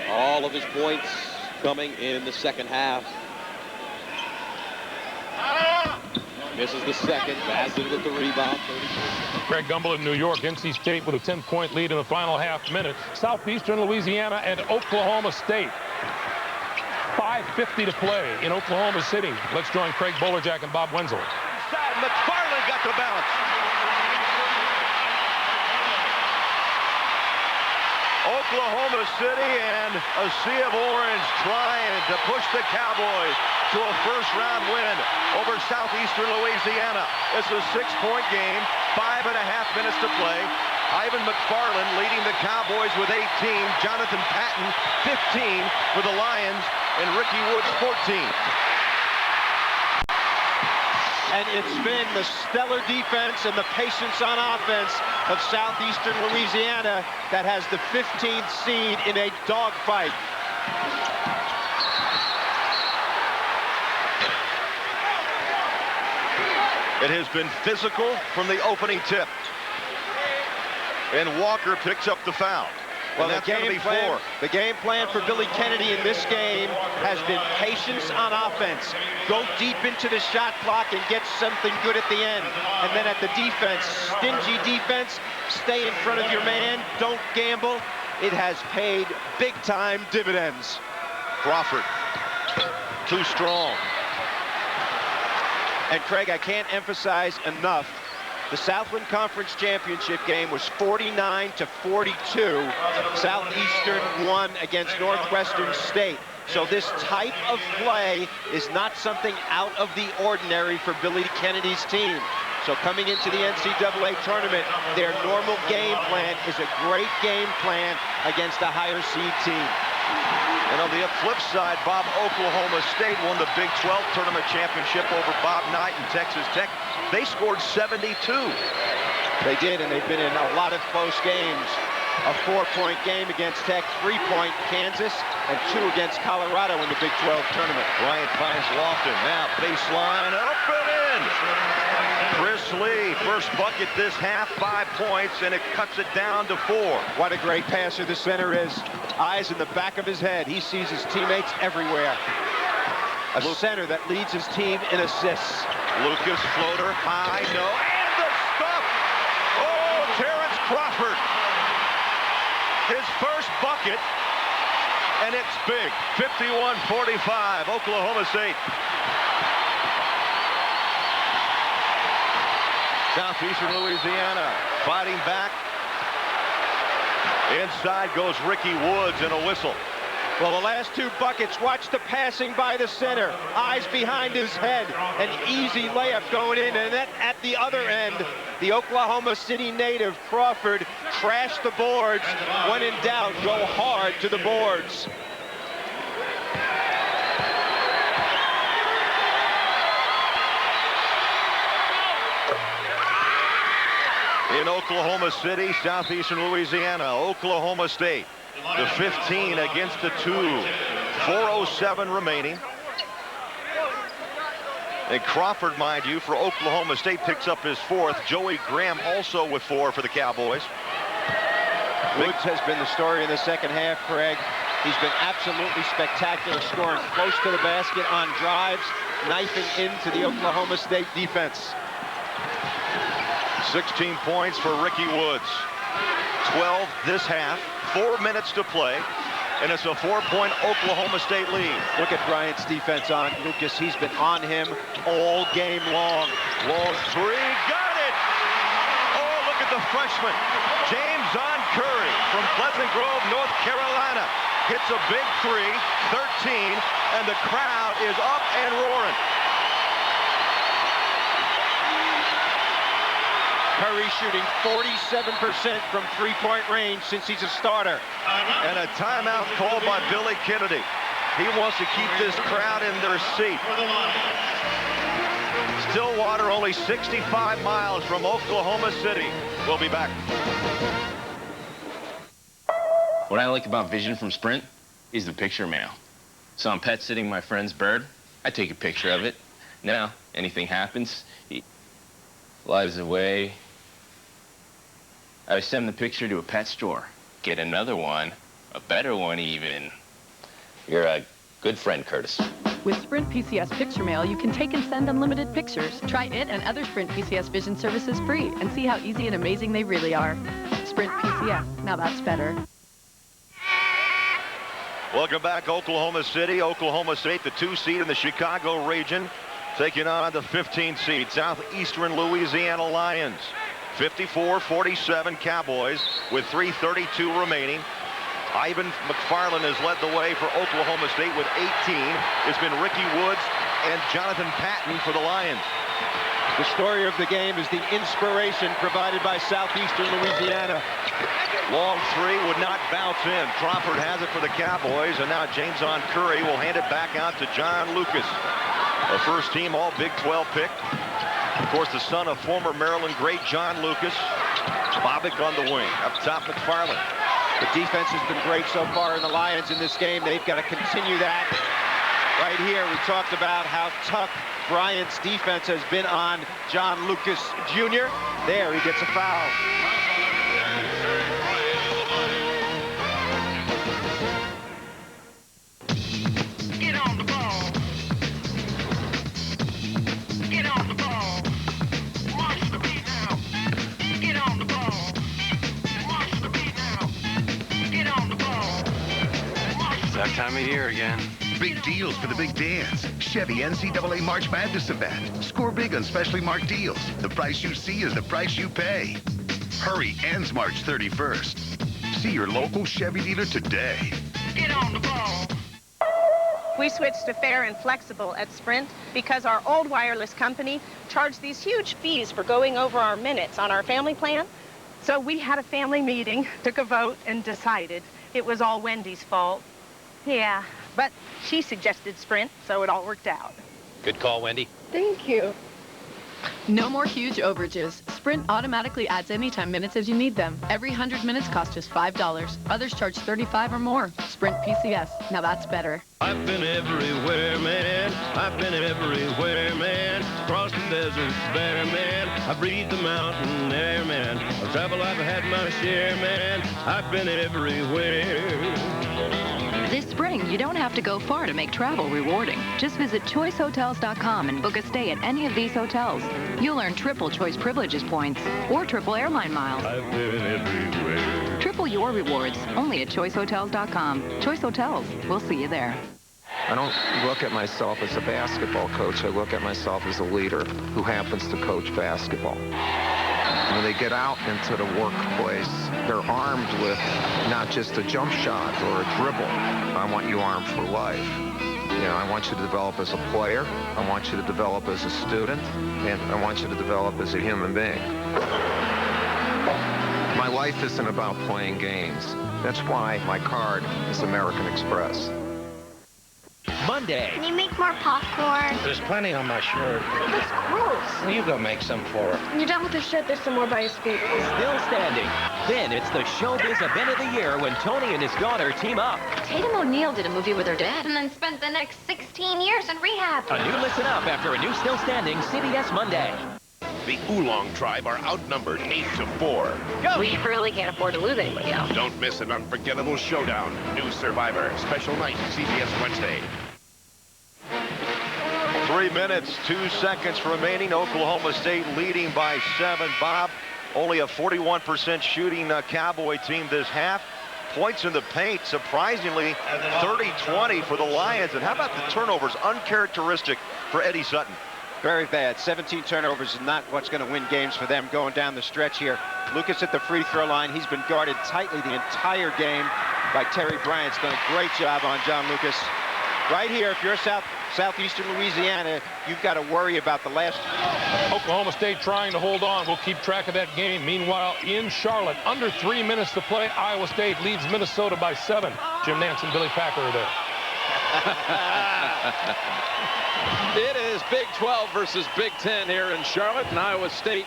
all of his points coming in the second half. Misses the second. Basden with the rebound. 34. Greg Gumbel in New York. NC State with a 10-point lead in the final half minute. Southeastern Louisiana and Oklahoma State. 5:50 to play in Oklahoma City. Let's join Craig Bolerjack and Bob Wenzel. McFarland got the bounce. Oklahoma City and a sea of orange trying to push the Cowboys to a first-round win over Southeastern Louisiana. It's a 6-point game, 5.5 minutes to play. Ivan McFarland leading the Cowboys with 18. Jonathan Patton, 15 for the Lions, and Ricky Woods, 14. And it's been the stellar defense and the patience on offense of Southeastern Louisiana that has the 15th seed in a dogfight. It has been physical from the opening tip. And Walker picks up the foul. Well, and that's going to be 4. The game plan for Billy Kennedy in this game has been patience on offense. Go deep into the shot clock and get something good at the end. And then at the defense, stingy defense, stay in front of your man, don't gamble. It has paid big-time dividends. Crawford, too strong. And Craig, I can't emphasize enough, the Southland Conference Championship game was 49-42. Southeastern won against Northwestern State. So this type of play is not something out of the ordinary for Billy Kennedy's team. So coming into the NCAA tournament, their normal game plan is a great game plan against a higher seed team. And on the flip side, Bob, Oklahoma State won the Big 12 tournament championship over Bob Knight and Texas Tech. They scored 72. They did, and they've been in a lot of close games. A 4-point game against Tech, 3-point Kansas, and 2 against Colorado in the Big 12 tournament. Bryant finds Lofton. Now baseline, up and in. Chris Lee, first bucket this half, 5 points, and it cuts it down to 4. What a great passer the center is. Eyes in the back of his head. He sees his teammates everywhere. A center that leads his team in assists. Lucas floater, high, no, and the stuff. Oh, Terrence Crawford. His first bucket, and it's big. 51-45, Oklahoma State. Southeastern Louisiana fighting back. Inside goes Ricky Woods and a whistle. Well, the last 2 buckets, watch the passing by the center. Eyes behind his head. An easy layup going in. And then at the other end, the Oklahoma City native, Crawford, crashed the boards. When in doubt, go hard to the boards. In Oklahoma City, Southeastern Louisiana, Oklahoma State. The 15 against the 2. 4:07 remaining. And Crawford, mind you, for Oklahoma State picks up his 4th. Joey Graham also with 4 for the Cowboys. Woods has been the story in the second half, Craig. He's been absolutely spectacular, scoring close to the basket on drives, knifing into the Oklahoma State defense. 16 points for Ricky Woods. 12 this half, 4 minutes to play, and it's a 4-point Oklahoma State lead. Look at Bryant's defense on Lucas. He's been on him all game long. Long three, got it! Oh, look at the freshman. James on Curry from Pleasant Grove, North Carolina. Hits a big 3, 13, and the crowd is up and roaring. Curry shooting 47% from three-point range since he's a starter. And a timeout called by Billy Kennedy. He wants to keep this crowd in their seat. Stillwater, only 65 miles from Oklahoma City. We'll be back. What I like about Vision from Sprint is the picture mail. So I'm pet sitting my friend's bird. I take a picture of it. Now, anything happens, he flies away. I send the picture to a pet store. Get another one, a better one even. You're a good friend, Curtis. With Sprint PCS Picture Mail, you can take and send unlimited pictures. Try it and other Sprint PCS Vision services free and see how easy and amazing they really are. Sprint PCS, now that's better. Welcome back, Oklahoma City. Oklahoma State, the 2 seed in the Chicago region, taking on the 15 seed, Southeastern Louisiana Lions. 54-47 Cowboys with 3:32 remaining. Ivan McFarland has led the way for Oklahoma State with 18. It's been Ricky Woods and Jonathan Patton for the Lions. The story of the game is the inspiration provided by Southeastern Louisiana. Long 3 would not bounce in. Crawford has it for the Cowboys, and now James on Curry will hand it back out to John Lucas. A first-team All-Big 12 pick. Of course, the son of former Maryland great John Lucas. Bobbick on the wing. Up top, McFarland. The defense has been great so far in the Lions in this game. They've got to continue that. Right here, we talked about how tough Bryant's defense has been on John Lucas Jr. There, he gets a foul. Get on the ball. Get on the ball. March the beat now. Get on the ball. March the beat now. Get on the ball. It's that time of year again. Big deals for the big dance. Chevy NCAA March Madness event. Score big on specially marked deals. The price you see is the price you pay. Hurry, ends March 31st. See your local Chevy dealer today. Get on the ball. We switched to fair and flexible at Sprint because our old wireless company charged these huge fees for going over our minutes on our family plan. So we had a family meeting, took a vote, and decided it was all Wendy's fault. Yeah, but she suggested Sprint, so it all worked out. Good call, Wendy. Thank you. No more huge overages. Sprint automatically adds anytime minutes as you need them. Every 100 minutes costs just $5. Others charge $35 or more. Sprint PCS. Now that's better. I've been everywhere, man. I've been everywhere, man. Across the desert, bare, man. I breathe the mountain air, man. Of travel I've had my share, man. I've been everywhere. This spring, you don't have to go far to make travel rewarding. Just visit choicehotels.com and book a stay at any of these hotels. You'll earn triple Choice Privileges points or triple airline miles. I've been everywhere. Triple your rewards only at choicehotels.com. Choice Hotels. We'll see you there. I don't look at myself as a basketball coach. I look at myself as a leader who happens to coach basketball. When they get out into the workplace, they're armed with not just a jump shot or a dribble. I want you armed for life. You know, I want you to develop as a player. I want you to develop as a student. And I want you to develop as a human being. My life isn't about playing games. That's why my card is American Express. Monday. Can you make more popcorn? There's plenty on my shirt. That's gross. Well, you go make some for her. When you're done with the shirt, there's some more by his feet. Still standing. Then it's the showbiz event of the year when Tony and his daughter team up. Tatum O'Neal did a movie with her dad and then spent the next 16 years in rehab. A new Listen Up after a new Still Standing CBS Monday. The Oolong tribe are outnumbered 8-4. Go! We really can't afford to lose anybody else. Don't miss an unforgettable showdown. New Survivor, special night, CBS Wednesday. 3 minutes, 2 seconds remaining. Oklahoma State leading by 7. Bob, only a 41% shooting Cowboy team this half. Points in the paint, surprisingly, 30-20 for the Lions. And how about the turnovers? Uncharacteristic for Eddie Sutton. Very bad. 17 turnovers is not what's going to win games for them going down the stretch here. Lucas at the free throw line. He's been guarded tightly the entire game by Terry Bryant's done a great job on John Lucas. Right here, if you're southeastern Louisiana, you've got to worry about the last. Oklahoma State trying to hold on. We'll keep track of that game. Meanwhile, in Charlotte, under 3 minutes to play, Iowa State leads Minnesota by 7. Jim Nance and Billy Packer are there. It is Big 12 versus Big 10 here in Charlotte, and Iowa State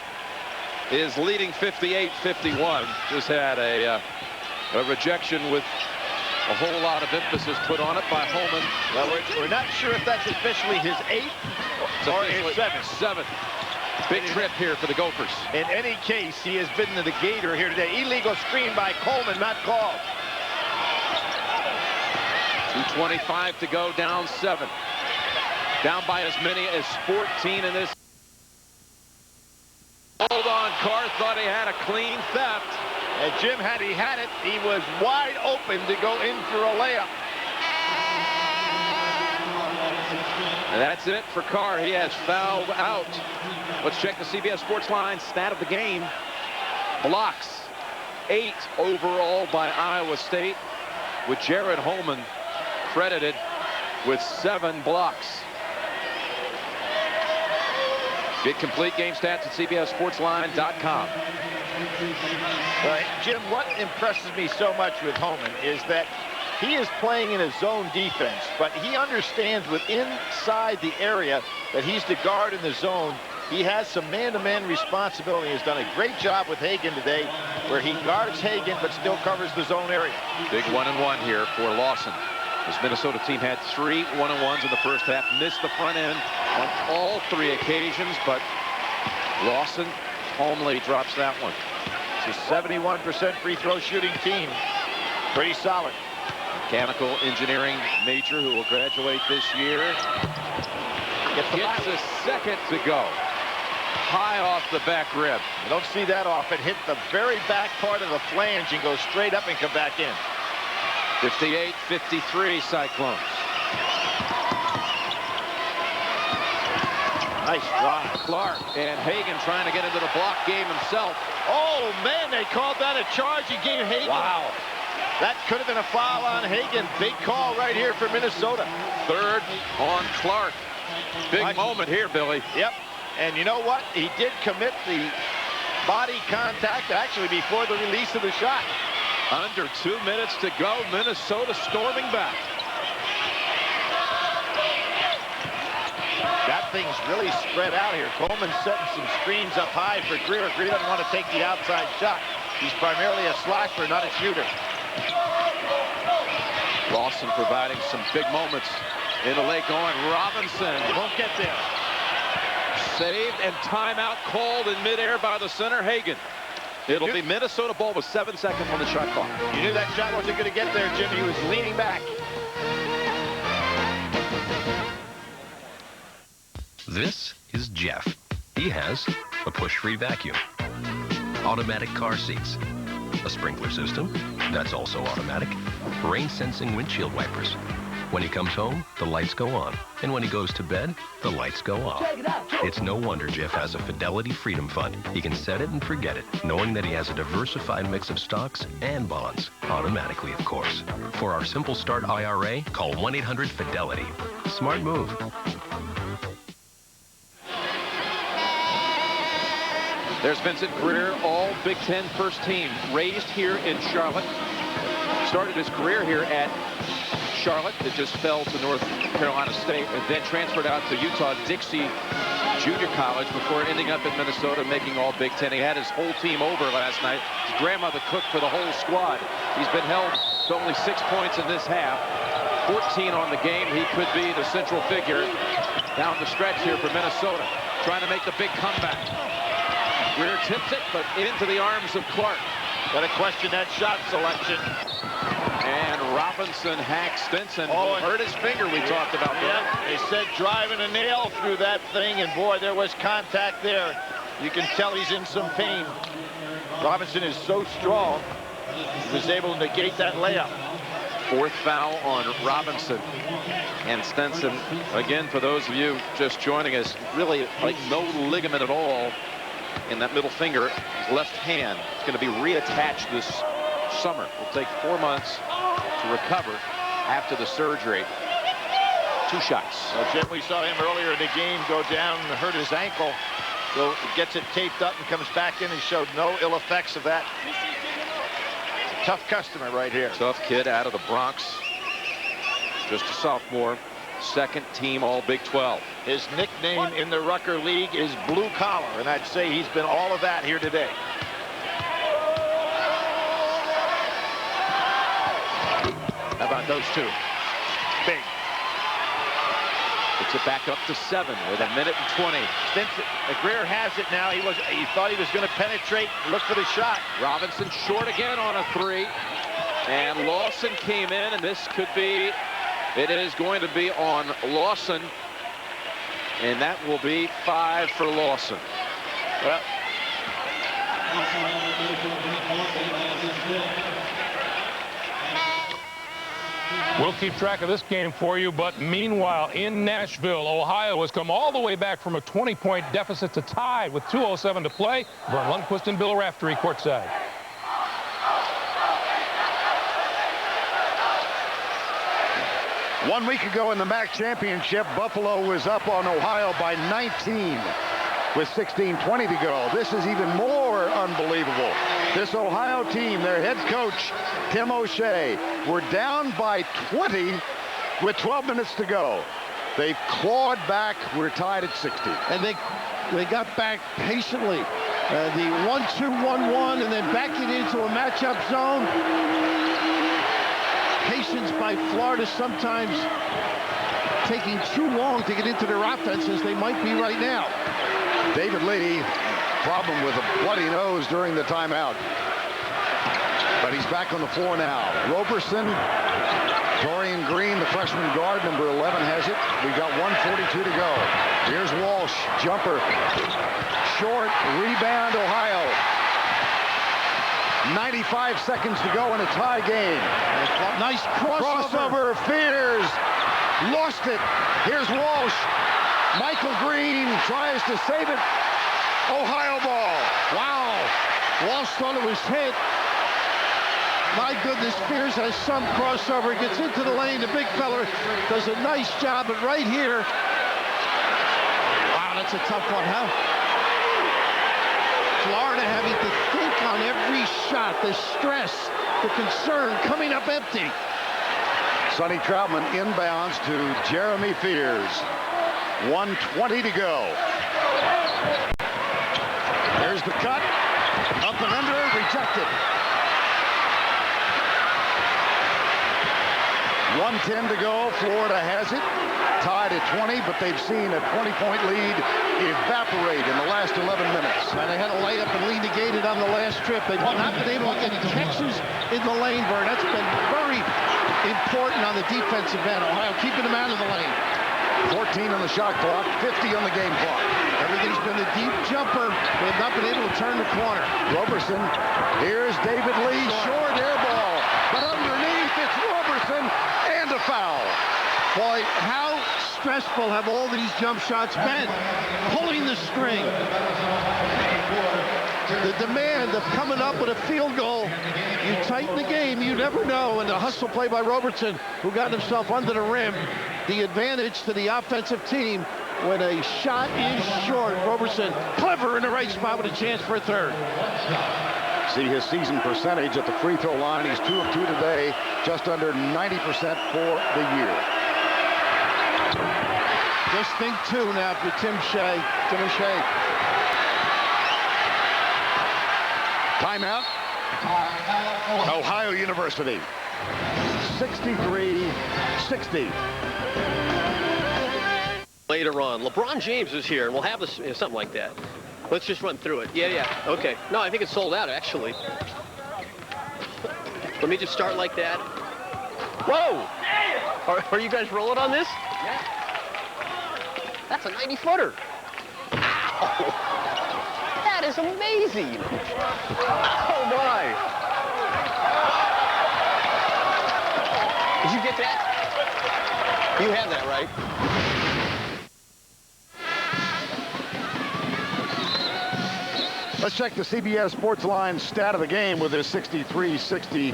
is leading 58-51. Just had a rejection with a whole lot of emphasis put on it by Holman. Well, we're not sure if that's officially his 8th or his 7th. Big trip here for the Gophers. In any case, he has been the gator here today. Illegal screen by Coleman, not called. 2:25 to go, down 7. Down by as many as 14 in this. Hold on, Carr thought he had a clean theft. And Jim, had he had it, he was wide open to go in for a layup. And that's it for Carr. He has fouled out. Let's check the CBS Sports Line stat of the game. Blocks, 8 overall by Iowa State, with Jared Holman credited with 7 blocks. Get complete game stats at CBSSportsLine.com. Jim, what impresses me so much with Holman is that he is playing in a zone defense, but he understands inside the area that he's the guard in the zone. He has some man-to-man responsibility. He's done a great job with Hagan today, where he guards Hagan but still covers the zone area. Big 1-and-1 here for Lawson. This Minnesota team had 3 1-and-1s in the first half, missed the front end on all 3 occasions, but Lawson homely drops that one. It's a 71% free throw shooting team. Pretty solid. Mechanical engineering major who will graduate this year. Gets a second to go. High off the back rim. You don't see that often. Hit the very back part of the flange and go straight up and come back in. 58-53 Cyclones. Nice drive. Clark and Hagan trying to get into the block game himself. Oh, man, they called that a charge. He gave Hagan. Wow. That could have been a foul on Hagan. Big call right here for Minnesota. 3rd on Clark. Big moment here, Billy. Yep. And you know what? He did commit the body contact actually before the release of the shot. Under 2 minutes to go. Minnesota storming back. That thing's really spread out here. Coleman setting some screens up high for Greer. Greer doesn't want to take the outside shot. He's primarily a slasher, not a shooter. Lawson providing some big moments in the late going. Robinson won't get there. Saved and timeout called in midair by the center, Hagan. It'll be Minnesota ball with 7 seconds on the shot clock. You knew that shot wasn't going to get there, Jim. He was leaning back. This is Jeff. He has a push-free vacuum, automatic car seats, a sprinkler system that's also automatic, rain-sensing windshield wipers. When he comes home, the lights go on. And when he goes to bed, the lights go off. It's no wonder Jeff has a Fidelity Freedom Fund. He can set it and forget it, knowing that he has a diversified mix of stocks and bonds. Automatically, of course. For our Simple Start IRA, call 1-800-FIDELITY. Smart move. There's Vincent Greer, all Big Ten first team, raised here in Charlotte. Started his career here at Charlotte that just fell to North Carolina State and then transferred out to Utah-Dixie Junior College before ending up in Minnesota making all Big Ten. He had his whole team over last night. His grandmother cooked for the whole squad. He's been held to only 6 points in this half. 14 on the game. He could be the central figure down the stretch here for Minnesota, trying to make the big comeback. Greer tips it, but into the arms of Clark. Got to question that shot selection. And Robinson hacks Stinson. Oh, hurt his finger, we talked about that. Yeah, they said driving a nail through that thing, and boy, there was contact there. You can tell he's in some pain. Robinson is so strong, he was able to negate that layup. Fourth foul on Robinson. And Stinson, again, for those of you just joining us, really like no ligament at all in that middle finger, his left hand. It's going to be reattached this summer. It'll take 4 months to recover after the surgery. 2 shots. Well, Jim, we saw him earlier in the game go down and hurt his ankle. So gets it taped up and comes back in and showed no ill effects of that. Tough customer right here. Tough kid out of the Bronx. Just a sophomore. Second team all Big 12. His nickname in the Rucker League is Blue Collar, and I'd say he's been all of that here today. How about those two? Big. Puts it back up to 7 with 1:20. Stinson, Greer has it now. He thought he was going to penetrate, look for the shot. Robinson short again on a 3. And Lawson came in, and this could be, it is going to be on Lawson. And that will be 5 for Lawson. Well, we'll keep track of this game for you, but meanwhile, in Nashville, Ohio has come all the way back from a 20-point deficit to tied with 2:07 to play. Vern Lundquist and Bill Raftery courtside. One week ago in the MAC championship, Buffalo was up on Ohio by 19 with 16:20 to go. This is even more unbelievable. This Ohio team, their head coach, Tim O'Shea, were down by 20 with 12 minutes to go. They've clawed back. We're tied at 60. And they got back patiently. The 1-2-1-1 and then back it into a matchup zone. Patience by Florida, sometimes taking too long to get into their offense as they might be right now. David Lee, problem with a bloody nose during the timeout. But he's back on the floor now. Roberson, Torian Green, the freshman guard, number 11, has it. We've got 1:42 to go. Here's Walsh, jumper, short, rebound, Ohio. 95 seconds to go in a tie game. Nice crossover. Fears. Lost it. Here's Walsh. Michael Green tries to save it. Ohio ball. Wow. Walsh thought it was hit. My goodness, Fears has some crossover. Gets into the lane. The big fella does a nice job. But right here. Wow, that's a tough one, huh? Florida having to think on every shot, the stress, the concern, coming up empty. Sonny Troutman inbounds to Jeremy Fears. 1:20 to go. There's the cut. Up and under, rejected. 1:10 to go. Florida has it. Tied at 20, but they've seen a 20-point lead evaporate in the last 11 minutes. And they had a layup and lead negated on the last trip. They've not been able to get catches in the lane, Vern. That's been very important on the defensive end. Ohio keeping them out of the lane. 14 on the shot clock, 50 on the game clock. Everything's been a deep jumper. They've not been able to turn the corner. Roberson, here's David Lee, short air ball. But underneath, it's Roberson and a foul. Boy, how stressful have all these jump shots been? Pulling the string. The demand of coming up with a field goal. You tighten the game, you never know. And the hustle play by Robertson, who got himself under the rim. The advantage to the offensive team when a shot is short. Robertson, clever in the right spot with a chance for a third. See his season percentage at the free throw line. He's 2 of 2 today, just under 90% for the year. Just think 2 now for Tim Shea. Timeout. Ohio University. 63-60. Later on, LeBron James is here, and we'll have this, something like that. Let's just run through it. Yeah, okay. No, I think it's sold out, actually. Let me just start like that. Whoa! Are you guys rolling on this? Yeah. That's a 90-footer. Ow! That is amazing. Oh, my. Did you get that? You have that, right? Let's check the CBS Sports Line stat of the game with this 63-60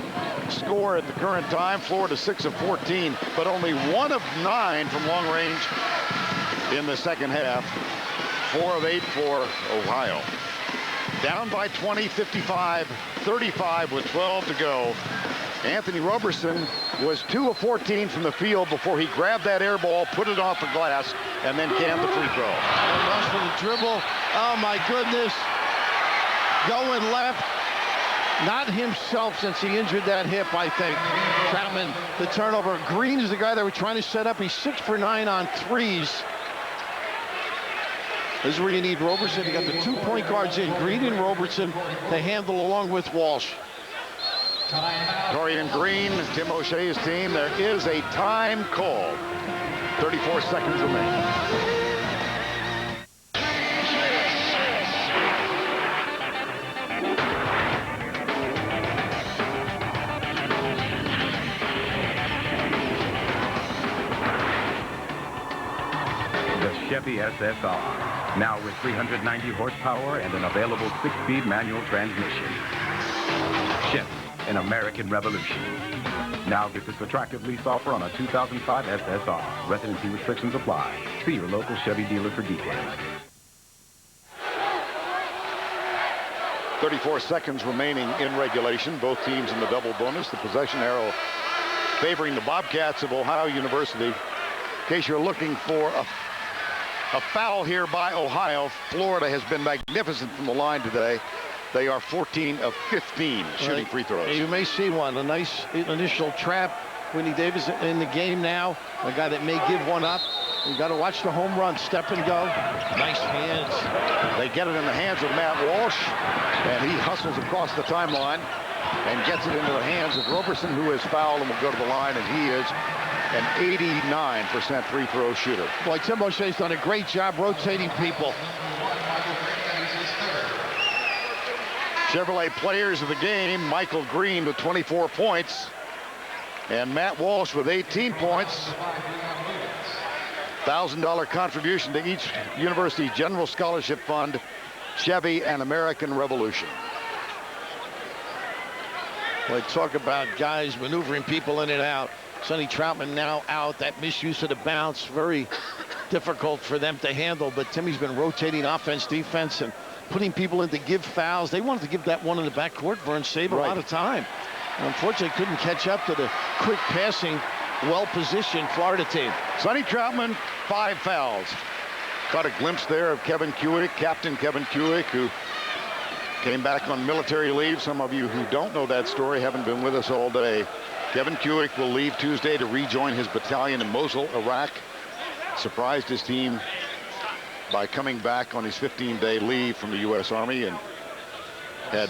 score at the current time. Florida 6 of 14, but only 1 of 9 from long range in the second half. 4 of 8 for Ohio. Down by 20, 55-35 with 12 to go. Anthony Roberson was 2 of 14 from the field before he grabbed that air ball, put it off the glass, and then canned the free throw. Rush for the dribble. Oh, my goodness. Going left. Not himself since he injured that hip, I think. Troutman, the turnover. Green is the guy they were trying to set up. He's 6 for 9 on threes. This is where you need Roberson. You got the 2 point guards in, Green and Roberson, to handle along with Walsh. Dorian Green, Tim O'Shea's team. There is a time call. 34 seconds remaining. Chevy SSR, now with 390 horsepower and an available 6-speed manual transmission. Chevy, an American revolution. Now get this attractive lease offer on a 2005 SSR. Residency restrictions apply. See your local Chevy dealer for details. 34 seconds remaining in regulation. Both teams in the double bonus. The possession arrow favoring the Bobcats of Ohio University. In case you're looking for a foul here by Ohio. Florida has been magnificent from the line today. They are 14 of 15 shooting free throws. You may see one. A nice initial trap. Whitney Davis in the game now. A guy that may give one up. You got to watch the home run. Step and go. Nice hands. They get it in the hands of Matt Walsh. And he hustles across the timeline and gets it into the hands of Roberson, who is fouled and will go to the line. And he is an 89% free throw shooter. Boy, Tim O'Shea's done a great job rotating people. Chevrolet players of the game, Michael Green with 24 points and Matt Walsh with 18 points. $1,000 contribution to each university's general scholarship fund, Chevy and American Revolution. Well, talk about guys maneuvering people in and out. Sonny Troutman now out. That misuse of the bounce, very difficult for them to handle. But Timmy's been rotating offense, defense, and putting people in to give fouls. They wanted to give that one in the backcourt for and save a lot of time. And unfortunately, couldn't catch up to the quick passing, well-positioned Florida team. Sonny Troutman, 5 fouls. Caught a glimpse there of Kevin Kuick, Captain Kevin Kuick, who came back on military leave. Some of you who don't know that story haven't been with us all day. Kevin Kuick will leave Tuesday to rejoin his battalion in Mosul, Iraq. Surprised his team by coming back on his 15-day leave from the U.S. Army and had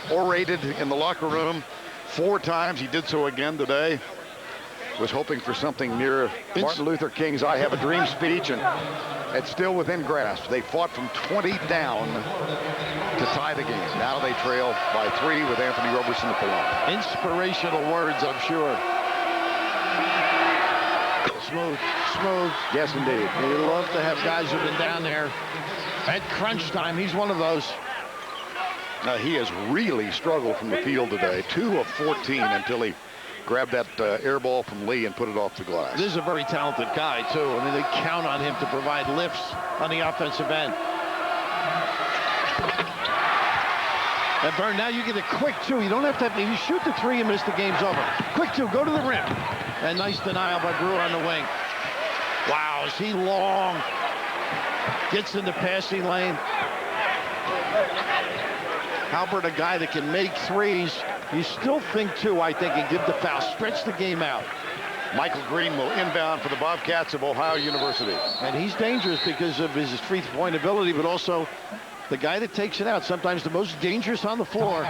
orated in the locker room 4 times. He did so again today. Was hoping for something near Martin Luther King's I Have a Dream speech, and it's still within grasp. They fought from 20 down to tie the game. Now they trail by 3 with Anthony Roberson at the line. Inspirational words, I'm sure. Smooth, smooth. Yes, indeed. You love to have guys who've been down there at crunch time. He's one of those. He has really struggled from the field today. 2 of 14 until he grabbed that air ball from Lee and put it off the glass. This is a very talented guy, too. I mean, they count on him to provide lifts on the offensive end. And Byrne, now you get a quick two. You don't have to you shoot the three and miss, the game's over. Quick two, go to the rim. And nice denial by Brewer on the wing. Wow, is he long. Gets in the passing lane. Halbert, a guy that can make threes. You still think two, I think, and give the foul. Stretch the game out. Michael Green will inbound for the Bobcats of Ohio University. And he's dangerous because of his three-point ability, but also the guy that takes it out, sometimes the most dangerous on the floor.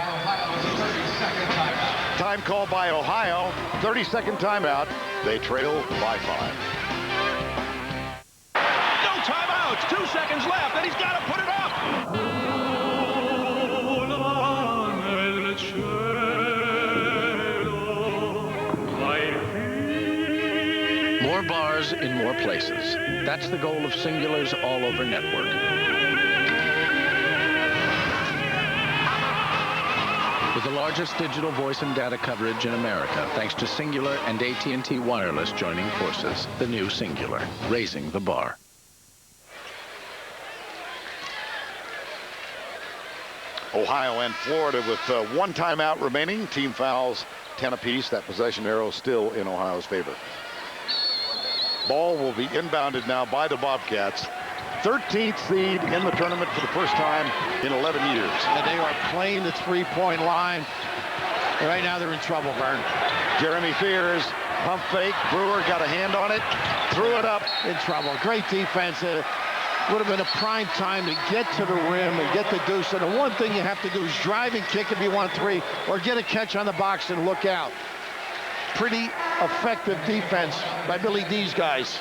Time called by Ohio. 30-second timeout. They trail by 5. No timeouts. 2 seconds left, and he's got to put it up. More bars in more places. That's the goal of Singular's all-over network. With the largest digital voice and data coverage in America, thanks to Singular and AT&T Wireless joining forces. The new Singular, raising the bar. Ohio and Florida with one timeout remaining. Team fouls 10 apiece. That possession arrow still in Ohio's favor. Ball will be inbounded now by the Bobcats. 13th seed in the tournament for the first time in 11 years. And they are playing the three-point line. Right now they're in trouble, Vern. Jeremy Fears, pump fake. Brewer got a hand on it, threw it up. In trouble. Great defense. Would have been a prime time to get to the rim and get the deuce. And the one thing you have to do is drive and kick if you want three, or get a catch on the box and look out. Pretty effective defense by Billy D's guys.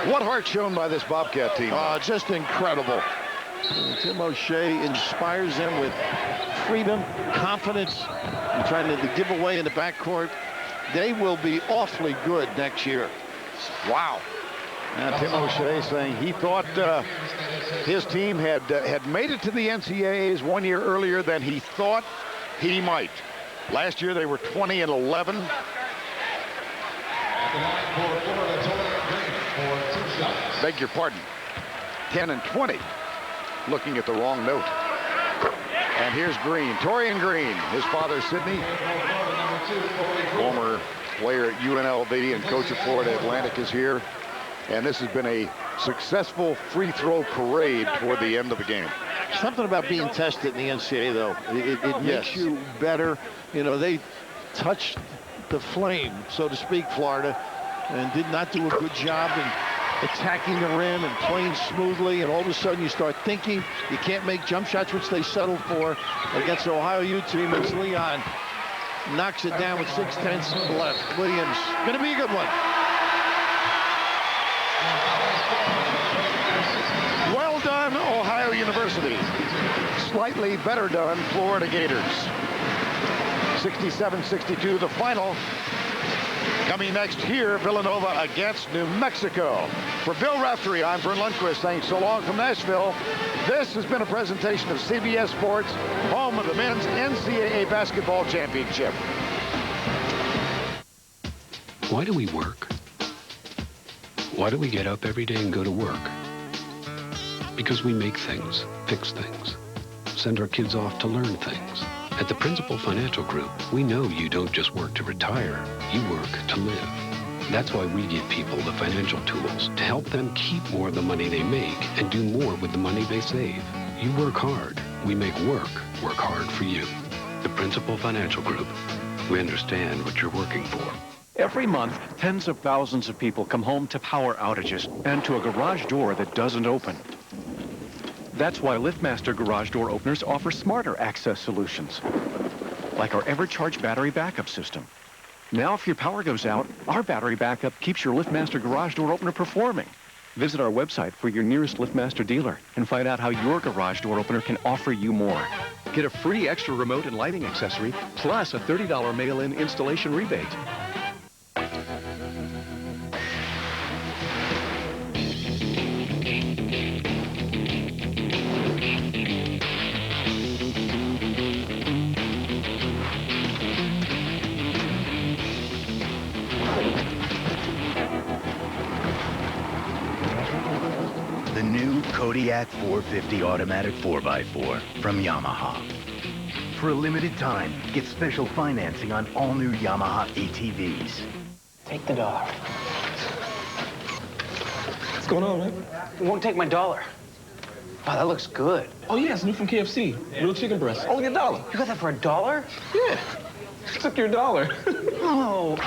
What heart shown by this Bobcat team? Just incredible. Tim O'Shea inspires them with freedom, confidence, and trying to give away in the backcourt. They will be awfully good next year. Wow. And Tim O'Shea saying he thought his team had made it to the NCAAs 1 year earlier than he thought he might. Last year they were 20-11. Beg your pardon. 10-20. Looking at the wrong note. And here's Green, Torian Green. His father, Sidney, former player at UNLV and coach of Florida Atlantic, is here. And this has been a successful free throw parade toward the end of the game. Something about being tested in the NCAA, though. It makes you better. You know, they touched the flame, so to speak, Florida, and did not do a good job in attacking the rim and playing smoothly. And all of a sudden you start thinking you can't make jump shots, which they settled for against the Ohio U team. As Leon knocks it down with 6:10 left. Williams, going to be a good one. Well done, Ohio University. Slightly better done, Florida Gators. 67-62, the final. Coming next here, Villanova against New Mexico. For Bill Raftery, I'm Vern Lundquist saying so long from Nashville. This has been a presentation of CBS Sports, home of the men's NCAA basketball championship. Why do we work? Why do we get up every day and go to work? Because we make things, fix things, send our kids off to learn things. At the Principal Financial Group, we know you don't just work to retire, you work to live. That's why we give people the financial tools to help them keep more of the money they make and do more with the money they save. You work hard. We make work hard for you. The Principal Financial Group. We understand what you're working for. Every month, tens of thousands of people come home to power outages and to a garage door that doesn't open. That's why LiftMaster garage door openers offer smarter access solutions, like our EverCharge battery backup system. Now, if your power goes out, our battery backup keeps your LiftMaster garage door opener performing. Visit our website for your nearest LiftMaster dealer and find out how your garage door opener can offer you more. Get a free extra remote and lighting accessory, plus a $30 mail-in installation rebate. Kodiak 450 automatic 4x4 from Yamaha. For a limited time, get special financing on all new Yamaha ATVs. Take the dollar. What's going on, man? You won't take my dollar. Wow, that looks good. Oh, yeah, it's new from KFC. Real chicken breast. Only $1. You got that for $1? Yeah. Took your $1. Oh.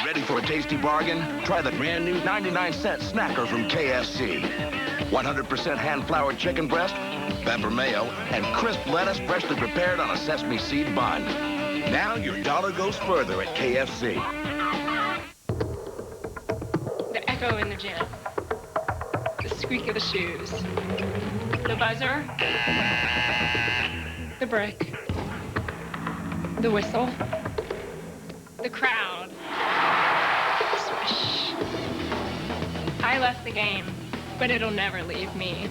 Ready for a tasty bargain? Try the brand new 99-cent snacker from KFC. 100% hand-floured chicken breast, pepper mayo, and crisp lettuce freshly prepared on a sesame seed bun. Now your dollar goes further at KFC. The echo in the gym. The squeak of the shoes. The buzzer. The brick. The whistle. The crowd. Swish. I left the game, but it'll never leave me.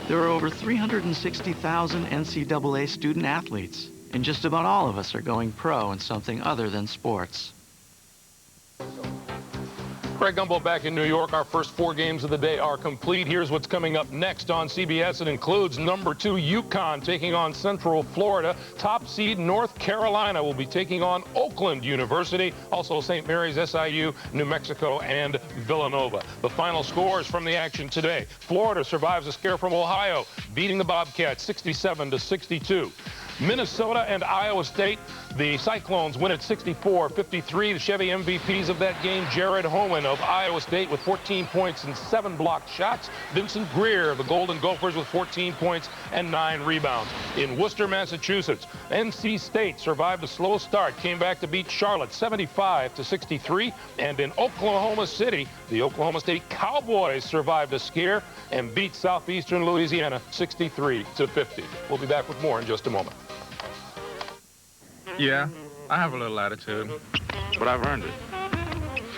There are over 360,000 NCAA student athletes, and just about all of us are going pro in something other than sports. Greg Gumbel back in New York. Our first 4 games of the day are complete. Here's what's coming up next on CBS. It includes number 2 UConn taking on Central Florida. Top seed North Carolina will be taking on Oakland University. Also St. Mary's, SIU, New Mexico, and Villanova. The final scores from the action today. Florida survives a scare from Ohio, beating the Bobcats 67-62. Minnesota and Iowa State, the Cyclones win at 64-53. The Chevy MVPs of that game, Jared Homan of Iowa State with 14 points and 7 blocked shots. Vincent Greer of the Golden Gophers with 14 points and 9 rebounds. In Worcester, Massachusetts, NC State survived a slow start, came back to beat Charlotte 75-63. And in Oklahoma City, the Oklahoma State Cowboys survived a scare and beat Southeastern Louisiana 63-50. We'll be back with more in just a moment. Yeah, I have a little attitude, but I've earned it.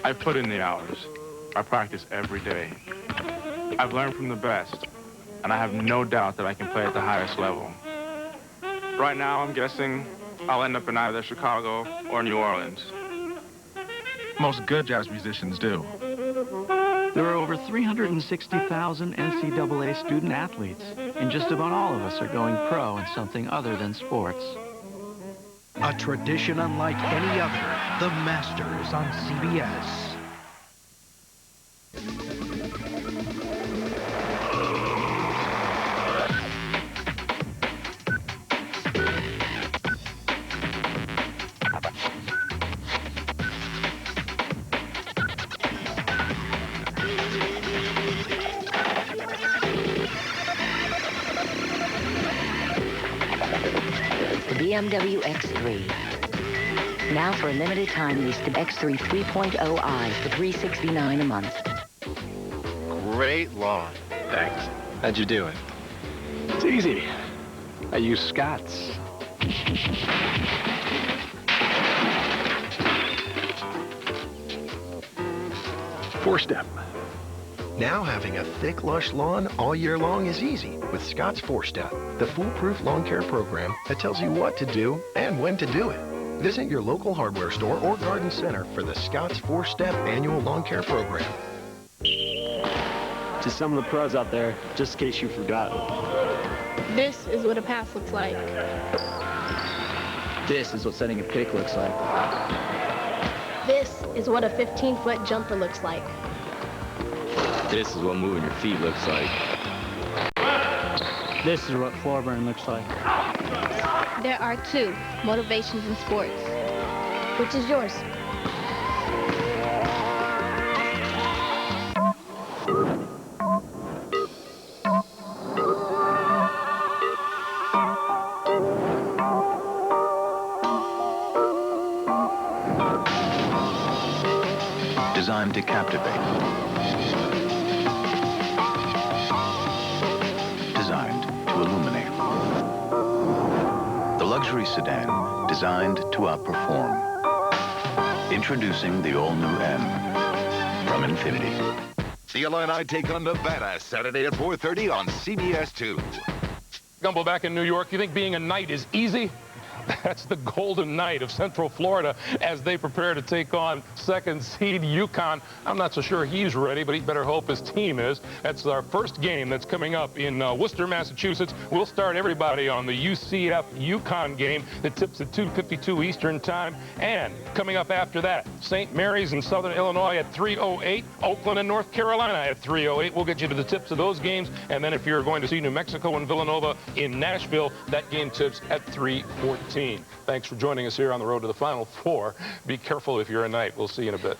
I've put in the hours. I practice every day. I've learned from the best, and I have no doubt that I can play at the highest level. Right now, I'm guessing I'll end up in either Chicago or New Orleans. Most good jazz musicians do. There are over 360,000 NCAA student athletes, and just about all of us are going pro in something other than sports. A tradition unlike any other, the Masters on CBS. BMW X3. Now for a limited time, lease the X3 3.0i for $369 a month. Great lawn. Thanks. How'd you do it? It's easy. I use Scott's. Four-step. Now having a thick, lush lawn all year long is easy with Scott's 4-Step, the foolproof lawn care program that tells you what to do and when to do it. Visit your local hardware store or garden center for the Scott's 4-Step annual lawn care program. To some of the pros out there, just in case you forgot. This is what a pass looks like. This is what setting a pick looks like. This is what a 15-foot jumper looks like. This is what moving your feet looks like. This is what floor burn looks like. There are 2 motivations in sports. Which is yours? Designed to captivate. Designed to illuminate. The luxury sedan designed to outperform. Introducing the all-new M from Infiniti. The Illini take on Nevada Saturday at 4:30 on CBS 2. Gumbel back in New York. You think being a knight is easy? That's the Golden Knight of Central Florida as they prepare to take on second seed UConn. I'm not so sure he's ready, but he better hope his team is. That's our first game that's coming up in Worcester, Massachusetts. We'll start everybody on the UCF-UConn game that tips at 2:52 Eastern Time. And coming up after that, St. Mary's in Southern Illinois at 3:08, Oakland and North Carolina at 3:08. We'll get you to the tips of those games. And then if you're going to see New Mexico and Villanova in Nashville, that game tips at 3:14. Thanks for joining us here on the road to the Final Four. Be careful if you're a Knight. We'll see you in a bit.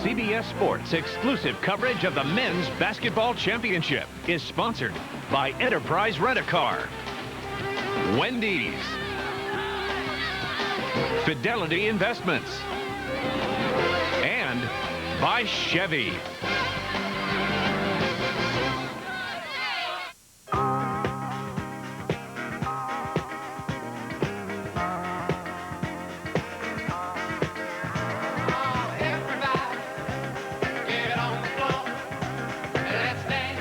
CBS Sports exclusive coverage of the Men's Basketball Championship is sponsored by Enterprise Rent-A-Car, Wendy's, Fidelity Investments, and by Chevy.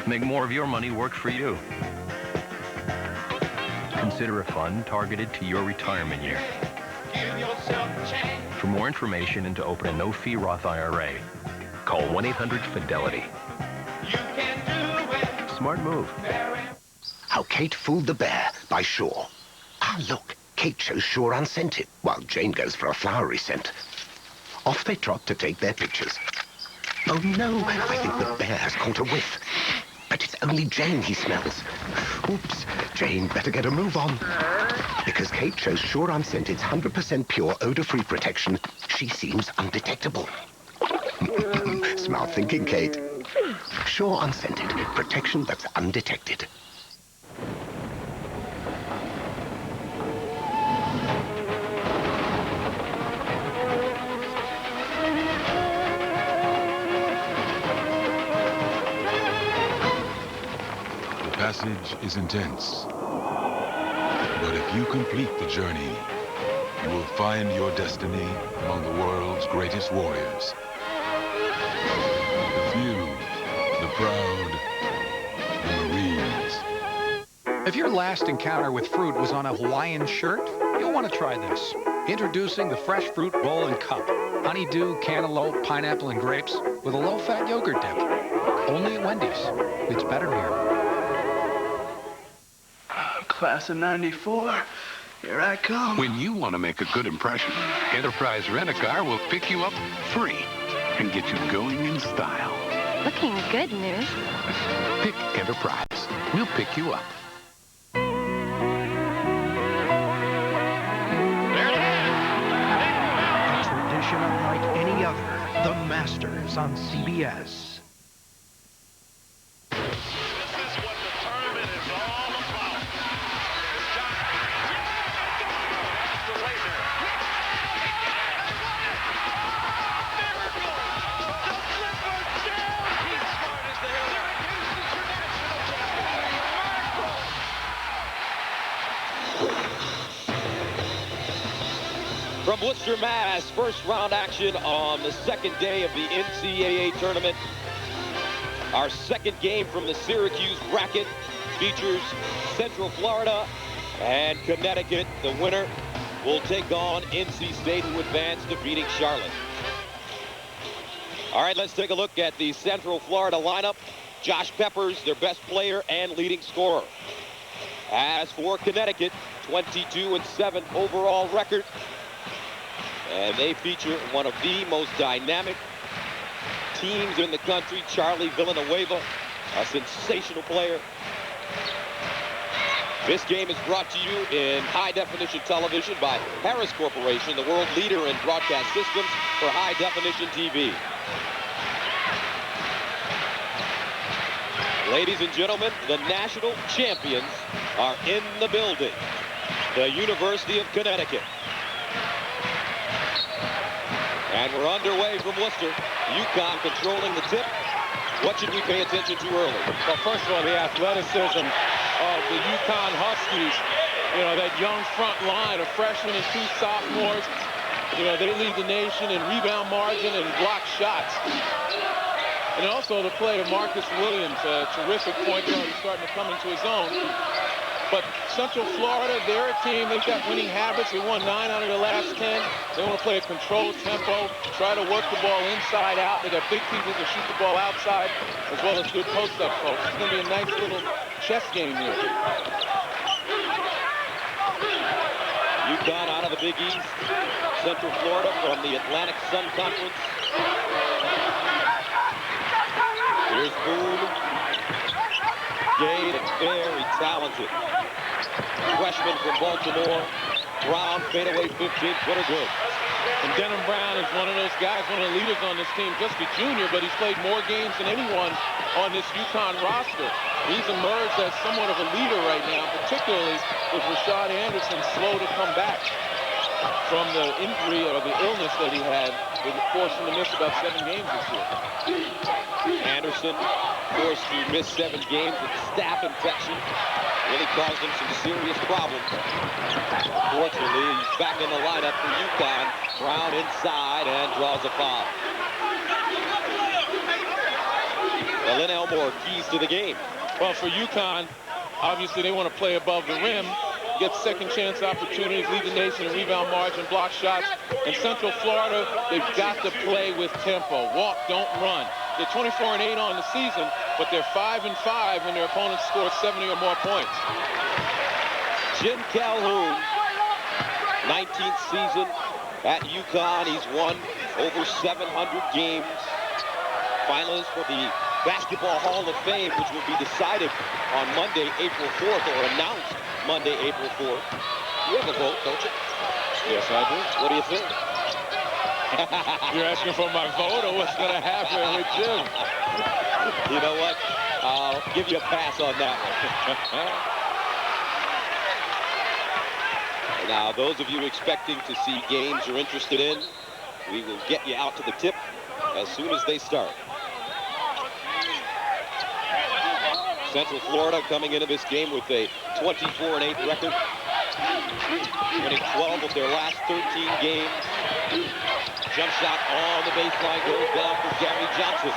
Make more of your money work for you. Consider a fund targeted to your retirement year. For more information and to open a no-fee Roth IRA, call 1-800-FIDELITY. Smart move. How Kate Fooled the Bear by Shaw. Ah, look, Kate chose Shaw unscented, while Jane goes for a flowery scent. Off they trot to take their pictures. Oh no, I think the bear has caught a whiff. But it's only Jane he smells. Oops, Jane better get a move on. Because Kate chose Shaw Unscented's 100% pure odor-free protection, she seems undetectable. Smart thinking, Kate. Shaw Unscented, protection that's undetected. The passage is intense, but if you complete the journey, you will find your destiny among the world's greatest warriors. The few, the proud, the Marines. If your last encounter with fruit was on a Hawaiian shirt, you'll want to try this. Introducing the Fresh Fruit Bowl and Cup. Honeydew, cantaloupe, pineapple, and grapes with a low-fat yogurt dip. Only at Wendy's. It's better here. Class of '94, here I come. When you want to make a good impression, Enterprise Rent-A-Car will pick you up free and get you going in style. Looking good, News. Pick Enterprise. We'll pick you up. A tradition unlike any other. The Masters on CBS. From Worcester, Mass, first round action on the second day of the NCAA tournament. Our second game from the Syracuse bracket features Central Florida and Connecticut. The winner will take on NC State, who advanced, defeating Charlotte. All right, let's take a look at the Central Florida lineup. Josh Peppers, their best player and leading scorer. As for Connecticut, 22-7 overall record. And they feature one of the most dynamic teams in the country, Charlie Villanueva, a sensational player. This game is brought to you in high-definition television by Harris Corporation, the world leader in broadcast systems for high-definition TV. Ladies and gentlemen, the national champions are in the building. The University of Connecticut. And we're underway from Worcester. UConn controlling the tip. What should we pay attention to early? Well, first of all, the athleticism of the UConn Huskies. You know, that young front line of freshmen and two sophomores. You know, they lead the nation in rebound margin and block shots. And also the play of Marcus Williams, a terrific point guard who's starting to come into his own. But Central Florida, they're a team. They've got winning habits. They won 9 out of the last 10. They want to play a controlled tempo, try to work the ball inside out. They got big people to shoot the ball outside, as well as good post-up folks. It's going to be a nice little chess game here. UConn out of the Big East. Central Florida from the Atlantic Sun Conference. Here's Boone. Gay, very talented freshman from Baltimore. Brown, fadeaway 15-footer good. And Denham Brown is one of those guys, one of the leaders on this team, just a junior, but he's played more games than anyone on this UConn roster. He's emerged as somewhat of a leader right now, particularly with Rashad Anderson slow to come back from the injury or the illness that he had that forced him to miss about 7 games this year. Anderson forced to miss 7 games with staph infection. Really caused him some serious problems. Fortunately, he's back in the lineup for UConn. Brown inside and draws a foul. Well, Lynn Elmore keys to the game. Well, for UConn, obviously they want to play above the rim, get second chance opportunities, lead the nation in rebound margin, block shots. In Central Florida, they've got to play with tempo. Walk, don't run. They're 24-8 on the season, but they're 5-5 when their opponents score 70 or more points. Jim Calhoun, 19th season at UConn. He's won over 700 games. Finalist for the Basketball Hall of Fame, which will be decided on Monday, April 4th, or announced Monday, April 4th. You have a vote, don't you? Yes, I do. What do you think? You're asking for my vote or what's going to happen with Jim? You know what? I'll give you a pass on that one. Now, those of you expecting to see games you're interested in, we will get you out to the tip as soon as they start. Central Florida coming into this game with a 24-8 record, winning 12 of their last 13 games. Jump shot on the baseline goes down for Gary Johnson.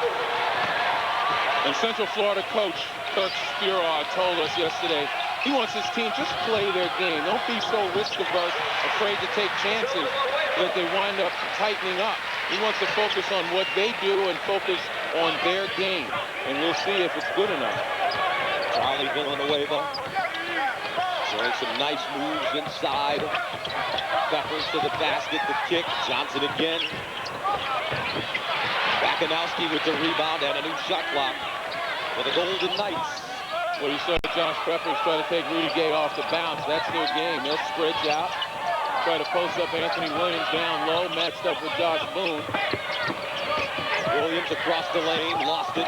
And Central Florida coach Kirk Spurall told us yesterday he wants his team just play their game. Don't be so risk-averse, afraid to take chances that they wind up tightening up. He wants to focus on what they do and focus on their game. And we'll see if it's good enough. Charlie Villanueva showing some nice moves inside. Peppers to the basket, the kick. Johnson again. Bakanowski with the rebound and a new shot clock for the Golden Knights. Well, you saw Josh Peppers try to take Rudy Gay off the bounce. That's their game. They'll spread you out. Try to post up Anthony Williams down low, matched up with Josh Boone. Williams across the lane, lost it.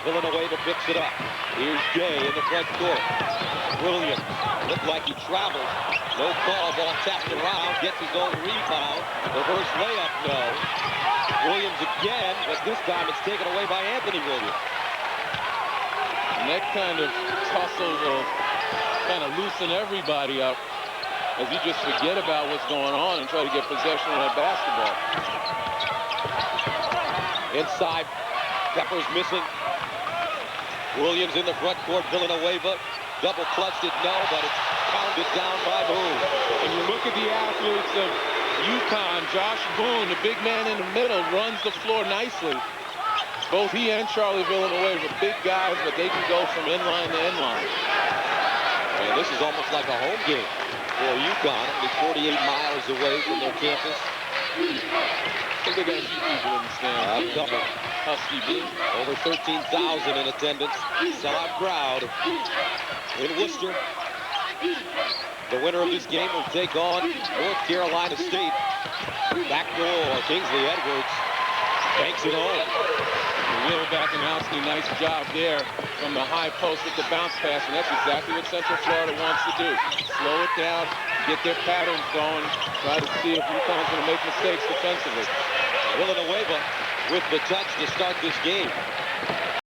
Villanueva picks it up. Here's Gay in the front court. Williams looked like he traveled. No call, ball tapped around, gets his own rebound. Reverse layup, no. Williams again, but this time it's taken away by Anthony Williams. And that kind of tussle will kind of loosen everybody up as you just forget about what's going on and try to get possession of that basketball. Inside, Peppers missing. Williams in the front court, Villanueva. Double clutched it, no, but it's pounded down by Boone. And you look at the athletes of UConn, Josh Boone, the big man in the middle, runs the floor nicely. Both he and Charlie Villanueva are big guys, but they can go from inline to inline. And this is almost like a home game for UConn, only 48 miles away from their campus. I think they got a few people in the stands. Double. Husky B. Over 13,000 in attendance. Sellout crowd in Worcester. The winner of this game will take on North Carolina State. Backdoor, Kingsley Edwards banks it home. Will Bakanowski, nice job there from the high post with the bounce pass, and that's exactly what Central Florida wants to do. Slow it down, get their patterns going, try to see if UConn's going to make mistakes defensively. Villanueva with the touch to start this game.